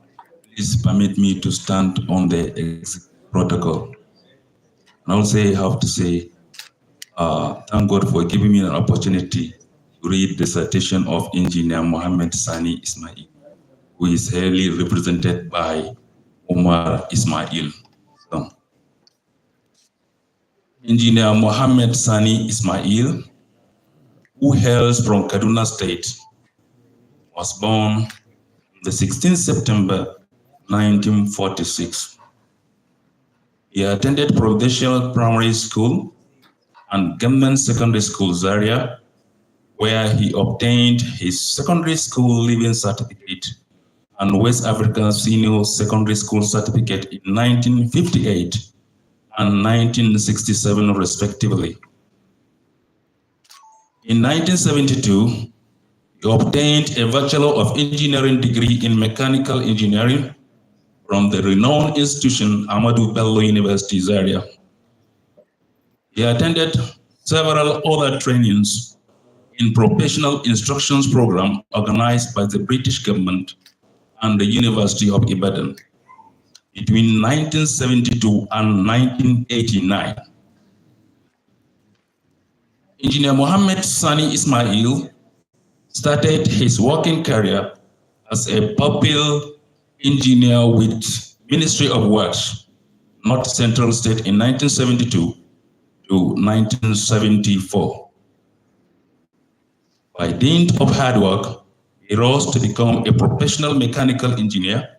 Please permit me to stand on the protocol. And also I have to say, thank God for giving me an opportunity to read the citation of Engineer Mohammed Sani Ismail, who is highly represented by Omar Ismail. So, Engineer Mohammed Sani Ismail, who hails from Kaduna State, was born on the 16th September 1946. He attended Provincial Primary School and Government Secondary School, Zaria, where he obtained his secondary school leaving certificate and West African Senior Secondary School certificate in 1958 and 1967, respectively. In 1972, he obtained a Bachelor of Engineering degree in Mechanical Engineering from the renowned institution Ahmadu Bello University, Zaria. He attended several other trainings in professional instructions program organized by the British government and the University of Ibadan between 1972 and 1989. Engineer Mohammed Sani Ismail started his working career as a pupil engineer with Ministry of Works, North Central State in 1972 to 1974. By dint of hard work, he rose to become a professional mechanical engineer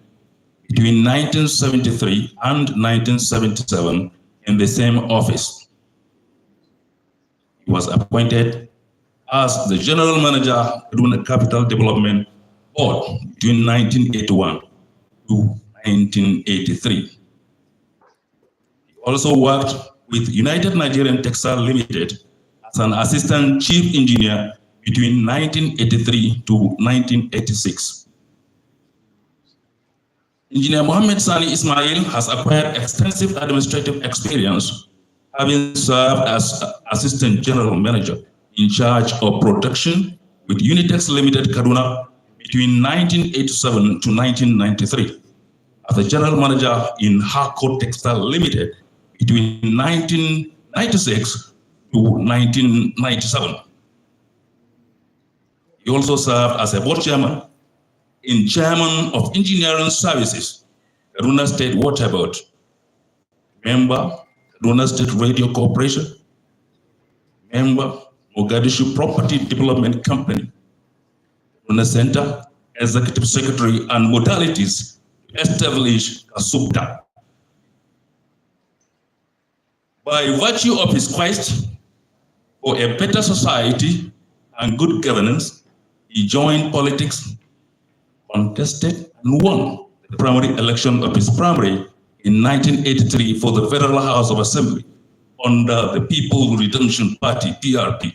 between 1973 and 1977 in the same office. he was appointed as the General Manager Kaduna Capital Development Board between 1981 to 1983. He also worked with United Nigerian Textile Limited as an Assistant Chief Engineer between 1983 to 1986. Engineer Mohammed Sani Ismail has acquired extensive administrative experience, having served as Assistant General Manager in charge of production with Unitex Limited Kaduna between 1987 to 1993, as the General Manager in Harcourt Textile Limited between 1996 to 1997. He also served as a board chairman and chairman of Engineering Services, Kaduna State Water Board, member, Kaduna State Radio Corporation, member, Mogadishu Property Development Company, Kaduna Center, Executive Secretary and modalities to establish Kasubta. By virtue of his quest for a better society and good governance, he joined politics, contested and won the primary election of his primary in 1983 for the Federal House of Assembly under the People Redemption Party, PRP,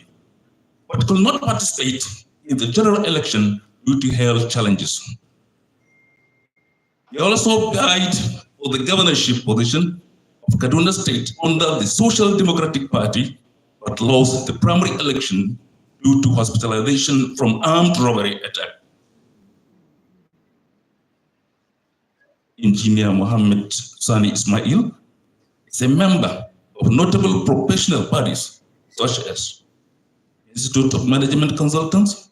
but could not participate in the general election due to health challenges. He also applied for the governorship position of Kaduna State under the Social Democratic Party, but lost the primary election due to hospitalization from armed robbery attack. Engineer Mohammed Sani Ismail is a member of notable professional bodies such as Institute of Management Consultants,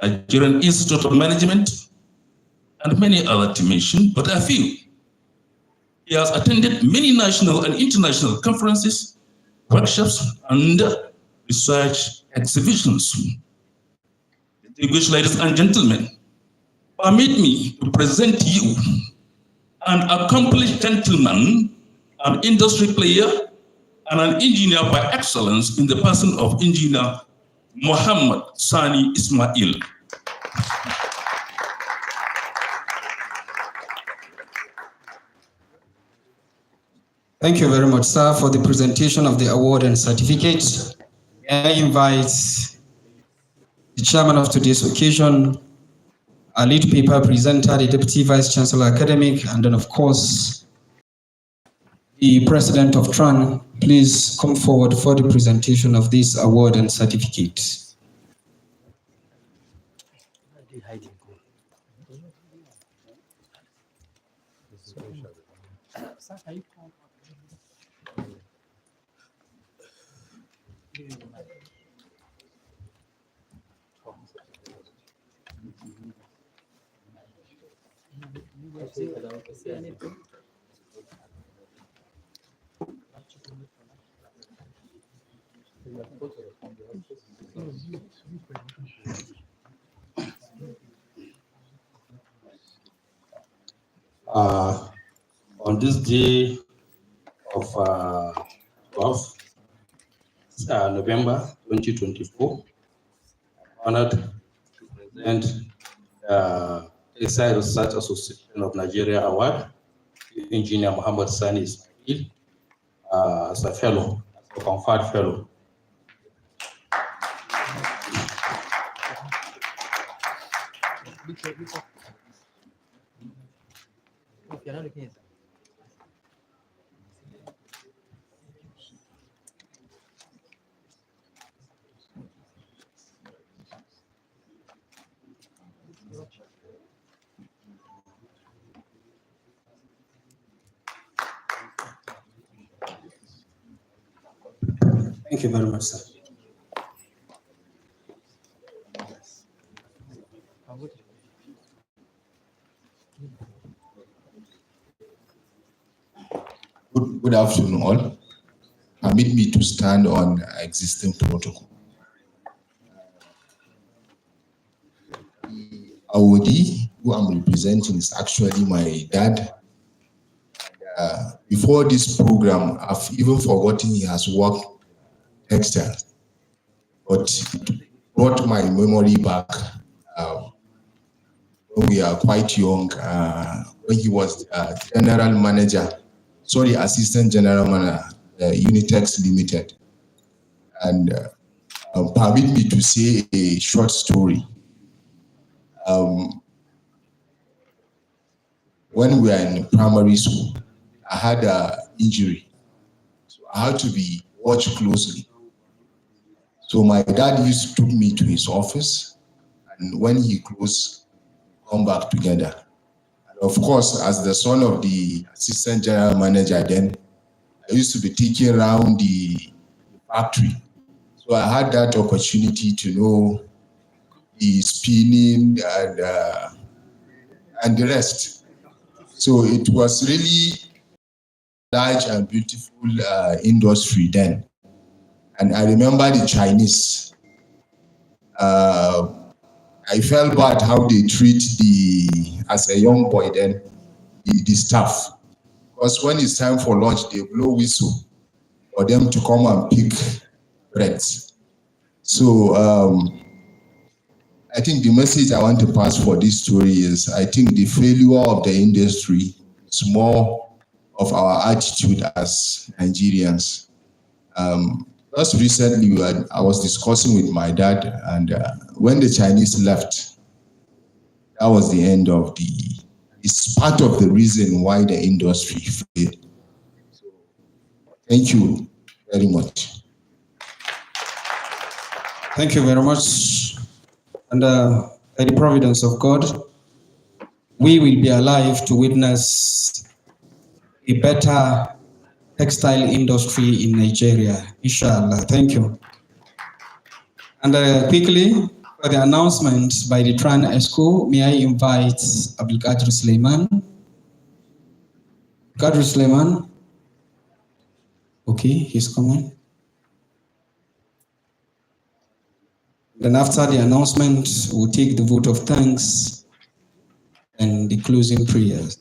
Nigerian Institute of Management, and many other to mention, but a few. He has attended many national and international conferences, workshops, and research exhibitions. Distinguished ladies and gentlemen, permit me to present you an accomplished gentleman, an industry player, and an engineer by excellence in the person of Engineer Mohammed Sani Ismail. Thank you very much, sir, for the presentation of the award and certificate. I invite the chairman of today's occasion, our lead paper presenter, the Deputy Vice Chancellor Academic, and then, of course, the President of TRAN. Please come forward for the presentation of this award and certificate. On this day of 12th November 2024, I'm honored to present the Textile Research Association of Nigeria Award to Engineer Mohammed Sani Ismail as a fellow, as a conferred fellow. Thank you very much, sir. Good afternoon, all. Permit me to stand on existing protocol. The awardee who I'm representing is actually my dad. Before this program, I've even forgotten he has worked textile. But it brought my memory back when we are quite young, when he was general manager, assistant general manager, Unitex Limited. And permit me to say a short story. When we were in primary school, I had an injury. So I had to be watched closely. So my dad used to take me to his office, and when he closed, come back together. And of course, as the son of the assistant general manager then, I used to be taken around the factory. So I had that opportunity to know the spinning and the rest. So it was really large and beautiful industry then. And I remember the Chinese. I felt bad how they treat as a young boy then, the staff. Because when it's time for lunch, they blow whistle for them to come and pick breads. So I think the message I want to pass for this story is, I think the failure of the industry is more of our attitude as Nigerians. Just recently, I was discussing with my dad, and when the Chinese left, that was the end of it's part of the reason why the industry failed. So, thank you very much. Thank you very much. And by the providence of God, we will be alive to witness a better textile industry in Nigeria, inshallah. Thank you. And quickly, for the announcement by the TRAN ESCO, may I invite Abdulkadir Suleiman. Abdulkadir Suleiman. Okay, he's coming. Then after the announcement, we'll take the vote of thanks and the closing prayers.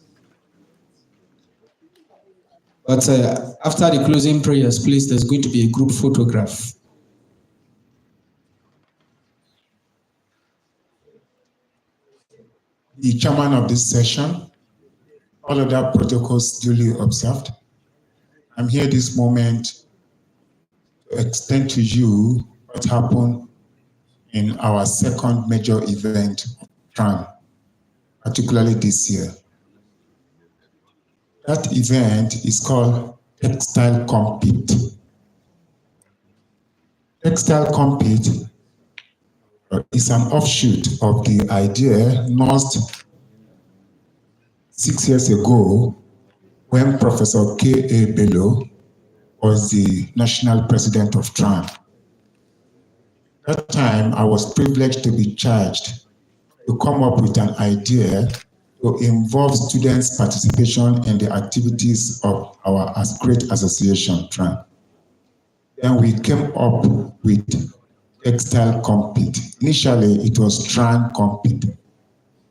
But after the closing prayers, please, there's going to be a group photograph. The chairman of this session, all other protocols duly observed. I'm here this moment to extend to you what happened in our second major event, TRAN, particularly this year. That event is called Textile Compete. Textile Compete is an offshoot of the idea nursed 6 years ago when Professor K.A. Bello was the national president of TRAN. That time, I was privileged to be charged to come up with an idea to involve students' participation in the activities of our great association, TRAN. Then we came up with Textile Compete. Initially, it was TRAN Compete,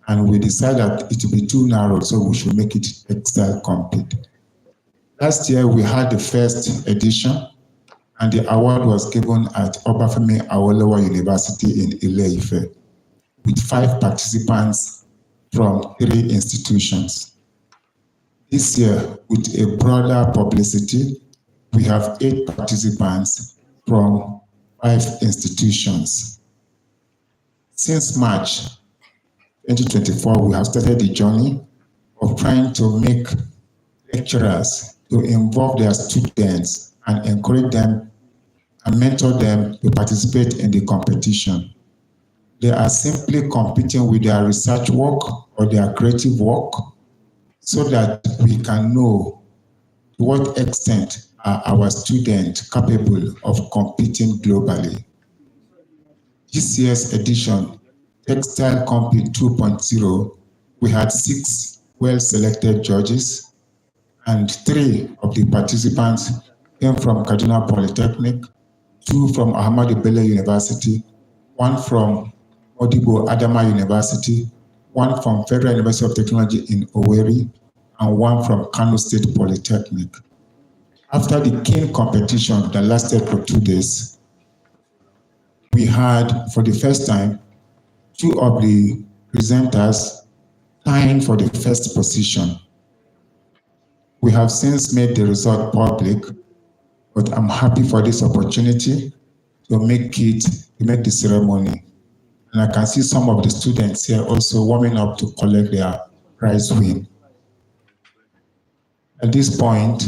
and we decided it would be too narrow, so we should make it Textile Compete. Last year, we had the first edition, and the award was given at Obafemi Awolowo University in Ile-Ife, with 5 participants from 3 institutions. This year, with a broader publicity, we have 8 participants from 5 institutions. Since March 2024, we have started the journey of trying to make lecturers to involve their students and encourage them and mentor them to participate in the competition. They are simply competing with their research work or their creative work so that we can know to what extent are our students capable of competing globally. This year's edition, Textile Compete 2.0, we had 6 well-selected judges, and 3 of the participants came from Kaduna Polytechnic, 2 from Ahmadu Bello University, 1 from Modibo Adama University, 1 from Federal University of Technology in Owerri, and 1 from Kano State Polytechnic. after the keen competition that lasted for 2 days, we had, for the first time, 2 of the presenters tying for the first position. We have since made the result public, but I'm happy for this opportunity to make the ceremony. And I can see some of the students here also warming up to collect their prize win. At this point,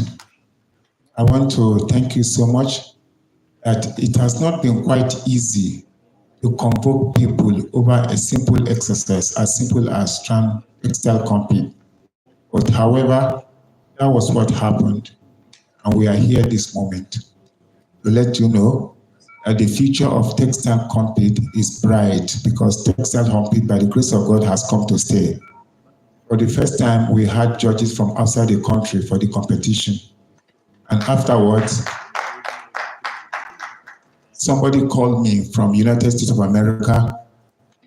I want to thank you so much that it has not been quite easy to convoke people over a simple exercise as simple as TRAN textile compete. But however, that was what happened, and we are here this moment to let you know that the future of textile compete is bright, because textile compete, by the grace of God, has come to stay. For the first time, we had judges from outside the country for the competition. And afterwards, somebody called me from United States of America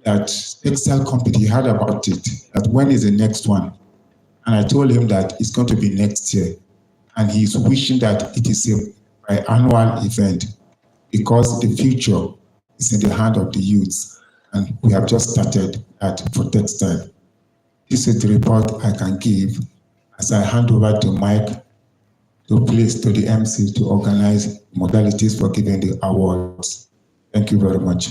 that textile company, he heard about it, that when is the next one? And I told him that it's going to be next year. And he's wishing that it is a biannual event, because the future is in the hand of the youths. And we have just started that for textile. This is the report I can give as I hand over to Mike to the MC to organize modalities for giving the awards. Thank you very much.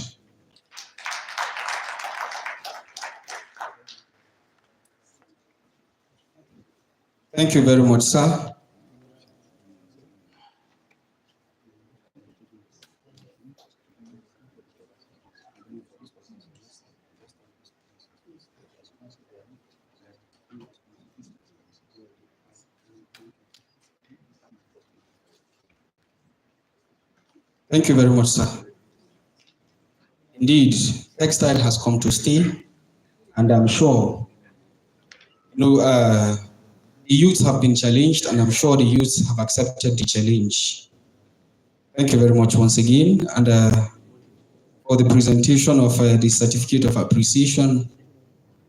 Thank you very much, sir. Thank you very much, sir. Indeed, textile has come to stay, and I'm sure, the youths have been challenged, and I'm sure the youths have accepted the challenge. Thank you very much once again, and for the presentation of the certificate of appreciation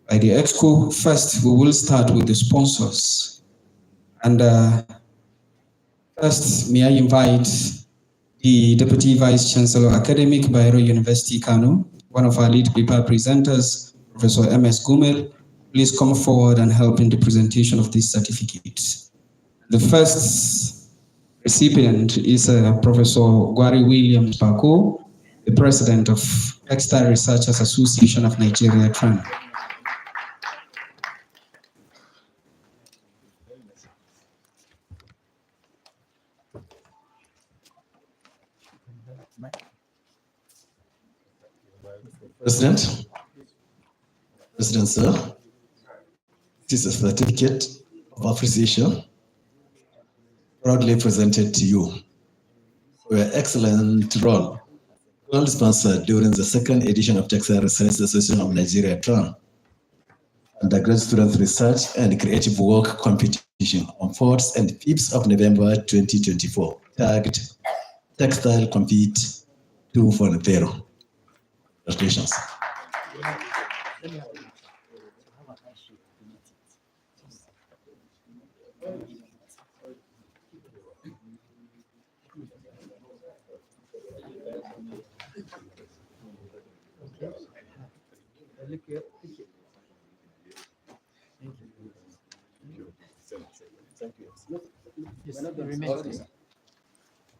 by the EXCO. First, we will start with the sponsors, and first, may I invite the Deputy Vice Chancellor, Academic, Bayero University, Kano, one of our lead paper presenters, Professor M.S. Gumel. Please come forward and help in the presentation of this certificate. The first recipient is Professor Gwari Williams Bako, the President of Textile Researchers Association of Nigeria, TRAN. President, sir, this is a certificate of appreciation proudly presented to you for your excellent role, sponsored during the second edition of Textile Research Association of Nigeria, TRAN, undergraduate student research and creative work competition on 4th and 5th of November 2024, tagged Textile Compete 2.0. Congratulations.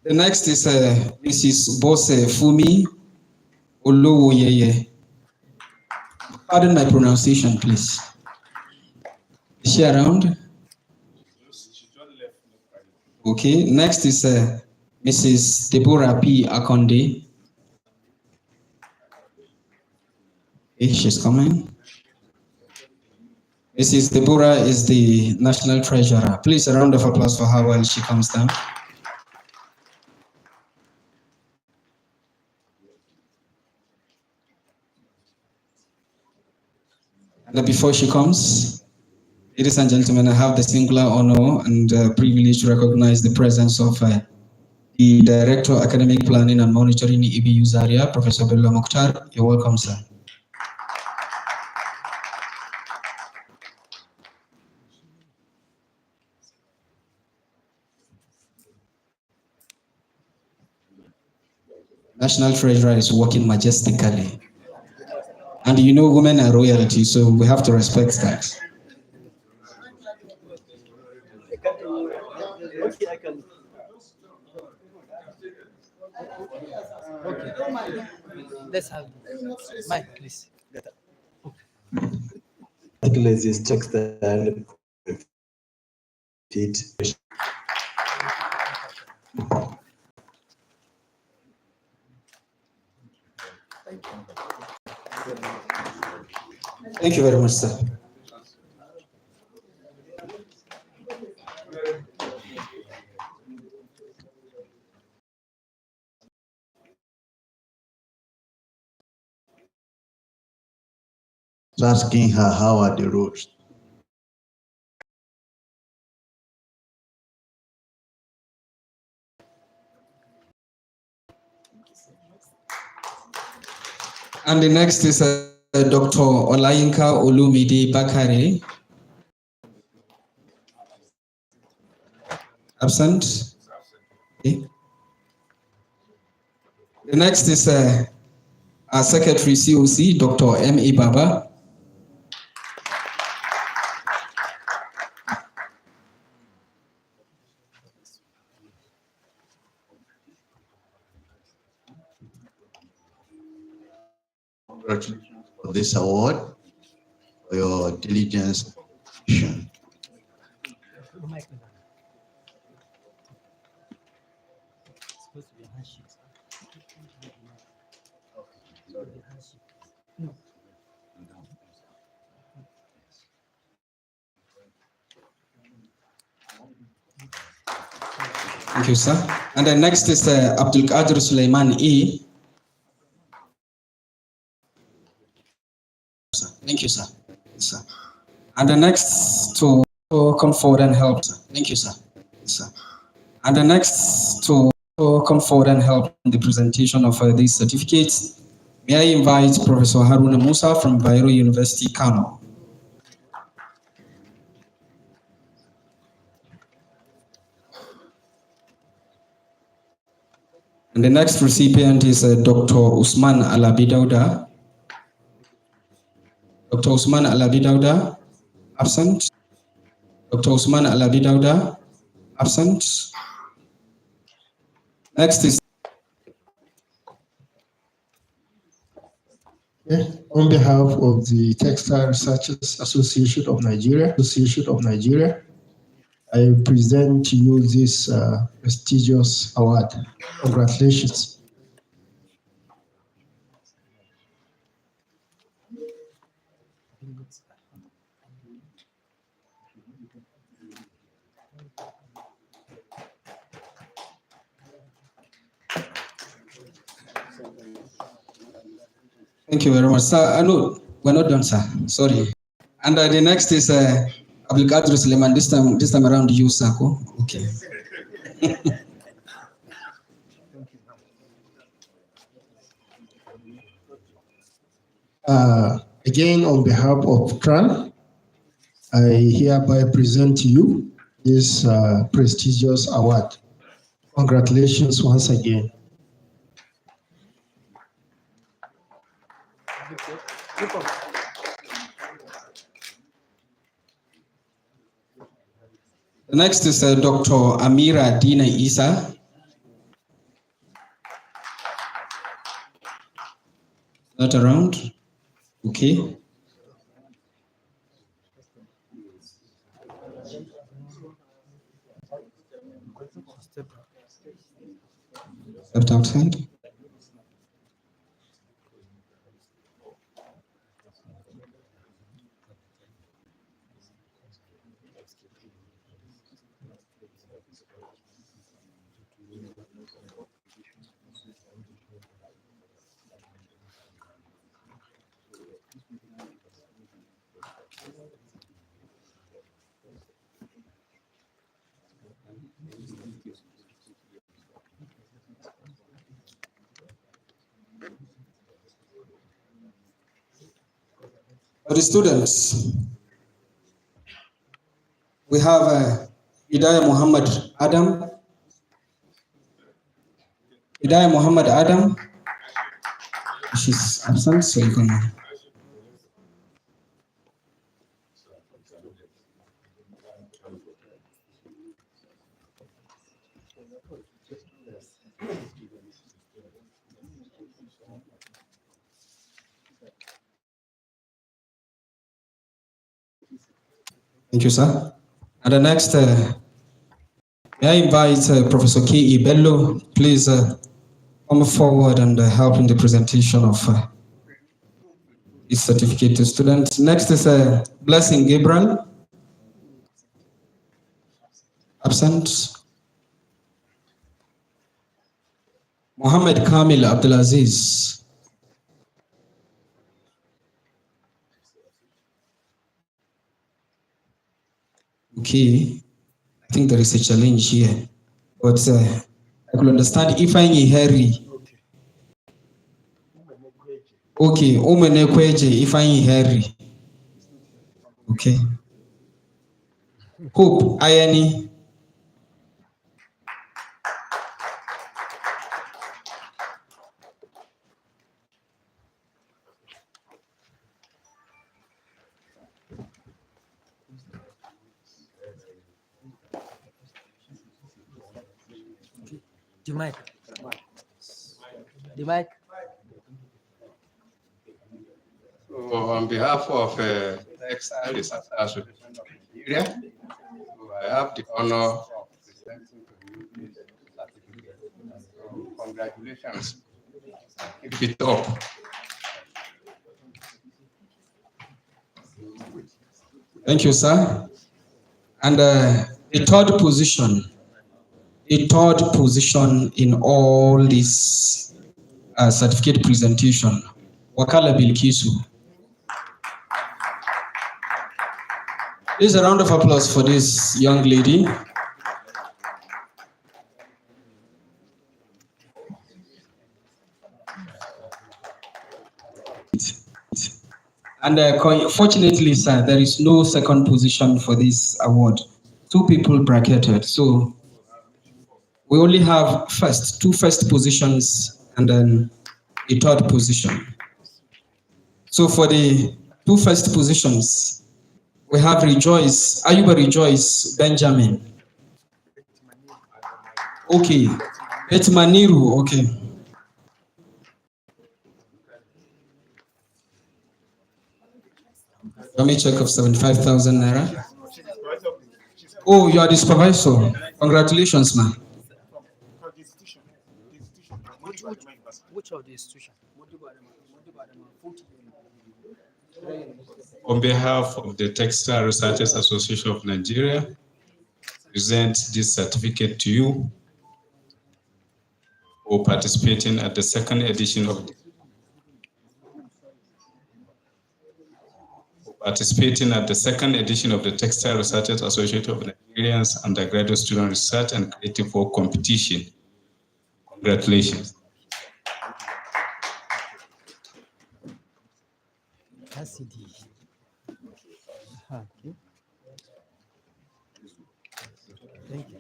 The next is Mrs. Bose Fumi Olowoyeye. Pardon my pronunciation, please. Is she around? Okay. Next is Mrs. Deborah P. Akonde. Okay, she's coming. Mrs. Deborah is the National Treasurer. Please, a round of applause for her while she comes down. And before she comes, ladies and gentlemen, I have the singular honor and privilege to recognize the presence of the Director of Academic Planning and Monitoring, EBU Zaria, Professor Bello. You're welcome, sir. National Treasurer is working majestically. And you know, women are royalty, so we have to respect that. Okay, I can. Okay. Let's have Mike, please. This textile fit. Thank you very much, sir. Asking her how are the roads. And the next is Dr. Olayinka Olumide Bakare. Absent. Okay. The next is our Secretary COC, Dr. M.A. Baba. Congratulations for this award, for your diligence. Thank you, sir. And the next is Abdul Qadir Suleiman E. Thank you, sir. Yes, sir. And the next to come forward and help. Thank you, sir. Yes, sir. And the next to come forward and help in the presentation of these certificates, may I invite Professor Haruna Musa from Bayero University, Kano. And the next recipient is Dr. Usman Alabi Dauda. Dr. Usman Alabi Dauda, absent. Dr. Usman Alabi Dauda, absent. Next is on behalf of the Textile Researchers Association of Nigeria, I present to you this prestigious award. Congratulations. Thank you very much, sir. No, we're not done, sir. Sorry. And the next is Abdul Qadir Suleiman. This time around, you, Sako. Okay. Again, on behalf of TRAN, I hereby present to you this prestigious award. Congratulations once again. The next is Dr. Amira Dina Isa. Not around? Okay. Left outside. For the students, we have Hidayah Muhammad Adam. Hidayah Muhammad Adam, She's absent, so you can. Thank you, sir. And the next, may I invite Professor K.E. Bello, please come forward and help in the presentation of his certificate to students. Next is Blessing Gabriel. Absent. Mohammed Kamil Abdulaziz. Okay, I think there is a challenge here, but I could understand if I Harry. Okay, Omene Kweje, if I Harry. Okay. Hope Ayani. The mic. The mic. So on behalf of Textile Research Association of Nigeria, I have the honor of presenting to you this certificate. So congratulations. Keep it up. Thank you, sir. And the third position in all this certificate presentation, Wakala Bilkisu. Please a round of applause for this young lady. And fortunately, sir, there is no second position for this award. 2 people bracketed. So we only have two first positions and then a third position. So for the 2 first positions, we have Ayuba Rejoice Benjamin. Okay. Etmaniru, okay. Let me check of 75,000 naira. Oh, you are the supervisor. Congratulations, man. Which of the institution? On behalf of the Textile Researchers Association of Nigeria, present this certificate to you for participating at the second edition of the Textile Researchers Association of Nigerians Undergraduate Student Research and Creative Work Competition. Congratulations. Okay. Thank you.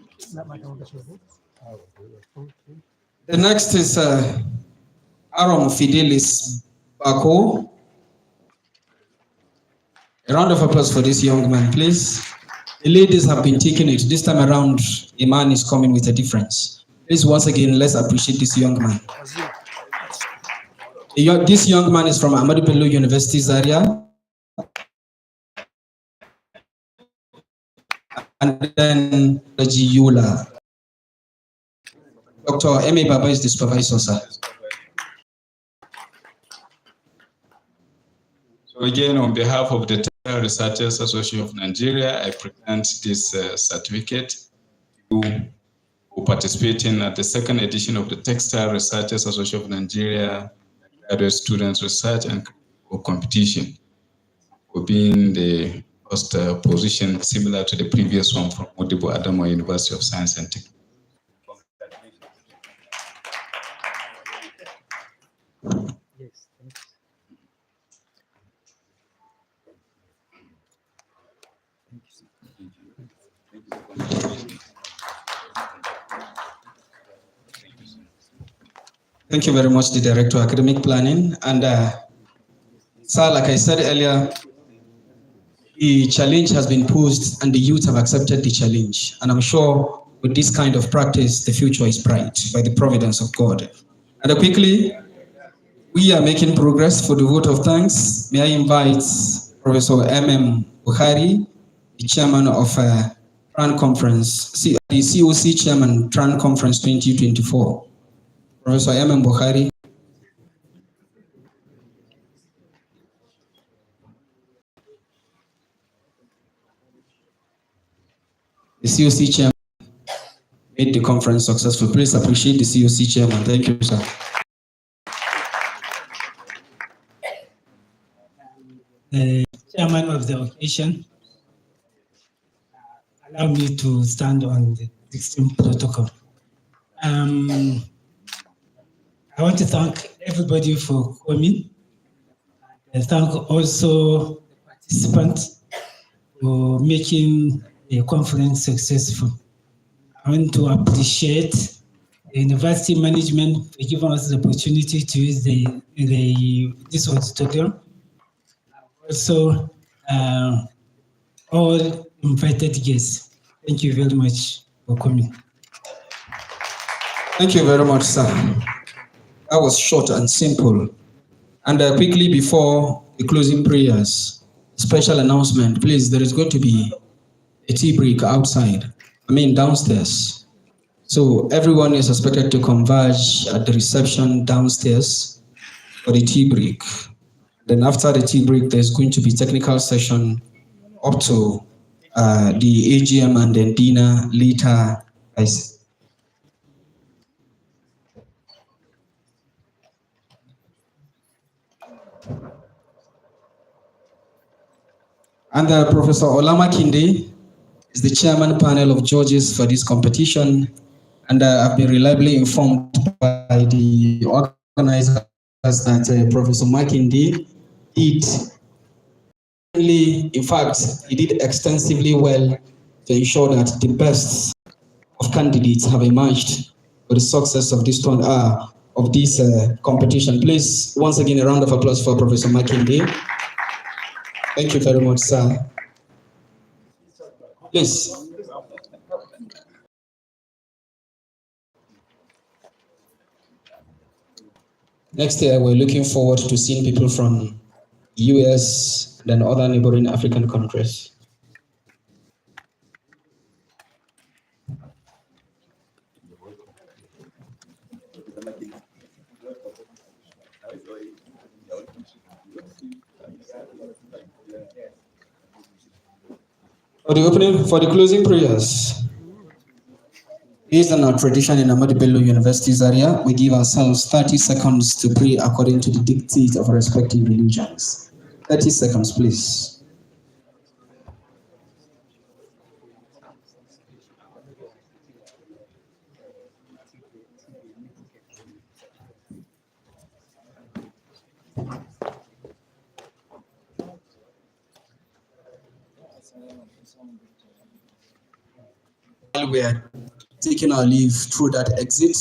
The next is Aram Fidelis Bako. A round of applause for this young man, please. The ladies have been taking it. This time around, a man is coming with a difference. Please, once again, let's appreciate this young man. This young man is from Ahmadu Bello University, Zaria. And then Raji Yula. Dr. M.A. Baba is the supervisor, sir. So again, on behalf of the Textile Researchers Association of Nigeria, I present this certificate to participating at the second edition of the Textile Researchers Association of Nigeria Graduate Students Research and Competition, for being the first position similar to the previous one from Modibo Adamo University of Science and Technology. Yes, thanks. Thank you very much, the Director of Academic Planning. And sir, like I said earlier, the challenge has been posed and the youth have accepted the challenge. And I'm sure with this kind of practice, the future is bright by the providence of God. And quickly, we are making progress for the vote of thanks. May I invite Professor Buhari, the chairman of TRAN Conference, the COC chairman, TRAN Conference 2024. Professor Buhari. The COC chairman made the conference successful. Please appreciate the COC chairman. Thank you, sir. The chairman of the occasion, allow me to stand on the 16th protocol. I want to thank everybody for coming. I thank also the participants for making the conference successful. I want to appreciate the university management for giving us the opportunity to use this auditorium. Also, all invited guests. Thank you very much for coming. Thank you very much, sir. That was short and simple. And quickly before the closing prayers, special announcement, please, there is going to be a tea break outside, downstairs. So everyone is expected to converge at the reception downstairs for the tea break. Then after the tea break, there's going to be technical session up to the AGM and then dinner later. And Professor Olama Kinde is the chairman panel of judges for this competition. And I've been reliably informed by the organizers that Professor Makinde did, in fact, he did extensively well to ensure that the best of candidates have emerged for the success of this competition. Please, once again, a round of applause for Professor Makinde. Thank you very much, sir. Please. Next year, we're looking forward to seeing people from US and other neighboring African countries. For the closing prayers, based on our tradition in Ahmadu Bello University, Zaria, we give ourselves 30 seconds to pray according to the dictates of our respective religions. 30 seconds, please. While we are taking our leave through that exit,